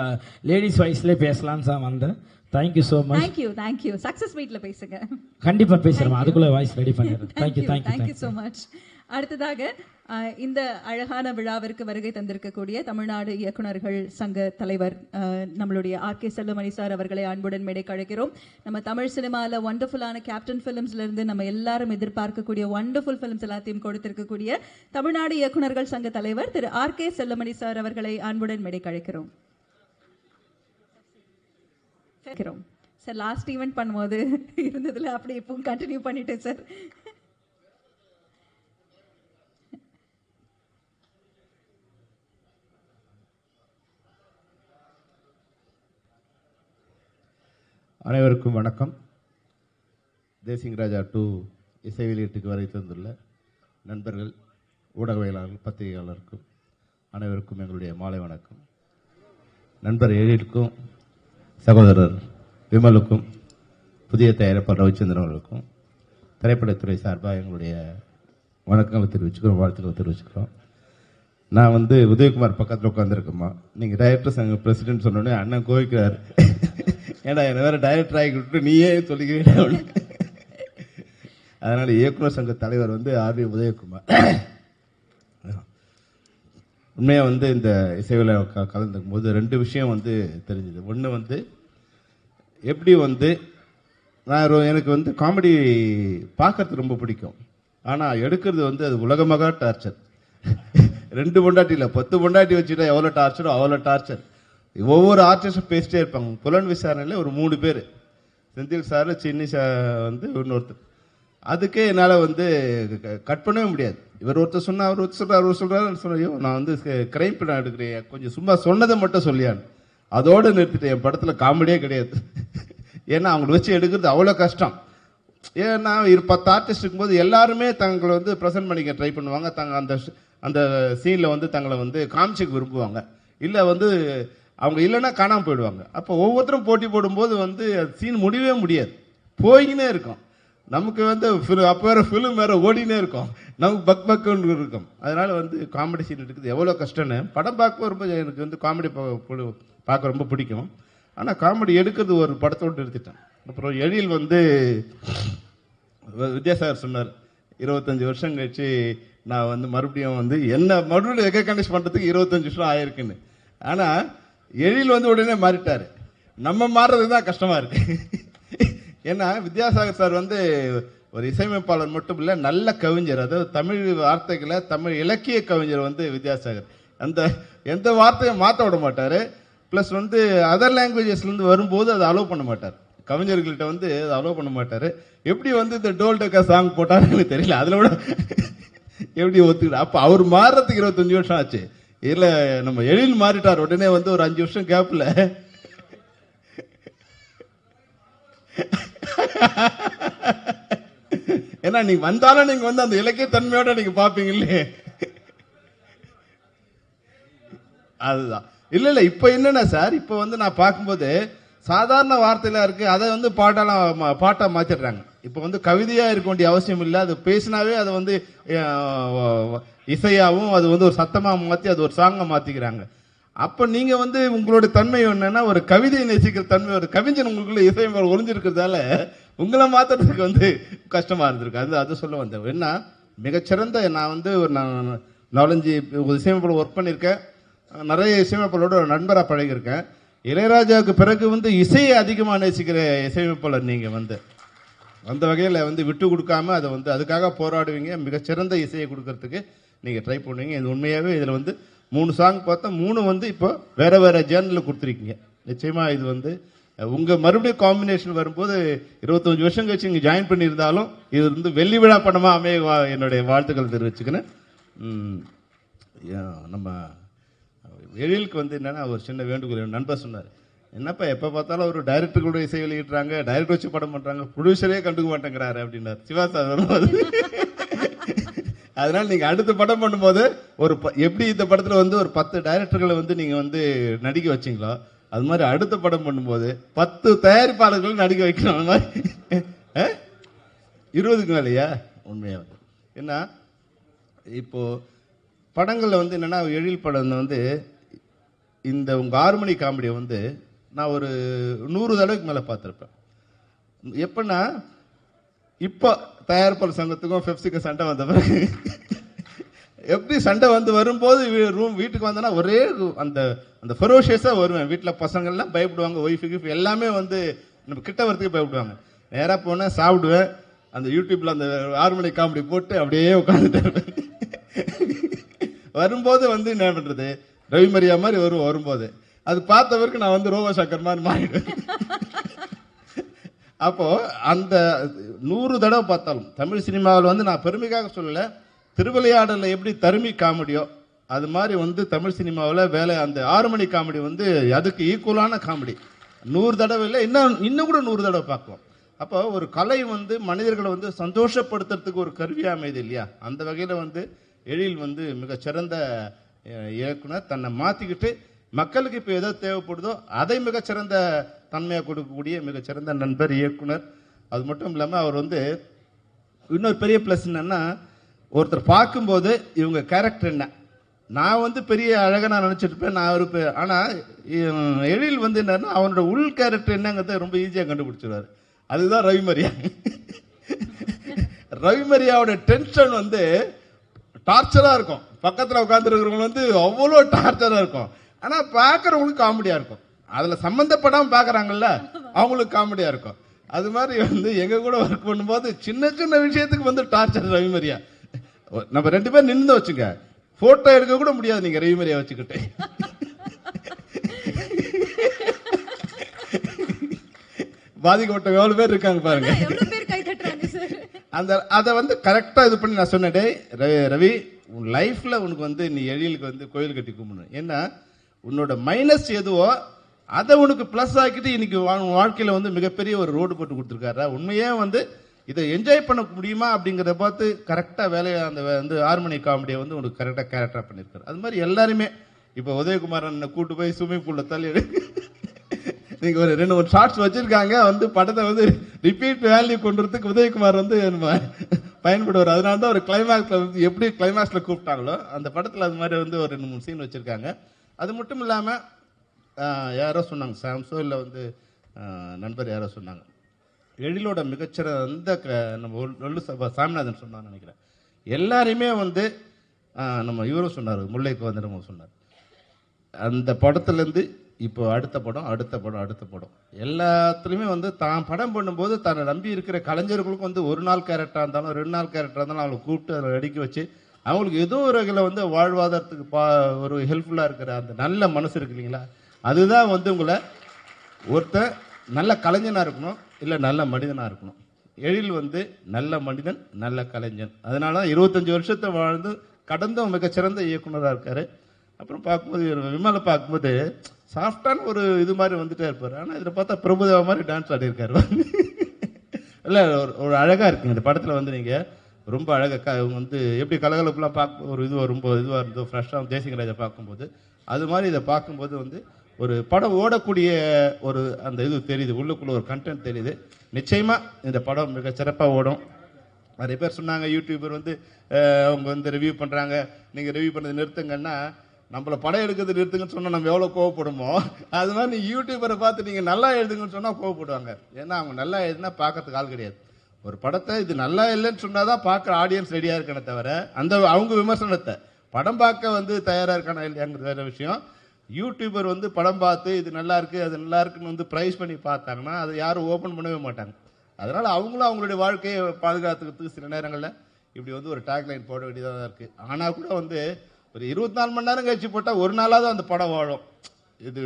லேடிஸ் வாய்ஸ்லேயே பேசலான்னு தான் வந்தேன். Thank you so much. Thank you. Success மீட்ல பேசுங்க. கண்டிப்பாக பேசுகிறேன். அதுக்குள்ளே வாய்ஸ் ரெடி பண்ணிடுறேன். Thank you so much. அடுத்ததாக இந்த அழகான விழாவிற்கு வருகை தந்திருக்கக்கூடிய தமிழ்நாடு இயக்குனர்கள் சங்க தலைவர் நம்மளுடைய ஆர்கே செல்வமணி சார் அவர்களை அன்புடன் மேடைக்கு அழைக்கிறோம். நம்ம தமிழ் சினிமாவில் ஒண்டர்ஃபுல்லான கேப்டன் ஃபிலிம்ஸ்ல இருந்து நம்ம எல்லாரும் எதிர்பார்க்கக்கூடிய ஒண்டர்ஃபுல் ஃபிலிம்ஸ் எல்லாத்தையும் கொடுத்திருக்கக்கூடிய தமிழ்நாடு இயக்குனர்கள் சங்க தலைவர் திரு ஆர்கே செல்வமணி சார் அவர்களை அன்புடன் மேடைக்கு அழைக்கிறோம். சார் லாஸ்ட் ஈவெண்ட் பண்ணும்போது இருந்ததுல அப்படி இப்போ கண்டினியூ பண்ணிட்டேன் சார். அனைவருக்கும் வணக்கம். தேசிங் ராஜா 2 இசை வெளியீட்டுக்கு வரை தந்துள்ள நண்பர்கள், ஊடகவியலாளர்கள், பத்திரிகையாளருக்கும் அனைவருக்கும் எங்களுடைய மாலை வணக்கம். நண்பர் எழிலுக்கும், சகோதரர் விமலுக்கும், புதிய தயாரிப்பாளர் ரவிச்சந்திரன் அவர்களுக்கும் திரைப்படத்துறை சார்பாக எங்களுடைய வணக்கங்களை தெரிவிச்சுக்கிறோம், வாழ்த்துக்களை தெரிவிச்சுக்கிறோம். நான் வந்து உதயகுமார் பக்கத்தில் உட்காந்துருக்கேம்மா. நீங்கள் டைரக்டர் சங்க பிரசிடென்ட் சொன்னோடனே அண்ணன் கோவிக்கிறார். ஏன்னா என்ன வேற டைரக்டர் ஆகி விட்டு நீயே சொல்லிக்கிறேன். அதனால இயக்குனர் சங்க தலைவர் வந்து ஆர்வி உதயகுமார். உண்மையாக வந்து இந்த இசைவில கலந்துக்கும் போது 2 விஷயம் வந்து தெரிஞ்சுது. ஒன்று வந்து எப்படி வந்து நான் எனக்கு வந்து காமெடி பார்க்கறது ரொம்ப பிடிக்கும். ஆனால் எடுக்கிறது வந்து அது உலகமாக டார்ச்சர். 2 பொண்டாட்டி இல்லை, 10 பொண்டாட்டி வச்சுட்டா எவ்வளோ டார்ச்சரோ அவ்வளோ டார்ச்சர். ஒவ்வொரு ஆர்டிஸ்டும் பேசிட்டே இருப்பாங்க. புலன் விசாரணையில் ஒரு 3 பேர், செந்தில் சார், சின்னி சார் வந்து இன்னொருத்தர். அதுக்கே என்னால் வந்து கட் பண்ணவே முடியாது. இவர் ஒருத்தர் சொன்னால் அவர் ஒருத்தர் சொல்கிறார், அவர் சொல்கிறாரு சொன்னையோ நான் வந்து கிரைம் படம் எடுக்கிறேன், கொஞ்சம் சும்மா சொன்னதை மட்டும் சொல்லியான்னு அதோடு நிறுத்திட்டேன். என் படத்தில் காமெடியே கிடையாது. ஏன்னா அவங்கள வச்சு எடுக்கிறது அவ்வளோ கஷ்டம். ஏன்னா 10 ஆர்டிஸ்ட் இருக்கும்போது எல்லாருமே தங்களை வந்து ப்ரெசென்ட் பண்ணிக்க ட்ரை பண்ணுவாங்க. அந்த அந்த சீனில் வந்து தங்களை வந்து காமிச்சிக்க விரும்புவாங்க. இல்லை வந்து அவங்க இல்லைன்னா காணாமல் போயிடுவாங்க. அப்போ ஒவ்வொருத்தரும் போட்டி போடும்போது வந்து சீன் முடியவே முடியாது, போயினே இருக்கும். நமக்கு வந்து அப்போ வேறு ஃபிலிம் வேறு ஓடினே இருக்கும், நமக்கு பக்குன்னு இருக்கும். அதனால் வந்து காமெடி சீன் எடுக்குது எவ்வளோ கஷ்டம்னு படம் பார்க்க ரொம்ப எனக்கு வந்து காமெடி பார்க்க ரொம்ப பிடிக்கும். ஆனால் காமெடி எடுக்கிறது ஒரு படத்தோடு நிறுத்திட்டேன். அப்புறம் எழில் வந்து வித்யாசாகர் சொன்னார் 25 வருஷம் கழிச்சு நான் வந்து மறுபடியும் வந்து என்ன மறுபடியும் ரெகக்னைஸ் பண்ணுறதுக்கு 25 வருஷம் ஆயிருக்குன்னு. ஆனால் எழில் வந்து உடனே மாறிட்டார். நம்ம மாறுறது தான் கஷ்டமாக இருக்கு. ஏன்னா வித்யாசாகர் சார் வந்து ஒரு இசையமைப்பாளர் மட்டும் இல்லை, நல்ல கவிஞர். அதாவது தமிழ் வார்த்தைகளை, தமிழ் இலக்கிய கவிஞர் வந்து வித்யாசாகர். அந்த எந்த வார்த்தையும் மாற்ற விட மாட்டார். ப்ளஸ் வந்து அதர் லாங்குவேஜஸ்லேருந்து வரும்போது அதை அலோவ் பண்ண மாட்டார். கவிஞர்கள்ட்ட வந்து அதை அலோவ் பண்ண மாட்டார். எப்படி வந்து இந்த டோல் டக்கா சாங் போட்டாருன்னு எனக்கு தெரியல. அதில் விட எப்படி ஒத்துக்கிட்டு அப்போ அவர் மாறுறதுக்கு 25 வருஷம் ஆச்சு. இதில் நம்ம எழில் மாறிட்டார். உடனே வந்து ஒரு 5 வருஷம் கேப்பில் ஏன்னா நீங்க வந்தாலும் நீங்க வந்து அந்த இலக்கிய தன்மையோட நீங்க பாப்பீங்களே, அதுதான். இல்ல இல்ல இப்ப என்னன்னா சார், இப்ப வந்து நான் பார்க்கும்போது சாதாரண வார்த்தையில இருக்கு, அதை வந்து பாட்டா மாத்திடுறாங்க. இப்ப வந்து கவிதையா இருக்க வேண்டிய அவசியம் இல்லை. அது பேசினாவே அதை வந்து இசையாவும் அது வந்து ஒரு சத்தமா மாத்தி அது ஒரு சாங்கா மாத்திக்கிறாங்க. அப்ப நீங்க வந்து உங்களோட தன்மை என்னன்னா ஒரு கவிதையை நேசிக்கிற தன்மை, ஒரு கவிஞன் உங்களுக்குள்ள இசை ஒளிஞ்சிருக்கிறதால உங்களை மாத்துறதுக்கு வந்து கஷ்டமா இருந்திருக்கு. அது சொல்ல வந்தேன். என்ன மிகச்சிறந்த நான் வந்து ஒரு 4-5 இசையமைப்பாளர் ஒர்க் பண்ணியிருக்கேன். நிறைய இசையமைப்பாளரோட ஒரு நண்பராக பழகியிருக்கேன். இளையராஜாவுக்கு பிறகு வந்து இசையை அதிகமாக நேசிக்கிற இசையமைப்பாளர் நீங்க வந்து அந்த வகையில் வந்து விட்டு கொடுக்காம அதை வந்து அதுக்காக போராடுவீங்க. மிகச்சிறந்த இசையை கொடுக்கறதுக்கு நீங்க ட்ரை பண்ணுவீங்க. இது உண்மையாகவே இதில் வந்து 3 சாங் பார்த்தா 3 வந்து இப்போ வேற வேற ஜேர்னலில் கொடுத்துருக்கீங்க. நிச்சயமா இது வந்து உங்க மறுபடியும் காம்பினேஷன் வரும்போது 25 வருஷம் கழிச்சு இங்கே ஜாயின் பண்ணியிருந்தாலும் இது வந்து வெள்ளி விழா படமா அமைய என்னுடைய வாழ்த்துக்கள் தெரிவிச்சுக்கிறேன். நம்ம எழிலுக்கு வந்து என்னன்னா ஒரு சின்ன வேண்டுகோள். நண்பர் சொன்னார், என்னப்பா எப்போ பார்த்தாலும் ஒரு டைரக்டர் கூட இசை வெளியிடுறாங்க, டைரக்டர் வச்சு படம் பண்றாங்க, ப்ரொடியூசரே கண்டுக்க மாட்டேங்கிறாரு அப்படின்னாரு. சிவா சார் வரும்போது அதனால நீங்க அடுத்த படம் பண்ணும்போது ஒரு எப்படி இந்த படத்துல வந்து ஒரு 10 டைரக்டர்களை வந்து நீங்க வந்து நடிக்க வச்சிங்களோ அது மாதிரி அடுத்த படம் பண்ணும்போது 10 தயாரிப்பாளர்களும் நடிக்க வைக்கணும். அந்த மாதிரி 20க்கு மேலையா உண்மையா என்ன இப்போ படங்கள்ல வந்து என்னன்னா எழில் படம் வந்து இந்த உங்க 6 மணி காமெடியை வந்து நான் ஒரு 100 தடவைக்கு மேல பார்த்திருப்பேன். எப்பன்னா இப்போ தயாரிப்பாளர் சங்கத்துக்கும் பெப்சிக்கும் சண்டை வந்த பிறகு எப்படி சண்டை வந்து வரும்போது வீட்டுக்கு வந்தேன்னா ஒரே அந்த அந்த ஃபெரோஷியஸா வருவேன். வீட்டில் பசங்கள்லாம் பயப்படுவாங்க, ஒய்ஃபுக்கு எல்லாமே வந்து நம்ம கிட்ட வரத்துக்கு பயப்படுவாங்க. நேராக போனேன், சாப்பிடுவேன், அந்த யூடியூப்ல அந்த 6 மணி காமெடி போட்டு அப்படியே உட்காந்துட்டு வரும்போது வந்து என்ன பண்றது, ரவி மரியா மாதிரி வரும்போது அது பார்த்தவருக்கு நான் வந்து ரோவா சங்கர் மாதிரி மாறிடுவேன். அப்போ அந்த 100 தடவை பார்த்தாலும் தமிழ் சினிமாவில் வந்து நான் பெருமைக்காக சொல்லல, திருவிளையாடல எப்படி தருமி காமெடியோ அது மாதிரி வந்து தமிழ் சினிமாவில் வேலை அந்த 6 மணி காமெடி வந்து அதுக்கு ஈக்குவலான காமெடி 100 தடவை இல்லை, இன்னும் கூட 100 தடவை பார்க்கலாம். அப்போ ஒரு கலை வந்து மனிதர்களை வந்து சந்தோஷப்படுத்துறதுக்கு ஒரு கருவியா அமைது இல்லையா? அந்த வகையில் வந்து எழில் வந்து மிகச்சிறந்த இயக்குனர். தன்னை மாற்றிக்கிட்டு மக்களுக்கு இப்போ எதோ தேவைப்படுதோ அதை மிகச்சிறந்த தன்மையாக கொடுக்கக்கூடிய மிகச்சிறந்த நண்பர், இயக்குனர். அது மட்டும் இல்லாமல் அவர் வந்து இன்னொரு பெரிய ப்ளஸ் என்னன்னா, ஒருத்தர் பார்க்கும்போது இவங்க கேரக்டர் என்ன, நான் வந்து பெரிய அழகாக நான் நினச்சிருப்பேன் நான் ஒரு ஆனால் எழில் வந்து என்னன்னா அவனோட உள் கேரக்டர் என்னங்கிறத ரொம்ப ஈஸியாக கண்டுபிடிச்சிருவாரு. அதுதான் ரவிமரியா. ரவிமரியாவோட டென்ஷன் வந்து டார்ச்சராக இருக்கும். பக்கத்தில் உட்காந்துருக்கிறவங்க வந்து அவ்வளோ டார்ச்சராக இருக்கும். ஆனால் பார்க்குறவங்களுக்கு காமெடியாக இருக்கும். அதில் சம்மந்தப்படாமல் பார்க்குறாங்கல்ல அவங்களுக்கு காமெடியாக இருக்கும். அது மாதிரி வந்து எங்கள் கூட ஒர்க் பண்ணும்போது சின்ன சின்ன விஷயத்துக்கு வந்து டார்ச்சர் ரவிமரியா. நம்ம 2 பேர் நின்று வச்சுங்க, ஃபோட்டோ எடுக்க கூட முடியாது நீங்கள் ரவிமரியா வச்சுக்கிட்டு. பாதிக்கப்பட்ட எவ்வளோ பேர் இருக்காங்க பாருங்க. அந்த அதை வந்து கரெக்டாக இது பண்ணி நான் சொன்னேன், ரவி உன் லைஃப்ல உனக்கு வந்து நீ எழிலுக்கு வந்து கோயில் கட்டி கும்பிடணும். ஏன்னா உன்னோட மைனஸ் எதுவோ அதை உனக்கு பிளஸ் ஆக்கிட்டு இன்னைக்கு வாழ்க்கையில வந்து மிகப்பெரிய ஒரு ரோடு போட்டு கொடுத்துருக்காரு. உண்மையே வந்து இதை என்ஜாய் பண்ண முடியுமா அப்படிங்கிறத பார்த்து கரெக்டாக வேலையை அந்த வந்து 6 மணி காமெடியை வந்து உனக்கு கரெக்டாக கேரக்டராக பண்ணியிருக்காரு. அது மாதிரி எல்லாருமே இப்போ உதயகுமாரன் கூட்டு போய் ஸ்விம்மிங் பூலில் தள்ளி நீங்க ஒரு 2-3 ஷார்ட்ஸ் வச்சிருக்காங்க வந்து படத்தை வந்து ரிப்பீட் வேல்யூ கொண்டுறதுக்கு உதயகுமார் வந்து பயன்படுவார். அதனால தான் ஒரு கிளைமேக்ஸ்ல வந்து எப்படி கிளைமேக்ஸ்ல கூப்பிட்டாங்களோ அந்த படத்தில் அது மாதிரி வந்து ஒரு 2-3 சீன் வச்சிருக்காங்க. அது மட்டும் இல்லாமல் யாரோ சொன்னாங்க, சாம்சோ இல்லை வந்து நண்பர் யாரோ சொன்னாங்க, எழிலோட மிகச்சிறந்த நம்ம சாமிநாதன் சொன்னான்னு நினைக்கிறேன். எல்லாரையுமே வந்து நம்ம இவரும் சொன்னார், முல்லைக்கு வந்து நம்ம சொன்னார், அந்த படத்துலேருந்து இப்போ அடுத்த படம் அடுத்த படம் அடுத்த படம் எல்லாத்துலேயுமே வந்து தான் படம் பண்ணும்போது தன்னை நம்பி இருக்கிற கலைஞர்களுக்கும் வந்து ஒரு நாள் கேரக்டராக இருந்தாலும் 2 நாள் கேரக்டராக இருந்தாலும் அவங்களை கூப்பிட்டு அதை நடிக்க வச்சு அவங்களுக்கு ஏதோ ஒரு வகையில் வந்து வாழ்வாதாரத்துக்கு ஒரு ஹெல்ப்ஃபுல்லாக இருக்கிற அந்த நல்ல மனசு இருக்கு இல்லைங்களா, அதுதான் வந்து உங்களை ஒருத்தர் நல்ல கலைஞனாக இருக்கணும், இல்லை நல்ல மனிதனாக இருக்கணும். எழில் வந்து நல்ல மனிதன், நல்ல கலைஞன். அதனால தான் 25 வருஷத்தை வாழ்ந்து கடந்த மிகச்சிறந்த இயக்குனராக இருக்காரு. அப்புறம் பார்க்கும்போது விமலை பார்க்கும்போது சாஃப்டான ஒரு இது மாதிரி வந்துட்டே இருப்பார். ஆனால் இதில் பார்த்தா பிரபுதேவா மாதிரி டான்ஸ் ஆடியிருக்காரு. இல்லை ஒரு அழகாக இருக்குங்க இந்த படத்தில் வந்து நீங்கள் ரொம்ப அழகாக வந்து எப்படி கலகலப்புலாம் பார்க்க ஒரு ரொம்ப இதுவாக இருந்தோ ஃப்ரெஷ்ஷாக தேசிகராஜை பார்க்கும்போது அது மாதிரி இதை பார்க்கும்போது வந்து ஒரு படம் ஓடக்கூடிய ஒரு அந்த இது தெரியுது, உள்ளுக்குள்ள ஒரு கண்டென்ட் தெரியுது. நிச்சயமாக இந்த படம் மிக சிறப்பாக ஓடும். நிறைய பேர் சொன்னாங்க யூடியூபர் வந்து அவங்க வந்து ரிவ்யூ பண்ணுறாங்க, நீங்கள் ரிவ்யூ பண்ணது நிறுத்துங்கன்னா நம்மளை படம் எடுக்கிறது நிறுத்துங்கன்னு சொன்னால் நம்ம எவ்வளோ கோவப்படுமோ அது மாதிரி நீங்கள் யூடியூபரை பார்த்து நீங்கள் நல்லா எழுதுங்கன்னு சொன்னால் கோவப்படுவாங்க. ஏன்னா அவங்க நல்லா எழுதுனா பார்க்கறதுக்கு ஆள் கிடையாது. ஒரு படத்தை இது நல்லா இல்லைன்னு சொன்னால் தான் பார்க்குற ஆடியன்ஸ் ரெடியாக இருக்கனே தவிர அந்த அவங்க விமர்சனத்தை படம் பார்க்க வந்து தயாராக இருக்கானா இல்லையாங்கிறது வேறு விஷயம். யூடியூபர் வந்து படம் பார்த்து இது நல்லா இருக்குது அது நல்லா இருக்குன்னு வந்து ப்ரைஸ் பண்ணி பார்த்தாங்கன்னா அதை யாரும் ஓப்பன் பண்ணவே மாட்டாங்க. அதனால் அவங்களும் அவங்களுடைய வாழ்க்கையை பாதுகாத்துக்கிறதுக்கு சில நேரங்களில் இப்படி வந்து ஒரு டேக்லைன் போட வேண்டியதாக தான் இருக்குது. ஆனால் கூட வந்து ஒரு 24 மணி நேரம் கழிச்சு போட்டால் ஒரு நாளாவது அந்த படம் வாழும். இது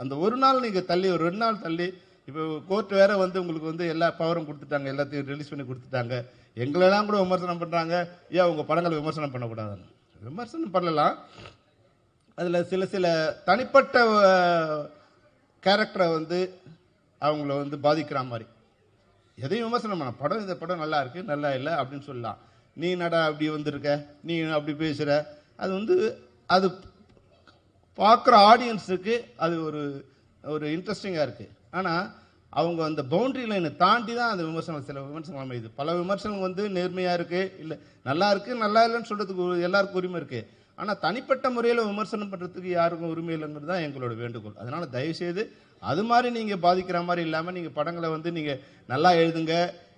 அந்த ஒரு நாள் நீங்கள் தள்ளி ஒரு 2 நாள் தள்ளி இப்போ கோர்ட் வேற வந்து உங்களுக்கு வந்து எல்லா பவரும் கொடுத்துட்டாங்க, எல்லாத்தையும் ரிலீஸ் பண்ணி கொடுத்துட்டாங்க. எங்களெல்லாம் கூட விமர்சனம் பண்ணுறாங்க, ஏன் உங்கள் படங்களை விமர்சனம் பண்ணக்கூடாதுன்னு. விமர்சனம் பண்ணலாம், அதில் சில தனிப்பட்ட கேரக்டரை வந்து அவங்கள வந்து பாதிக்கிற மாதிரி எதையும் விமர்சனம் பண்ண படம் இந்த படம் நல்லா இருக்குது நல்லா இல்லை அப்படின்னு சொல்லலாம். நீ நடா அப்படி வந்திருக்க, நீ அப்படி பேசுகிற, அது வந்து அது பார்க்குற ஆடியன்ஸுக்கு அது ஒரு இன்ட்ரெஸ்டிங்காக இருக்குது. ஆனால் அவங்க அந்த பவுண்டரி லைனை தாண்டி தான் அந்த விமர்சனம் சில விமர்சனம் அமையுது. பல விமர்சனம் வந்து நேர்மையாக இருக்குது, இல்லை நல்லா இருக்குது நல்லா இல்லைன்னு சொல்கிறதுக்கு எல்லாருக்கும் உரிமை இருக்குது. ஆனால் தனிப்பட்ட முறையில் விமர்சனம் பண்ணுறதுக்கு யாருக்கும் உரிமை இல்லைங்கிறது தான் எங்களோட வேண்டுகோள். அதனால் தயவுசெய்து அது மாதிரி நீங்கள் பாதிக்கிற மாதிரி இல்லாமல் நீங்கள் படங்களை வந்து நீங்கள் நல்லா எழுதுங்க,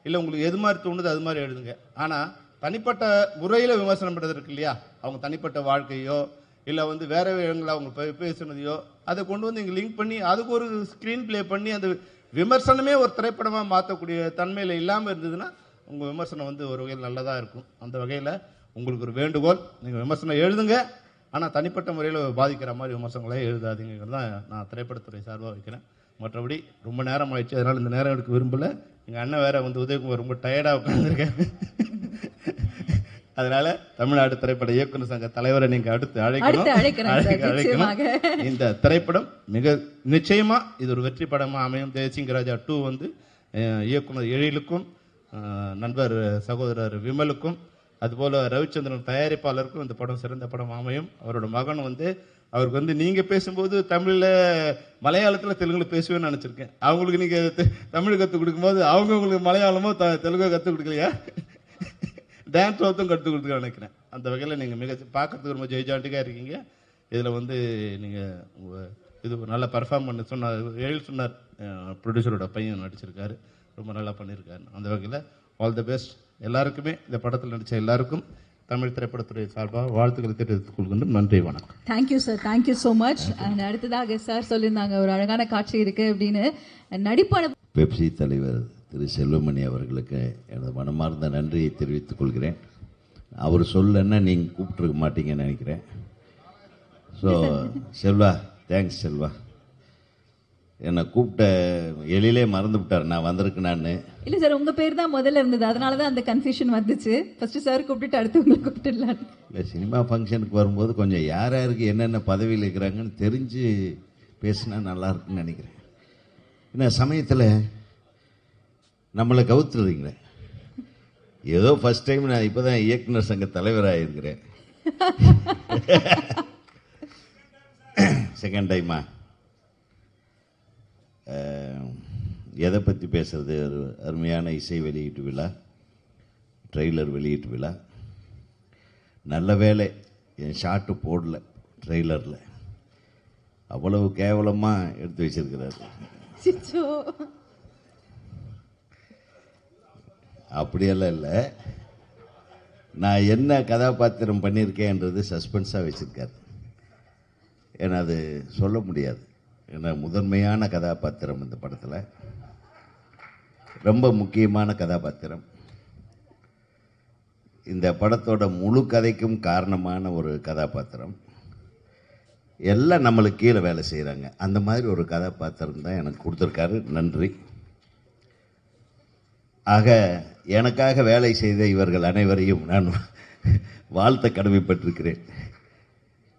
இல்லை உங்களுக்கு எது மாதிரி தோணுது அது மாதிரி எழுதுங்க. ஆனால் தனிப்பட்ட முறையில் விமர்சனம் பண்ணுறது இருக்கு இல்லையா, அவங்க தனிப்பட்ட வாழ்க்கையோ இல்லை வந்து வேற இடங்களை அவங்க பேசுனதையோ அதை கொண்டு வந்து இங்கே லிங்க் பண்ணி அதுக்கு ஒரு ஸ்க்ரீன் பிளே பண்ணி அந்த விமர்சனமே ஒரு திரைப்படமாக மாற்றக்கூடிய தன்மையில் இல்லாமல் இருந்ததுன்னா உங்கள் விமர்சனம் வந்து ஒரு வகையில் நல்லதாக இருக்கும். அந்த வகையில் உங்களுக்கு ஒரு வேண்டுகோள், நீங்கள் விமர்சனம் எழுதுங்க, ஆனால் தனிப்பட்ட முறையில் பாதிக்கிற மாதிரி விமர்சனங்களே எழுதாதீங்கிறது தான் நான் திரைப்படத்துறை சார்பாக வைக்கிறேன். மற்றபடி ரொம்ப நேரம் ஆயிடுச்சு, அதனால் இந்த நேரம் எடுக்க விரும்பலை. எங்கள் அண்ணன் வேற வந்து உதயகுமார் ரொம்ப டயர்டாக உட்காந்துருக்கேன். அதனால தமிழ்நாடு திரைப்பட இயக்குனர் சங்க தலைவரை நீங்க அடுத்து அழைக்கணும். இந்த திரைப்படம் மிக நிச்சயமா இது ஒரு வெற்றி படமா அமையும். தேசிங்கராஜா 2 வந்து இயக்குனர் எழிலுக்கும் நண்பர் சகோதரர் விமலுக்கும் அதுபோல ரவிச்சந்திரன் தயாரிப்பாளருக்கும் இந்த படம் சிறந்த படம் அமையும். அவரோட மகன் வந்து அவருக்கு வந்து நீங்க பேசும்போது தமிழ்ல மலையாளத்துல தெலுங்குல பேசுவேன்னு நினைச்சிருக்கேன். அவங்களுக்கு நீங்க தமிழ் கற்றுக் கொடுக்கும்போது அவங்க உங்களுக்கு மலையாளமோ தெலுங்கோ கற்றுக் கொடுக்கலையா, டான்ஸ் ஒருத்தம் கற்றுக் கொடுத்துக்க நினைக்கிறேன். அந்த வகையில் நீங்கள் மிக பார்க்கறதுக்கு ரொம்ப ஜெய்ஜாண்டிக்காக இருக்கீங்க. இதில் வந்து நீங்கள் இது நல்லா பர்ஃபார்ம் பண்ண சொன்னார், எழில் சொன்னார், ப்ரொடியூசரோட பையன் நடிச்சிருக்காரு, ரொம்ப நல்லா பண்ணியிருக்காரு. அந்த வகையில் ஆல் தி பெஸ்ட் எல்லாருக்குமே, இந்த படத்தில் நடித்த எல்லாருக்கும் தமிழ் திரைப்படத்துறை சார்பாக வாழ்த்துக்களை தெரிவித்துக் கொள்கின்றோம். நன்றி, வணக்கம். Thank you sir, thank you so much. And அடுத்ததாக சார் சொல்லியிருந்தாங்க ஒரு அழகான காட்சி இருக்குது அப்படின்னு. நடிப்பான பெப்சி தலைவர் திரு செல்வமணி அவர்களுக்கு எனது மனமார்ந்த நன்றியை தெரிவித்துக் கொள்கிறேன். அவர் சொல்லன்னா நீங்கள் கூப்பிட்டுருக்க மாட்டீங்கன்னு நினைக்கிறேன். So Selva, thanks Selva. என்னை கூப்பிட்ட எழிலே மறந்து விட்டார் நான் வந்திருக்கேனான்னு. இல்லை சார், உங்கள் பேர் தான் முதல்ல இருந்தது, அதனால தான் அந்த கன்ஃபியூஷன் வந்துச்சு. ஃபர்ஸ்ட் சார் கூப்பிட்டுட்டு அடுத்து உங்களை கூப்பிட்டுடலாம். இல்லை, சினிமா ஃபங்க்ஷனுக்கு வரும்போது கொஞ்சம் யார் யாருக்கு என்னென்ன பதவியில் இருக்கிறாங்கன்னு தெரிஞ்சு பேசினா நல்லா இருக்குன்னு நினைக்கிறேன். ஏன்னா சமயத்தில் நம்மளை கவுத்துறீங்களே, ஏதோ ஃபர்ஸ்ட் டைம் நான் இப்போ தான் இயக்குனர் சங்க தலைவராக இருக்கிறேன். செகண்ட் டைமா எதை பற்றி பேசுறது? ஒரு அருமையான இசை வெளியீட்டு விழா, ட்ரெய்லர் வெளியீட்டு விழா. நல்ல வேலை என் ஷார்ட்டு போடல ட்ரெய்லரில், அவ்வளவு கேவலமாக எடுத்து வச்சிருக்கிறாரு. அப்படியெல்லாம் இல்லை, நான் என்ன கதாபாத்திரம் பண்ணியிருக்கேன்றது சஸ்பென்ஸாக வச்சுருக்காரு. ஏன்னா அது சொல்ல முடியாது. ஏன்னா முதன்மையான கதாபாத்திரம் இந்த படத்தில், ரொம்ப முக்கியமான கதாபாத்திரம். இந்த படத்தோட முழு கதைக்கும் காரணமான ஒரு கதாபாத்திரம். எல்லாம் நம்மளுக்கு கீழே வேலை செய்கிறாங்க, அந்த மாதிரி ஒரு கதாபாத்திரம் தான் எனக்கு கொடுத்துருக்காரு. நன்றி. ஆக எனக்காக வேலை செய்த இவர்கள் அனைவரையும் நான் வாழ்த்த கடமைப்பட்டிருக்கிறேன்.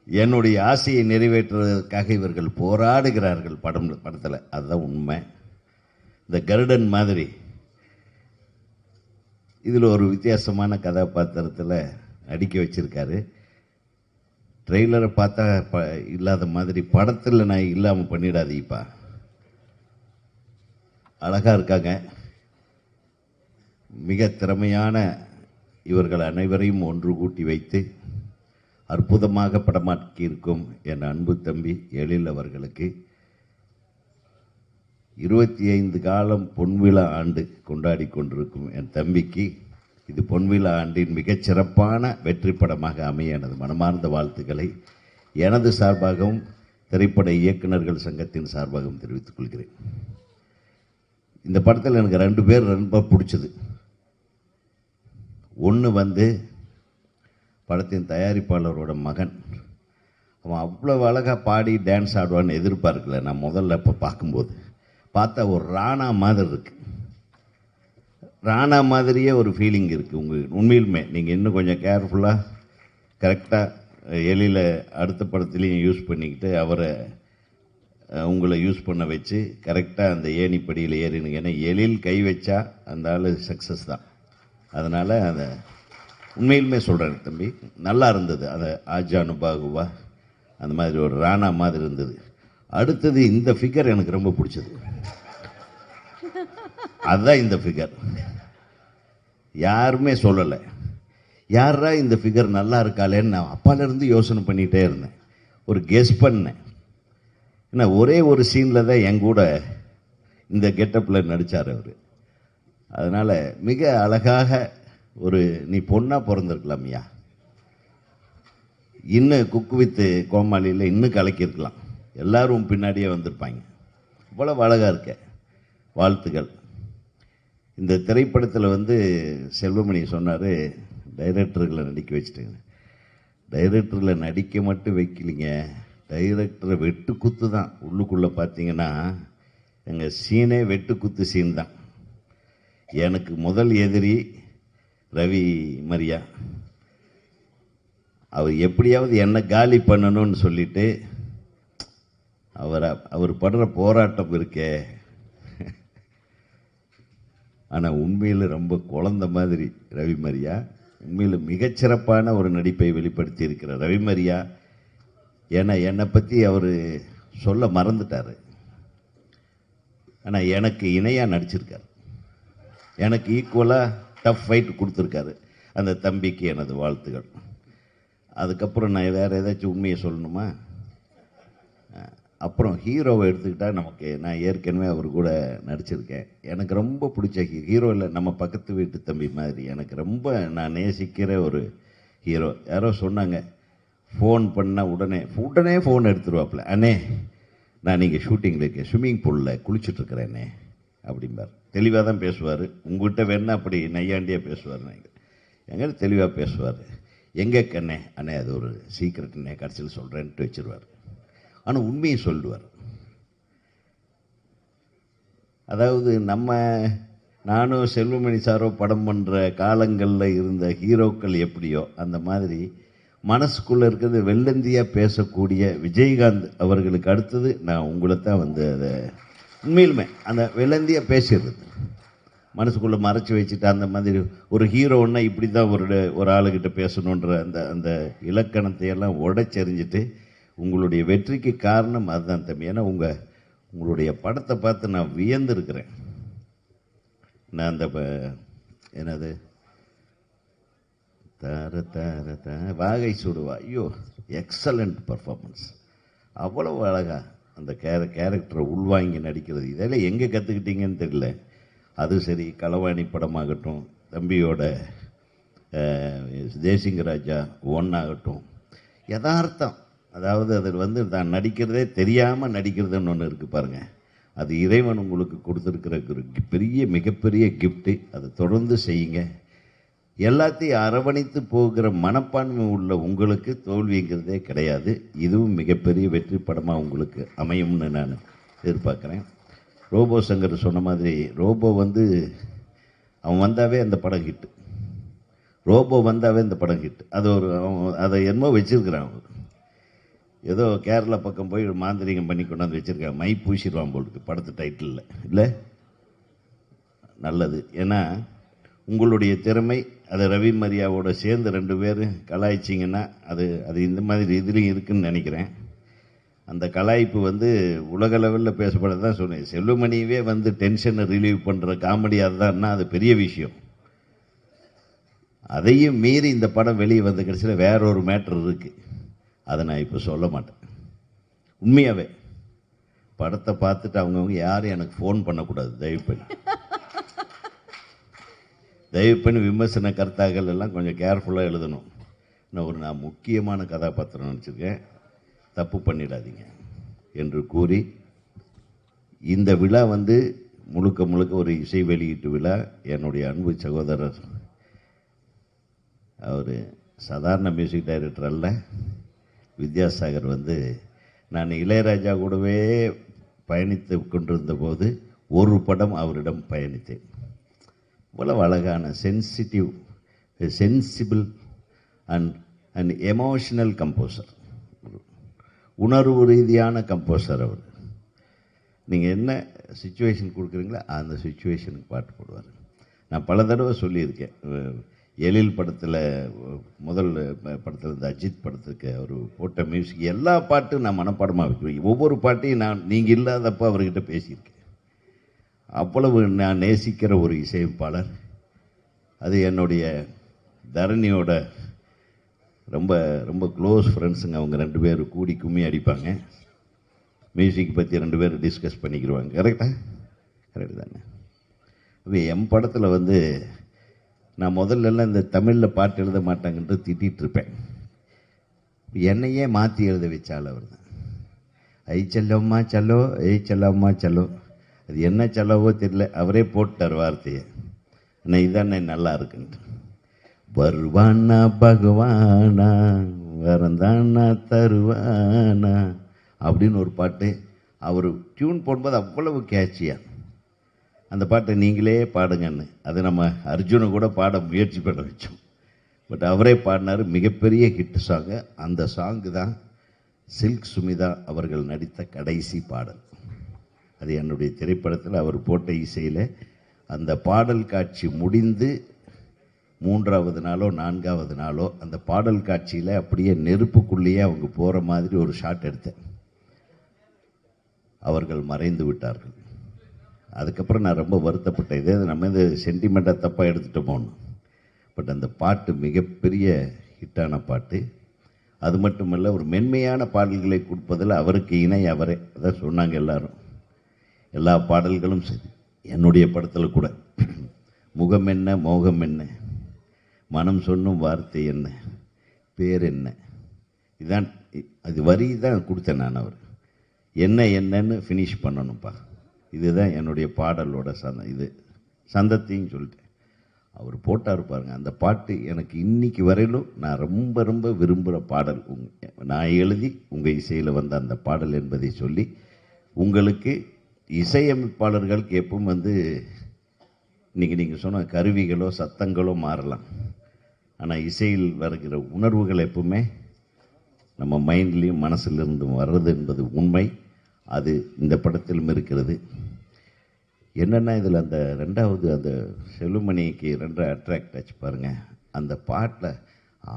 என்னுடைய ஆசையை நிறைவேற்றுவதற்காக இவர்கள் போராடுகிறார்கள் படத்தில். அதுதான் உண்மை. இந்த கருடன் மாதிரி இதில் ஒரு வித்தியாசமான கதாபாத்திரத்தில் நடிக்க வச்சிருக்காரு. ட்ரெய்லரை பார்த்தா இல்லாத மாதிரி படத்தில் நான் இல்லாமல் பண்ணிடாதீப்பா. அழகாக இருக்காங்க. மிக திறமையான இவர்கள் அனைவரையும் ஒன்று கூட்டி வைத்து அற்புதமாக படமாக்கி இருக்கும் என் அன்பு தம்பி எழில் அவர்களுக்கு 25 காலம் பொன்விழா ஆண்டு கொண்டாடி கொண்டிருக்கும் என் தம்பிக்கு இது பொன்விழா ஆண்டின் மிகச்சிறப்பான வெற்றி படமாக அமைய எனது மனமார்ந்த வாழ்த்துக்களை எனது சார்பாகவும் திரைப்பட இயக்குநர்கள் சங்கத்தின் சார்பாகவும் தெரிவித்துக் கொள்கிறேன். இந்த படத்தில் எனக்கு 2 பேர் ரொம்ப பிடிச்சது. ஒன்று படத்தின் தயாரிப்பாளரோட மகன். அவன் அவ்வளோ அழகாக பாடி டான்ஸ் ஆடுவான்னு எதிர்பார்க்கல. நான் முதல்ல இப்போ பார்க்கும்போது பார்த்தா ஒரு ராணா மாதிரி இருக்கு. ராணா மாதிரியே ஒரு ஃபீலிங் இருக்குது உங்களுக்கு. உண்மையிலுமே நீங்கள் இன்னும் கொஞ்சம் கேர்ஃபுல்லாக கரெக்டாக எழில அடுத்த படத்துலேயும் யூஸ் பண்ணிக்கிட்டு அவரை உங்களை யூஸ் பண்ண வச்சு கரெக்டாக அந்த ஏணிப்படியில் ஏறினுங்க. ஏன்னா எழில் கை வச்சா அந்த ஆள் சக்ஸஸ் தான். அதனால் அதை உண்மையிலுமே சொல்கிறேன் தம்பி, நல்லா இருந்தது. அதை ஆஜானுபாகுவா அந்த மாதிரி ஒரு ராணா மாதிரி இருந்தது. அடுத்தது இந்த ஃபிகர் எனக்கு ரொம்ப பிடிச்சது. அதுதான் இந்த ஃபிகர். யாருமே சொல்லலை. யாரா இந்த ஃபிகர் நல்லா இருக்காளேன்னு நான் அப்பாலேருந்து யோசனை பண்ணிகிட்டே இருந்தேன். ஒரு கெஸ் பண்ணேன். ஏன்னா ஒரே ஒரு சீனில் தான் என் கூட இந்த கெட்டப்பில் நடித்தார் அவர். அதனால் மிக அழகாக ஒரு நீ பொண்ணாக பிறந்திருக்கலாம்யா, இன்னும் குக்கு வித்து கோமாளியில் இன்னும் கலக்கியிருக்கலாம், எல்லாரும் பின்னாடியே வந்திருப்பாங்க. இவ்வளோ அழகாக இருக்க. வாழ்த்துக்கள். இந்த திரைப்படத்தில் செல்வமணி சொன்னார் டைரக்டர்களை நடிக்க வச்சுட்டேங்க. டைரக்டரில் நடிக்க மட்டும் வைக்கலிங்க, டைரக்டரை வெட்டு குத்து தான். உள்ளுக்குள்ளே பார்த்தீங்கன்னா எங்கள் சீனே வெட்டு குத்து சீன் தான். எனக்கு முதல் எதிரி ரவி மரியா. அவர் எப்படியாவது என்ன காலி பண்ணணும்னு சொல்லிட்டு அவர் படுற போராட்டம் இருக்கே. ஆனால் உண்மையில் ரொம்ப குழந்த மாதிரி ரவி மரியா. உண்மையில் மிகச்சிறப்பான ஒரு நடிப்பை வெளிப்படுத்தி இருக்கிற ரவி மரியா. ஏன்னா என்னை பற்றி அவர் சொல்ல மறந்துட்டார். ஆனால் எனக்கு இணையாக நடிச்சிருக்கார். எனக்கு ஈக்குவலாக டஃப் ஃபைட் கொடுத்துருக்காரு. அந்த தம்பிக்கு எனது வாழ்த்துக்கள். அதுக்கப்புறம் நான் வேறு ஏதாச்சும் உண்மையை சொல்லணுமா? அப்புறம் ஹீரோவை எடுத்துக்கிட்டால் நமக்கு, நான் ஏற்கனவே அவர் கூட நடிச்சிருக்கேன். எனக்கு ரொம்ப பிடிச்ச ஹீரோ இல்லை, நம்ம பக்கத்து வீட்டு தம்பி மாதிரி. எனக்கு ரொம்ப நான் நேசிக்கிற ஒரு ஹீரோ. யாரோ சொன்னாங்க ஃபோன் பண்ணால் உடனே ஃபோன் எடுத்துருவாப்புல. அண்ணே நான் நீங்கள் ஷூட்டிங்கில் இருக்கேன், ஸ்விம்மிங் பூலில் குளிச்சுட்ருக்கிறேண்ணே அப்படிம்பார். தெளிவாக தான் பேசுவார். உங்கள்கிட்ட வேணா அப்படி நையாண்டியாக பேசுவார். எங்கிட்ட தெளிவாக பேசுவார். எங்கே கண்ணே அண்ணே அது ஒரு சீக்ரெட்ண்ணே கடைசியில் சொல்கிறேன்ட்டு வச்சுருவார். ஆனால் உண்மையை சொல்லுவார். அதாவது நானும் செல்வமணி சாரோ படம் பண்ணுற காலங்களில் இருந்த ஹீரோக்கள் எப்படியோ அந்த மாதிரி மனசுக்குள்ளே இருக்கிறது வெள்ளந்தியாக பேசக்கூடிய விஜயகாந்த் அவர்களுக்கு அடுத்தது நான் உங்களை தான் அதை உண்மையிலுமே அந்த வெள்ளந்தியாக பேசிடுறது, மனசுக்குள்ளே மறைச்சி வச்சுட்டு அந்த மாதிரி ஒரு ஹீரோன்னா இப்படி தான் ஒரு ஆளுகிட்ட பேசணுன்ற அந்த இலக்கணத்தையெல்லாம் உடைச்செறிஞ்சிட்டு உங்களுடைய வெற்றிக்கு காரணம் அதுதான் தம்பி. ஏன்னா உங்களுடைய படத்தை பார்த்து நான் வியந்திருக்கிறேன். நான் அந்த என்னது தர தர த வாகை சுடுவா, ஐயோ எக்ஸலண்ட் பர்ஃபார்மன்ஸ். அவ்வளவு அழகா அந்த கேரக்டரை உள்வாங்கி நடிக்கிறது. இதெல்லாம் எங்கே கற்றுக்கிட்டீங்கன்னு தெரியல. அது சரி, களவாணி படமாகட்டும், தம்பியோட தேசிங்க ராஜா ஒன்னாகட்டும், யதார்த்தம் அதாவது அதில் வந்து தான் நடிக்கிறதே தெரியாமல் நடிக்கிறதுன்னு ஒன்று இருக்குது பாருங்கள். அது இறைவன் உங்களுக்கு கொடுத்துருக்கிற ஒரு பெரிய மிகப்பெரிய கிஃப்ட்டு. அதை தொடர்ந்து செய்யுங்க. எல்லாத்தையும் அரவணைத்து போகிற மனப்பான்மை உள்ள உங்களுக்கு தோல்விங்கிறதே கிடையாது. இதுவும் மிகப்பெரிய வெற்றி படமாக உங்களுக்கு அமையும்னு நான் எதிர்பார்க்குறேன். ரோபோ சங்கர் சொன்ன மாதிரி ரோபோ வந்து அவன் வந்தாவே அந்த படம் ஹிட்டு. ரோபோ வந்தாவே இந்த படம் ஹிட். அது ஒரு அதை என்னமோ வச்சிருக்கிறான். ஏதோ கேரளா பக்கம் போய் மாந்திரிகம் பண்ணி கொண்டாந்து வச்சுருக்காங்க. மை பூசிடுவான் போலுக்கு படத்து டைட்டிலில். இல்லை, நல்லது. ஏன்னா உங்களுடைய திறமை அதை ரவி மரியாவோட சேர்ந்து 2 பேர் கலாய்ச்சிங்கன்னா அது இந்த மாதிரி இதுலேயும் இருக்குதுன்னு நினைக்கிறேன். அந்த கலாய்ப்பு வந்து உலக லெவலில் பேசப்படதான் சொன்னேன். செல்வமணியவே வந்து டென்ஷனை ரிலீவ் பண்ணுற காமெடி அதுதான்னா அது பெரிய விஷயம். அதையும் மீறி இந்த படம் வெளியே வந்த கடைசியில் வேற ஒரு மேட்ரு இருக்குது. அதை நான் இப்போ சொல்ல மாட்டேன். உண்மையாகவே படத்தை பார்த்துட்டு அவங்கவுங்க யாரும் எனக்கு ஃபோன் பண்ணக்கூடாது. தயவு பண்ணி விமர்சன கருத்தாக்கள் எல்லாம் கொஞ்சம் கேர்ஃபுல்லாக எழுதணும். நான் முக்கியமான கதாபாத்திரம் நினச்சிருக்கேன், தப்பு பண்ணிடாதீங்க என்று கூறி இந்த விழா வந்து முழுக்க முழுக்க ஒரு இசை வெளியீட்டு விழா. என்னுடைய அன்பு சகோதரர், அவர் சாதாரண மியூசிக் டைரக்டர் அல்ல, வித்யாசாகர் வந்து நான் இளையராஜா கூடவே பயணித்து கொண்டிருந்த போது ஒரு படம் அவரிடம் பயணித்தேன். இவ்வளவு அழகான சென்சிபிள் அண்ட் எமோஷனல் கம்போசர், உணர்வு ரீதியான கம்போசர் அவர். நீங்கள் என்ன சுச்சுவேஷன் கொடுக்குறீங்களோ அந்த சுச்சுவேஷனுக்கு பாட்டு போடுவார். நான் பல தடவை சொல்லியிருக்கேன். எழில் படத்தில் முதல் படத்தில் இந்த அஜித் படத்துக்கு அவர் போட்ட மியூசிக் எல்லா பாட்டும் நான் மனப்பாடமாக வைக்கிறேன். ஒவ்வொரு பாட்டையும் நீங்கள் இல்லாதப்போ அவர்கிட்ட பேசியிருக்கேன். அவ்வளவு நான் நேசிக்கிற ஒரு இசையமைப்பாளர். அது என்னுடைய தரணியோட ரொம்ப ரொம்ப க்ளோஸ் ஃப்ரெண்ட்ஸுங்க. அவங்க 2 பேர் கூடி கும்மி அடிப்பாங்க. மியூசிக் பற்றி 2 பேர் டிஸ்கஸ் பண்ணிக்கிடுவாங்க. கரெக்டு தானே? இப்போ என் படத்தில் வந்து நான் முதல்லலாம் இந்த தமிழில் பாட்டு எழுத மாட்டாங்கன்ட்டு திட்டிகிட்டு இருப்பேன். என்னையே மாற்றி எழுத வச்சால் அவர் தான். ஐ செல்லம்மா செல்லோ, செல்லம்மா செல்லோ, அது என்ன செல்லவோ தெரியல, அவரே போட்டார் வார்த்தையை. ஆனால் இதானே நல்லா இருக்குன்ட்டு. வருவானா பகவானா வரந்தானா தருவானா அப்படின்னு ஒரு பாட்டு அவர் டியூன் போடும்போது அவ்வளவு கேட்சியா அந்த பாட்டை நீங்களே பாடுங்கன்னு. அது நம்ம அர்ஜுனை கூட பாட முயற்சி பண்ண வச்சோம். பட் அவரே பாடினார். மிகப்பெரிய ஹிட் சாங்கு. அந்த சாங்கு தான் சில்க் சுமிதா அவர்கள் நடித்த கடைசி பாடல். அது என்னுடைய திரைப்படத்தில் அவர் போட்ட இசையில் அந்த பாடல் காட்சி முடிந்து 3வது நாளோ 4வது நாளோ அந்த பாடல் காட்சியில் அப்படியே நெருப்புக்குள்ளேயே அவங்க போகிற மாதிரி ஒரு ஷாட் எடுத்தேன். அவர்கள் மறைந்து விட்டார்கள். அதுக்கப்புறம் நான் ரொம்ப வருத்தப்பட்டேன். இதே நம்ம இந்த சென்டிமெண்ட்டாக தப்பாக எடுத்துகிட்டோமோன்னு. பட் அந்த பாட்டு மிகப்பெரிய ஹிட்டான பாட்டு. அது மட்டுமல்ல, ஒரு மென்மையான பாடல்களை கொடுப்பதில் அவருக்கு இணை அவரே. அதான் சொன்னாங்க எல்லாரும். எல்லா பாடல்களும் சரி. என்னுடைய படத்தில் கூட முகம் என்ன மோகம் என்ன, மனம் சொன்னும் வார்த்தை என்ன, பேர் என்ன, இதான் அது வரி தான் கொடுத்தேன் நான். அவர் என்னன்னு ஃபினிஷ் பண்ணணும்ப்பா. இதுதான் என்னுடைய பாடலோட சந்தத்தையும் சொல்லிட்டேன். அவர் போட்டார் பாருங்க. அந்த பாட்டு எனக்கு இன்னைக்கு வரையிலும் நான் ரொம்ப ரொம்ப விரும்புகிற பாடல். நான் எழுதி உங்கள் இசையில் வந்த அந்த பாடல் என்பதை சொல்லி, உங்களுக்கு இசையமைப்பாளர்களுக்கு எப்பவும் இன்றைக்கி நீங்கள் சொன்ன கருவிகளோ சத்தங்களோ மாறலாம், ஆனால் இசையில் வருகிற உணர்வுகள் எப்பவுமே நம்ம மைண்ட்லேயும் மனசிலிருந்தும் வர்றது என்பது உண்மை. அது இந்த படத்திலும் இருக்கிறது. என்னென்னா இதில் அந்த 2வது அந்த செல்லுமணிக்கு 2 அட்ராக்ட் ஆச்சு பாருங்கள். அந்த பாட்டில்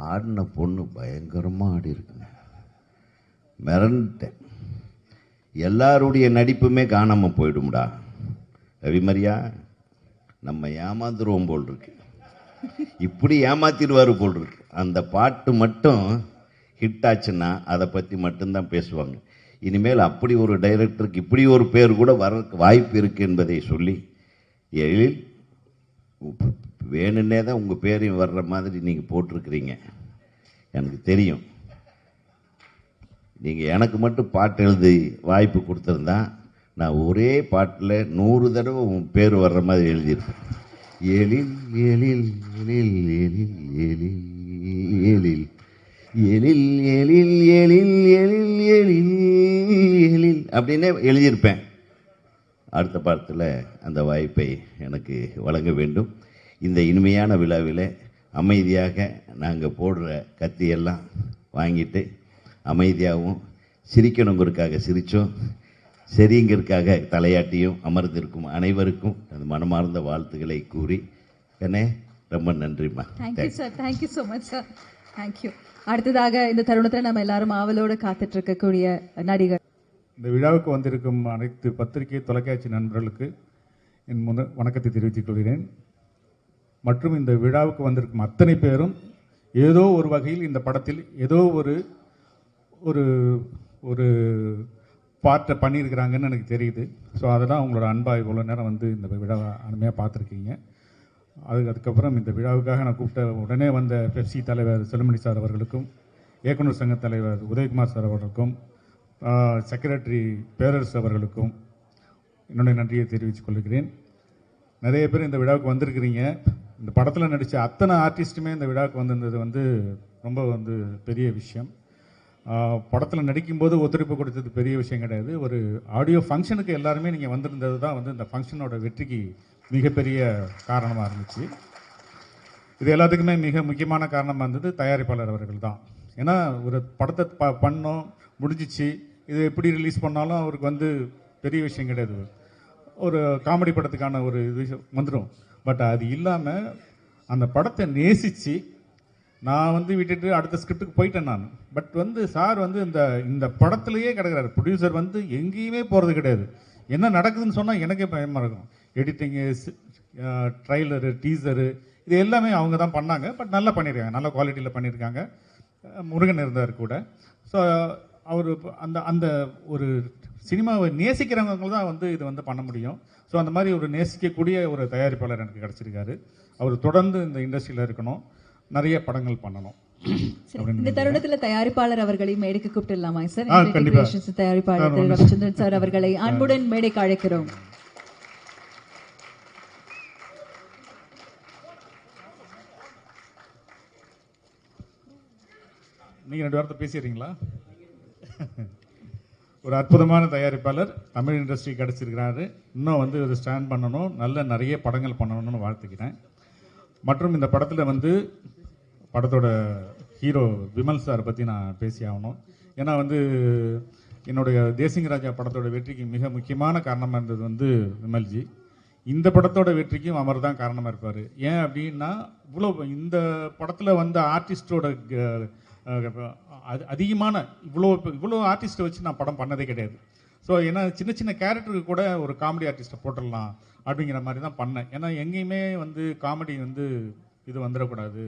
ஆடின பொண்ணு பயங்கரமாக ஆடி இருக்குங்க. மிரண்டேன். எல்லாருடைய நடிப்புமே காணாமல் போயிடும்டா ரவிமரியா, நம்ம ஏமாந்துருவோம் போல் இருக்கு, இப்படி ஏமாத்திடுவார் போல் இருக்கு. அந்த பாட்டு மட்டும் ஹிட் ஆச்சுன்னா அதை பற்றி மட்டும்தான் பேசுவாங்க. இனிமேல் அப்படி ஒரு டைரக்டருக்கு இப்படி ஒரு பேர் கூட வர வாய்ப்பு இருக்குது என்பதை சொல்லி, எழில் வேணுன்னே தான் உங்கள் பேரையும் வர்ற மாதிரி நீங்கள் போட்டிருக்கிறீங்க, எனக்கு தெரியும். நீங்கள் எனக்கு மட்டும் பாட்டு எழுதி வாய்ப்பு கொடுத்துருந்தா நான் ஒரே பாட்டில் 100 தடவை உன் பேர் வர்ற மாதிரி எழுதியிருப்பேன். எழில் எழில் எழில் எழில் எழில் எழில் எழில் எழில் எழில் எழில் எழில் எழில் அப்படின்னே எழுதியிருப்பேன். அடுத்த பாடத்தில் அந்த வாய்ப்பை எனக்கு வழங்க வேண்டும். இந்த இனிமையான விழாவில் அமைதியாக நாங்கள் போடுற கத்தியெல்லாம் வாங்கிட்டு அமைதியாகவும் சிரிக்கணுங்கிறதுக்காக சிரித்தோம், சரிங்கிறதுக்காக தலையாட்டியும் அமர்ந்திருக்கும் அனைவருக்கும் அந்த மனமார்ந்த வாழ்த்துக்களை கூறி என்ன ரொம்ப நன்றிம்மா. Thank you sir, thank you so much sir, thank you. அடுத்ததாக இந்த தருணத்தில் நம்ம எல்லாரும் ஆவலோடு காத்துட்டு இருக்கக்கூடிய நடிகர். இந்த விழாவுக்கு வந்திருக்கும் அனைத்து பத்திரிகை தொலைக்காட்சி நண்பர்களுக்கு என் வணக்கத்தை தெரிவித்துக் கொள்கிறேன். மற்றும் இந்த விழாவுக்கு வந்திருக்கும் அத்தனை பேரும் ஏதோ ஒரு வகையில் இந்த படத்தில் ஏதோ ஒரு ஒரு ஒரு பார்ட்டை பண்ணியிருக்கிறாங்கன்னு எனக்கு தெரியுது. ஸோ அதெல்லாம் உங்களோட அன்பாக இவ்வளோ நேரம் வந்து இந்த விழாவை அருமையாக பார்த்துருக்கீங்க. அதுக்கப்புறம் இந்த விழாவுக்காக நான் கூப்பிட்ட உடனே வந்த பெப்சி தலைவர் செல்லுமணி சார் அவர்களுக்கும், இயக்குனர் சங்க தலைவர் உதயகுமார் சார் அவர்களுக்கும், செக்ரட்டரி பேரரசு அவர்களுக்கும் என்னுடைய நன்றியை தெரிவித்துக் கொள்கிறேன். நிறைய பேர் இந்த விழாவுக்கு வந்திருக்கிறீங்க. இந்த படத்தில் நடித்த அத்தனை ஆர்டிஸ்ட்டுமே இந்த விழாவுக்கு வந்திருந்தது வந்து ரொம்ப வந்து பெரிய விஷயம். படத்தில் நடிக்கும்போது ஒத்துழைப்பு கொடுத்தது பெரிய விஷயம் கிடையாது. ஒரு ஆடியோ ஃபங்க்ஷனுக்கு எல்லாருமே நீங்கள் வந்திருந்தது தான் வந்து இந்த ஃபங்க்ஷனோட வெற்றிக்கு மிகப்பெரிய காரணமாக இருந்துச்சு. இது எல்லாத்துக்குமே மிக முக்கியமான காரணமாக இருந்தது தயாரிப்பாளர் அவர்கள் தான். ஏன்னா ஒரு படத்தை பண்ணோம் முடிஞ்சிச்சு, இது எப்படி ரிலீஸ் பண்ணாலும் அவருக்கு வந்து பெரிய விஷயம் கிடையாது. ஒரு காமெடி படத்துக்கான ஒரு விஷயம் வந்துடும். பட் அது இல்லாமல் அந்த படத்தை நேசித்து நான் வந்து விட்டுட்டு அடுத்த ஸ்கிரிப்டுக்கு போயிட்டேன் நான். பட் வந்து சார் வந்து இந்த படத்துலையே கிடக்கிறாரு. ப்ரொடியூசர் வந்து எங்கேயுமே போகிறது கிடையாது. என்ன நடக்குதுன்னு சொன்னால் எனக்கே பயமாக இருக்கும். எடிட்டிங்கு, ட்ரைலரு, டீசரு இது எல்லாமே அவங்க தான் பண்ணாங்க. பட் நல்லா பண்ணியிருக்காங்க, நல்ல குவாலிட்டியில் பண்ணியிருக்காங்க. முருகன் இருந்தார் கூட. ஸோ அவர் அந்த ஒரு சினிமாவை நேசிக்கிறவங்க தான் வந்து இது வந்து பண்ண முடியும். ஸோ அந்த மாதிரி ஒரு நேசிக்கக்கூடிய ஒரு தயாரிப்பாளர் எனக்கு கிடச்சிருக்காரு. அவர் தொடர்ந்து இந்த இண்டஸ்ட்ரியில் இருக்கணும், நிறைய படங்கள் பண்ணணும். இந்த தருணத்தில் தயாரிப்பாளர் அவர்களை மேடைக்கு கூப்பிட்டுலாமா சார்? கண்டிப்பாக. தயாரிப்பாளர் ரவிச்சந்திரன் சார் அவர்களை அன்புடன் மேடைக்கு அழைக்கிறோம். நீங்கள் 2 வாரத்தை பேசிடுறீங்களா? ஒரு அற்புதமான தயாரிப்பாளர் தமிழ் இண்டஸ்ட்ரி கிடச்சிருக்கிறாரு. இன்னும் வந்து ஒரு ஸ்டாண்ட் பண்ணணும், நிறைய படங்கள் பண்ணணும்னு வாழ்த்துக்கிறேன். மற்றும் இந்த படத்தில் வந்து படத்தோட ஹீரோ விமல் சார் பற்றி நான் பேசி ஆகணும். ஏன்னா வந்து என்னுடைய தேசிங்க ராஜா படத்தோட வெற்றிக்கு மிக முக்கியமான காரணமாக இருந்தது வந்து விமல்ஜி. இந்த படத்தோட வெற்றிக்கும் அவர் தான் காரணமாக இருப்பார். ஏன் அப்படின்னா இவ்வளோ இந்த படத்தில் வந்த ஆர்டிஸ்டோட அதிகமான இவ்வளோ ஆர்டிஸ்ட்டை வச்சு நான் படம் பண்ணதே கிடையாது. ஸோ ஏன்னா சின்ன சின்ன கேரக்டருக்கு கூட ஒரு காமெடி ஆர்டிஸ்ட்டை போட்டுடலாம் அப்படிங்கிற மாதிரி தான் பண்ணேன். ஏன்னா எங்கேயுமே வந்து காமெடி வந்து இது வந்துடக்கூடாது.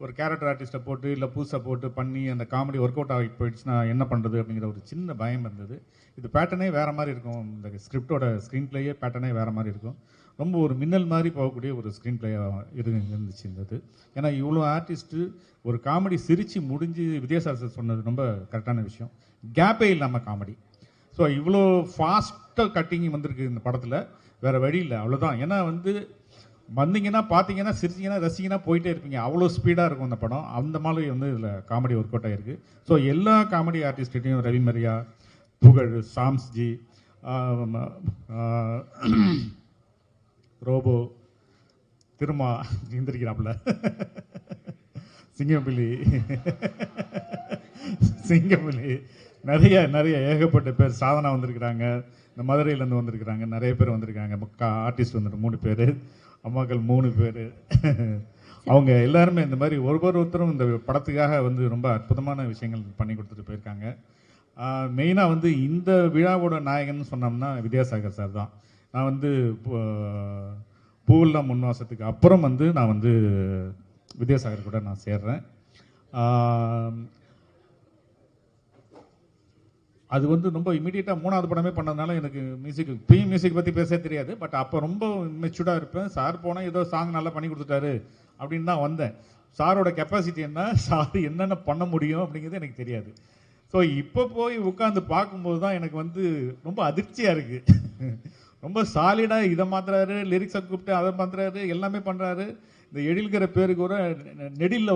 ஒரு கேரக்டர் ஆர்டிஸ்ட்டை போட்டு இல்லை புதுசாக போட்டு பண்ணி அந்த காமெடி ஒர்க் அவுட் ஆகி போயிடுச்சுன்னா என்ன பண்ணுறது அப்படிங்கிற ஒரு சின்ன பயம் இருந்தது. இது பேட்டர்னே வேறு மாதிரி இருக்கும். இந்த ஸ்கிரிப்டோட ஸ்க்ரீன் பிளேயே பேட்டர்னே வேறு மாதிரி இருக்கும். ரொம்ப ஒரு மின்னல் மாதிரி போகக்கூடிய ஒரு ஸ்க்ரீன் பிளேயாக இருந்துச்சு இருந்தது. ஏன்னா இவ்வளோ ஆர்டிஸ்ட்டு ஒரு காமெடி சிரித்து முடிஞ்சு வித்யாசாகர் சொன்னது ரொம்ப கரெக்டான விஷயம். கேப்பே இல்லாமல் காமெடி. ஸோ இவ்வளோ ஃபாஸ்ட்டாக கட்டிங் வந்திருக்கு இந்த படத்தில். வேறு வழி இல்லை, அவ்வளோதான். ஏன்னா வந்து வந்தீங்கன்னா பார்த்தீங்கன்னா சிரிச்சிங்கன்னா ரசிங்கன்னா போயிட்டே இருப்பீங்க. அவ்வளோ ஸ்பீடாக இருக்கும் இந்த படம். அந்த மாதிரி வந்து இதில் காமெடி ஒர்க் அவுட் ஆகிருக்கு. ஸோ எல்லா காமெடி ஆர்டிஸ்ட்டையும் ரவி மரியா, புகழ், சாம்ஸ்ஜி, ரோபோ, திருமா எந்திரிக்கிறாப்புல, சிங்கம்பிள்ளி நிறைய ஏகப்பட்ட பேர். சாதனா வந்திருக்கிறாங்க, இந்த மதுரையிலேருந்து வந்திருக்கிறாங்க, நிறைய பேர் வந்திருக்காங்க. ஆர்டிஸ்ட் வந்துட்டு 3 பேர், அம்மாக்கள் 3 பேர். அவங்க எல்லாருமே இந்த மாதிரி ஒருத்தரும் இந்த படத்துக்காக வந்து ரொம்ப அற்புதமான விஷயங்கள் பண்ணி கொடுத்துட்டு போயிருக்காங்க. மெயினாக வந்து இந்த விழாவோட நாயகன் சொன்னோம்னா வித்யாசாகர் சார் தான். நான் வந்து பூவெல்லாம் முன்வாசத்துக்கு அப்புறம் வந்து நான் வந்து வித்யாசாகர் கூட நான் சேர்றேன். அது வந்து ரொம்ப இமீடியட்டாக 3வது படமே பண்ணதுனால எனக்கு மியூசிக் பற்றி பேச தெரியாது. பட் அப்போ ரொம்ப மெச்சூர்டாக இருப்பேன். சார் போனால் ஏதோ சாங் நல்லா பண்ணி கொடுத்துட்டாரு அப்படின்னு தான் வந்தேன். சாரோட கெப்பாசிட்டி என்ன, சார் என்னென்ன பண்ண முடியும் அப்படிங்கிறது எனக்கு தெரியாது. ஸோ ஸோ இப்போ போய் உட்காந்து பார்க்கும்போது தான் எனக்கு வந்து ரொம்ப அதிர்ச்சியாக இருக்குது. ரொம்ப சாலிடாக இதை மாத்துறாரு, லிரிக்ஸை கூப்பிட்டு அதை மாத்துறாரு, எல்லாமே பண்ணுறாரு. இந்த எழில்கிற பேருக்கு கூட நெடில்ல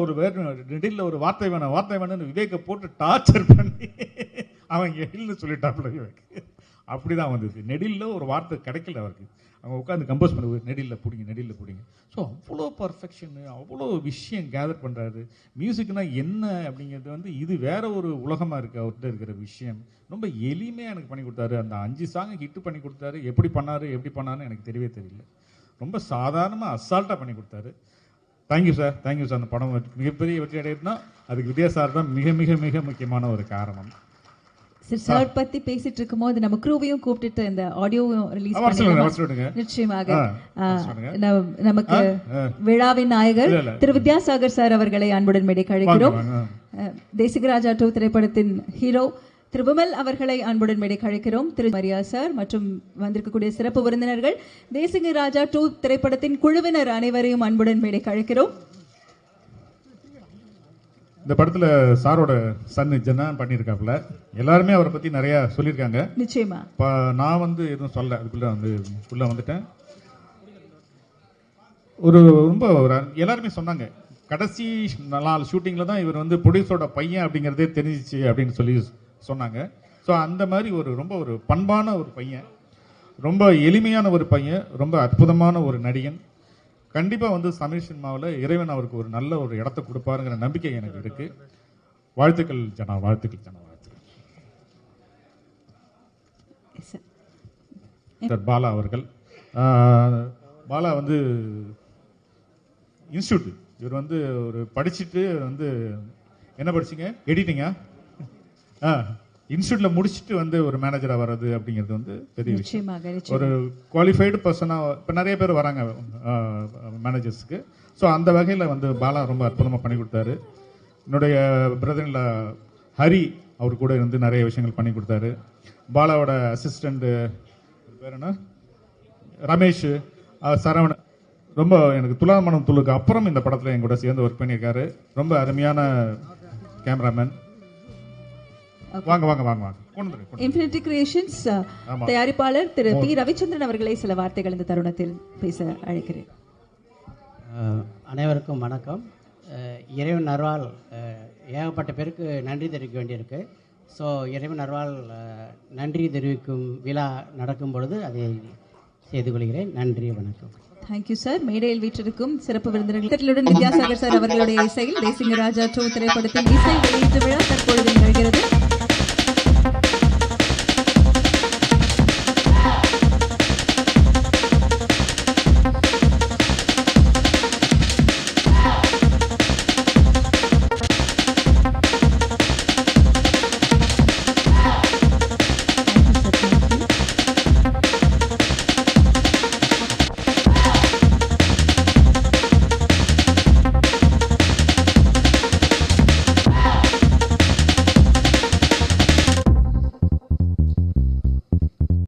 ஒரு வார்த்தை வேணும்னு விவேக்கை போட்டு டார்ச்சர் பண்ணி அவன் எழில்னு சொல்லிட்டாப்புல விவேக். அப்படி தான் வந்தது. நெடில்ல ஒரு வார்த்தை கிடைக்கல அவருக்கு. அவங்க உட்காந்து கம்போஸ் பண்ணுவார், நெடில்ல பிடிங்க. ஸோ அவ்வளோ பர்ஃபெக்ஷனு, அவ்வளோ விஷயம் கேதர் பண்ணுறாரு. மியூசிக்னா என்ன அப்படிங்கிறது வந்து இது வேற ஒரு உலகமாக இருக்குது அவர்கிட்ட இருக்கிற விஷயம். ரொம்ப எளிமையாக எனக்கு பண்ணி கொடுத்தாரு. அந்த 5 சாங் ஹிட்டு பண்ணி கொடுத்தாரு. எப்படி பண்ணாருன்னு எனக்கு தெரியவே தெரியல. ரொம்ப சாதாரணமாக அசால்ட்டாக பண்ணி கொடுத்தாரு. Thank you sir. அந்த படம் மிகப்பெரிய வெற்றி அடையுதுன்னா அதுக்கு வித்யா சார் தான் மிக மிக மிக முக்கியமான ஒரு காரணம். சார் பத்தி பேசிட்டு இருக்கும்போது நம்ம க்ரூவையும் கூப்பிட்டு இந்த ஆடியோவும் ரிலீஸ் பண்ணுங்க. நிச்சயமாக நமக்கு விழாவின் நாயகர் திரு வித்யாசாகர் சார் அவர்களை அன்புடன் மேடைக்கு அழைக்கிறோம். தேசிகராஜா 2 திரைப்படத்தின் ஹீரோ திரு விமல் அவர்களை அன்புடன் மேடைக்கு அழைக்கிறோம். திரு மரியா சார் மற்றும் வந்திருக்கக்கூடிய சிறப்பு விருந்தினர்கள், தேசிகராஜா 2 திரைப்படத்தின் குழுவினர் அனைவரையும் அன்புடன் மேடைக்கு அழைக்கிறோம். இந்த படத்துல சாரோட சன் ஜென்னா பண்ணியிருக்காப்புல. எல்லாருமே அவரை பத்தி நிறைய சொல்லியிருக்காங்க. நிச்சயமா நான் வந்து எதுவும் சொல்ல, அதுக்குள்ள வந்துட்டேன். ரொம்ப எல்லாருமே சொன்னாங்க கடைசி 4 ஷூட்டிங்ல தான் இவர் வந்து ப்ரொடியூசரோட பையன் அப்படிங்கிறதே தெரிஞ்சிச்சு அப்படின்னு சொல்லி சொன்னாங்க. ஸோ அந்த மாதிரி ரொம்ப ஒரு பண்பான ஒரு பையன், ரொம்ப எளிமையான ஒரு பையன், ரொம்ப அற்புதமான ஒரு நடிகன். கண்டிப்பாக வந்து தமிழ் சினிமாவில் இறைவன் அவருக்கு ஒரு நல்ல ஒரு இடத்த கொடுப்பாருங்கிற நம்பிக்கை எனக்கு இருக்கு. வாழ்த்துக்கள் ஜனா, வாழ்த்துக்கள். பாலா அவர்கள், பாலா வந்து இன்ஸ்டியூட், இவர் வந்து ஒரு படிச்சுட்டு வந்து என்ன படிச்சிங்க, எடிட்டிங்கா? இன்ஸ்டியூட்ல முடிச்சுட்டு வந்து ஒரு மேனேஜரா வர்றது அப்படிங்கிறது வந்து பெரிய விஷயம். ஒரு குவாலிஃபைடு பர்சனாக இப்போ நிறைய பேர் வராங்க மேனேஜர்ஸ்க்கு. ஸோ அந்த வகையில் வந்து பாலா ரொம்ப அற்புதமாக பண்ணி கொடுத்தாரு. என்னுடைய பிரதர்ல ஹரி அவர் கூட இருந்து நிறைய விஷயங்கள் பண்ணி கொடுத்தாரு. பாலாவோட அசிஸ்டண்ட் பேர் என்ன, ரமேஷ், சரவணன், ரொம்ப எனக்கு துலாமணம் துளுக்கு அப்புறம் இந்த படத்தில் என் கூட சேர்ந்து ஒர்க் பண்ணியிருக்காரு. ரொம்ப அருமையான கேமராமேன். வாங்க. இன்ஃபினிட்டி கிரியேஷன்ஸ் தயாரிப்பாளர் திரு பி ரவிச்சந்திரன் அவர்களை சில வார்த்தைகள் இந்த தருணத்தில் பேச அழைக்கிறேன். அனைவருக்கும் வணக்கம். இறைவன் அருளால் ஏகப்பட்ட பேருக்கு நன்றி தெரிவிக்க வேண்டியிருக்கு. ஸோ இறைவன் அருளால் நன்றி தெரிவிக்கும் விழா நடக்கும் பொழுது அதை செய்து கொள்கிறேன். நன்றி, வணக்கம். Thank you sir. மேடையில் வீற்றிருக்கும் சிறப்பு விருந்தினர்களுடன் வித்யாசாகர் சார் அவர்களுடைய இசையில் தேசிகராஜா 2 திரைப்படத்தின் இசை வெளியீட்டு விழா தற்பொழுது நிகழ்கிறது.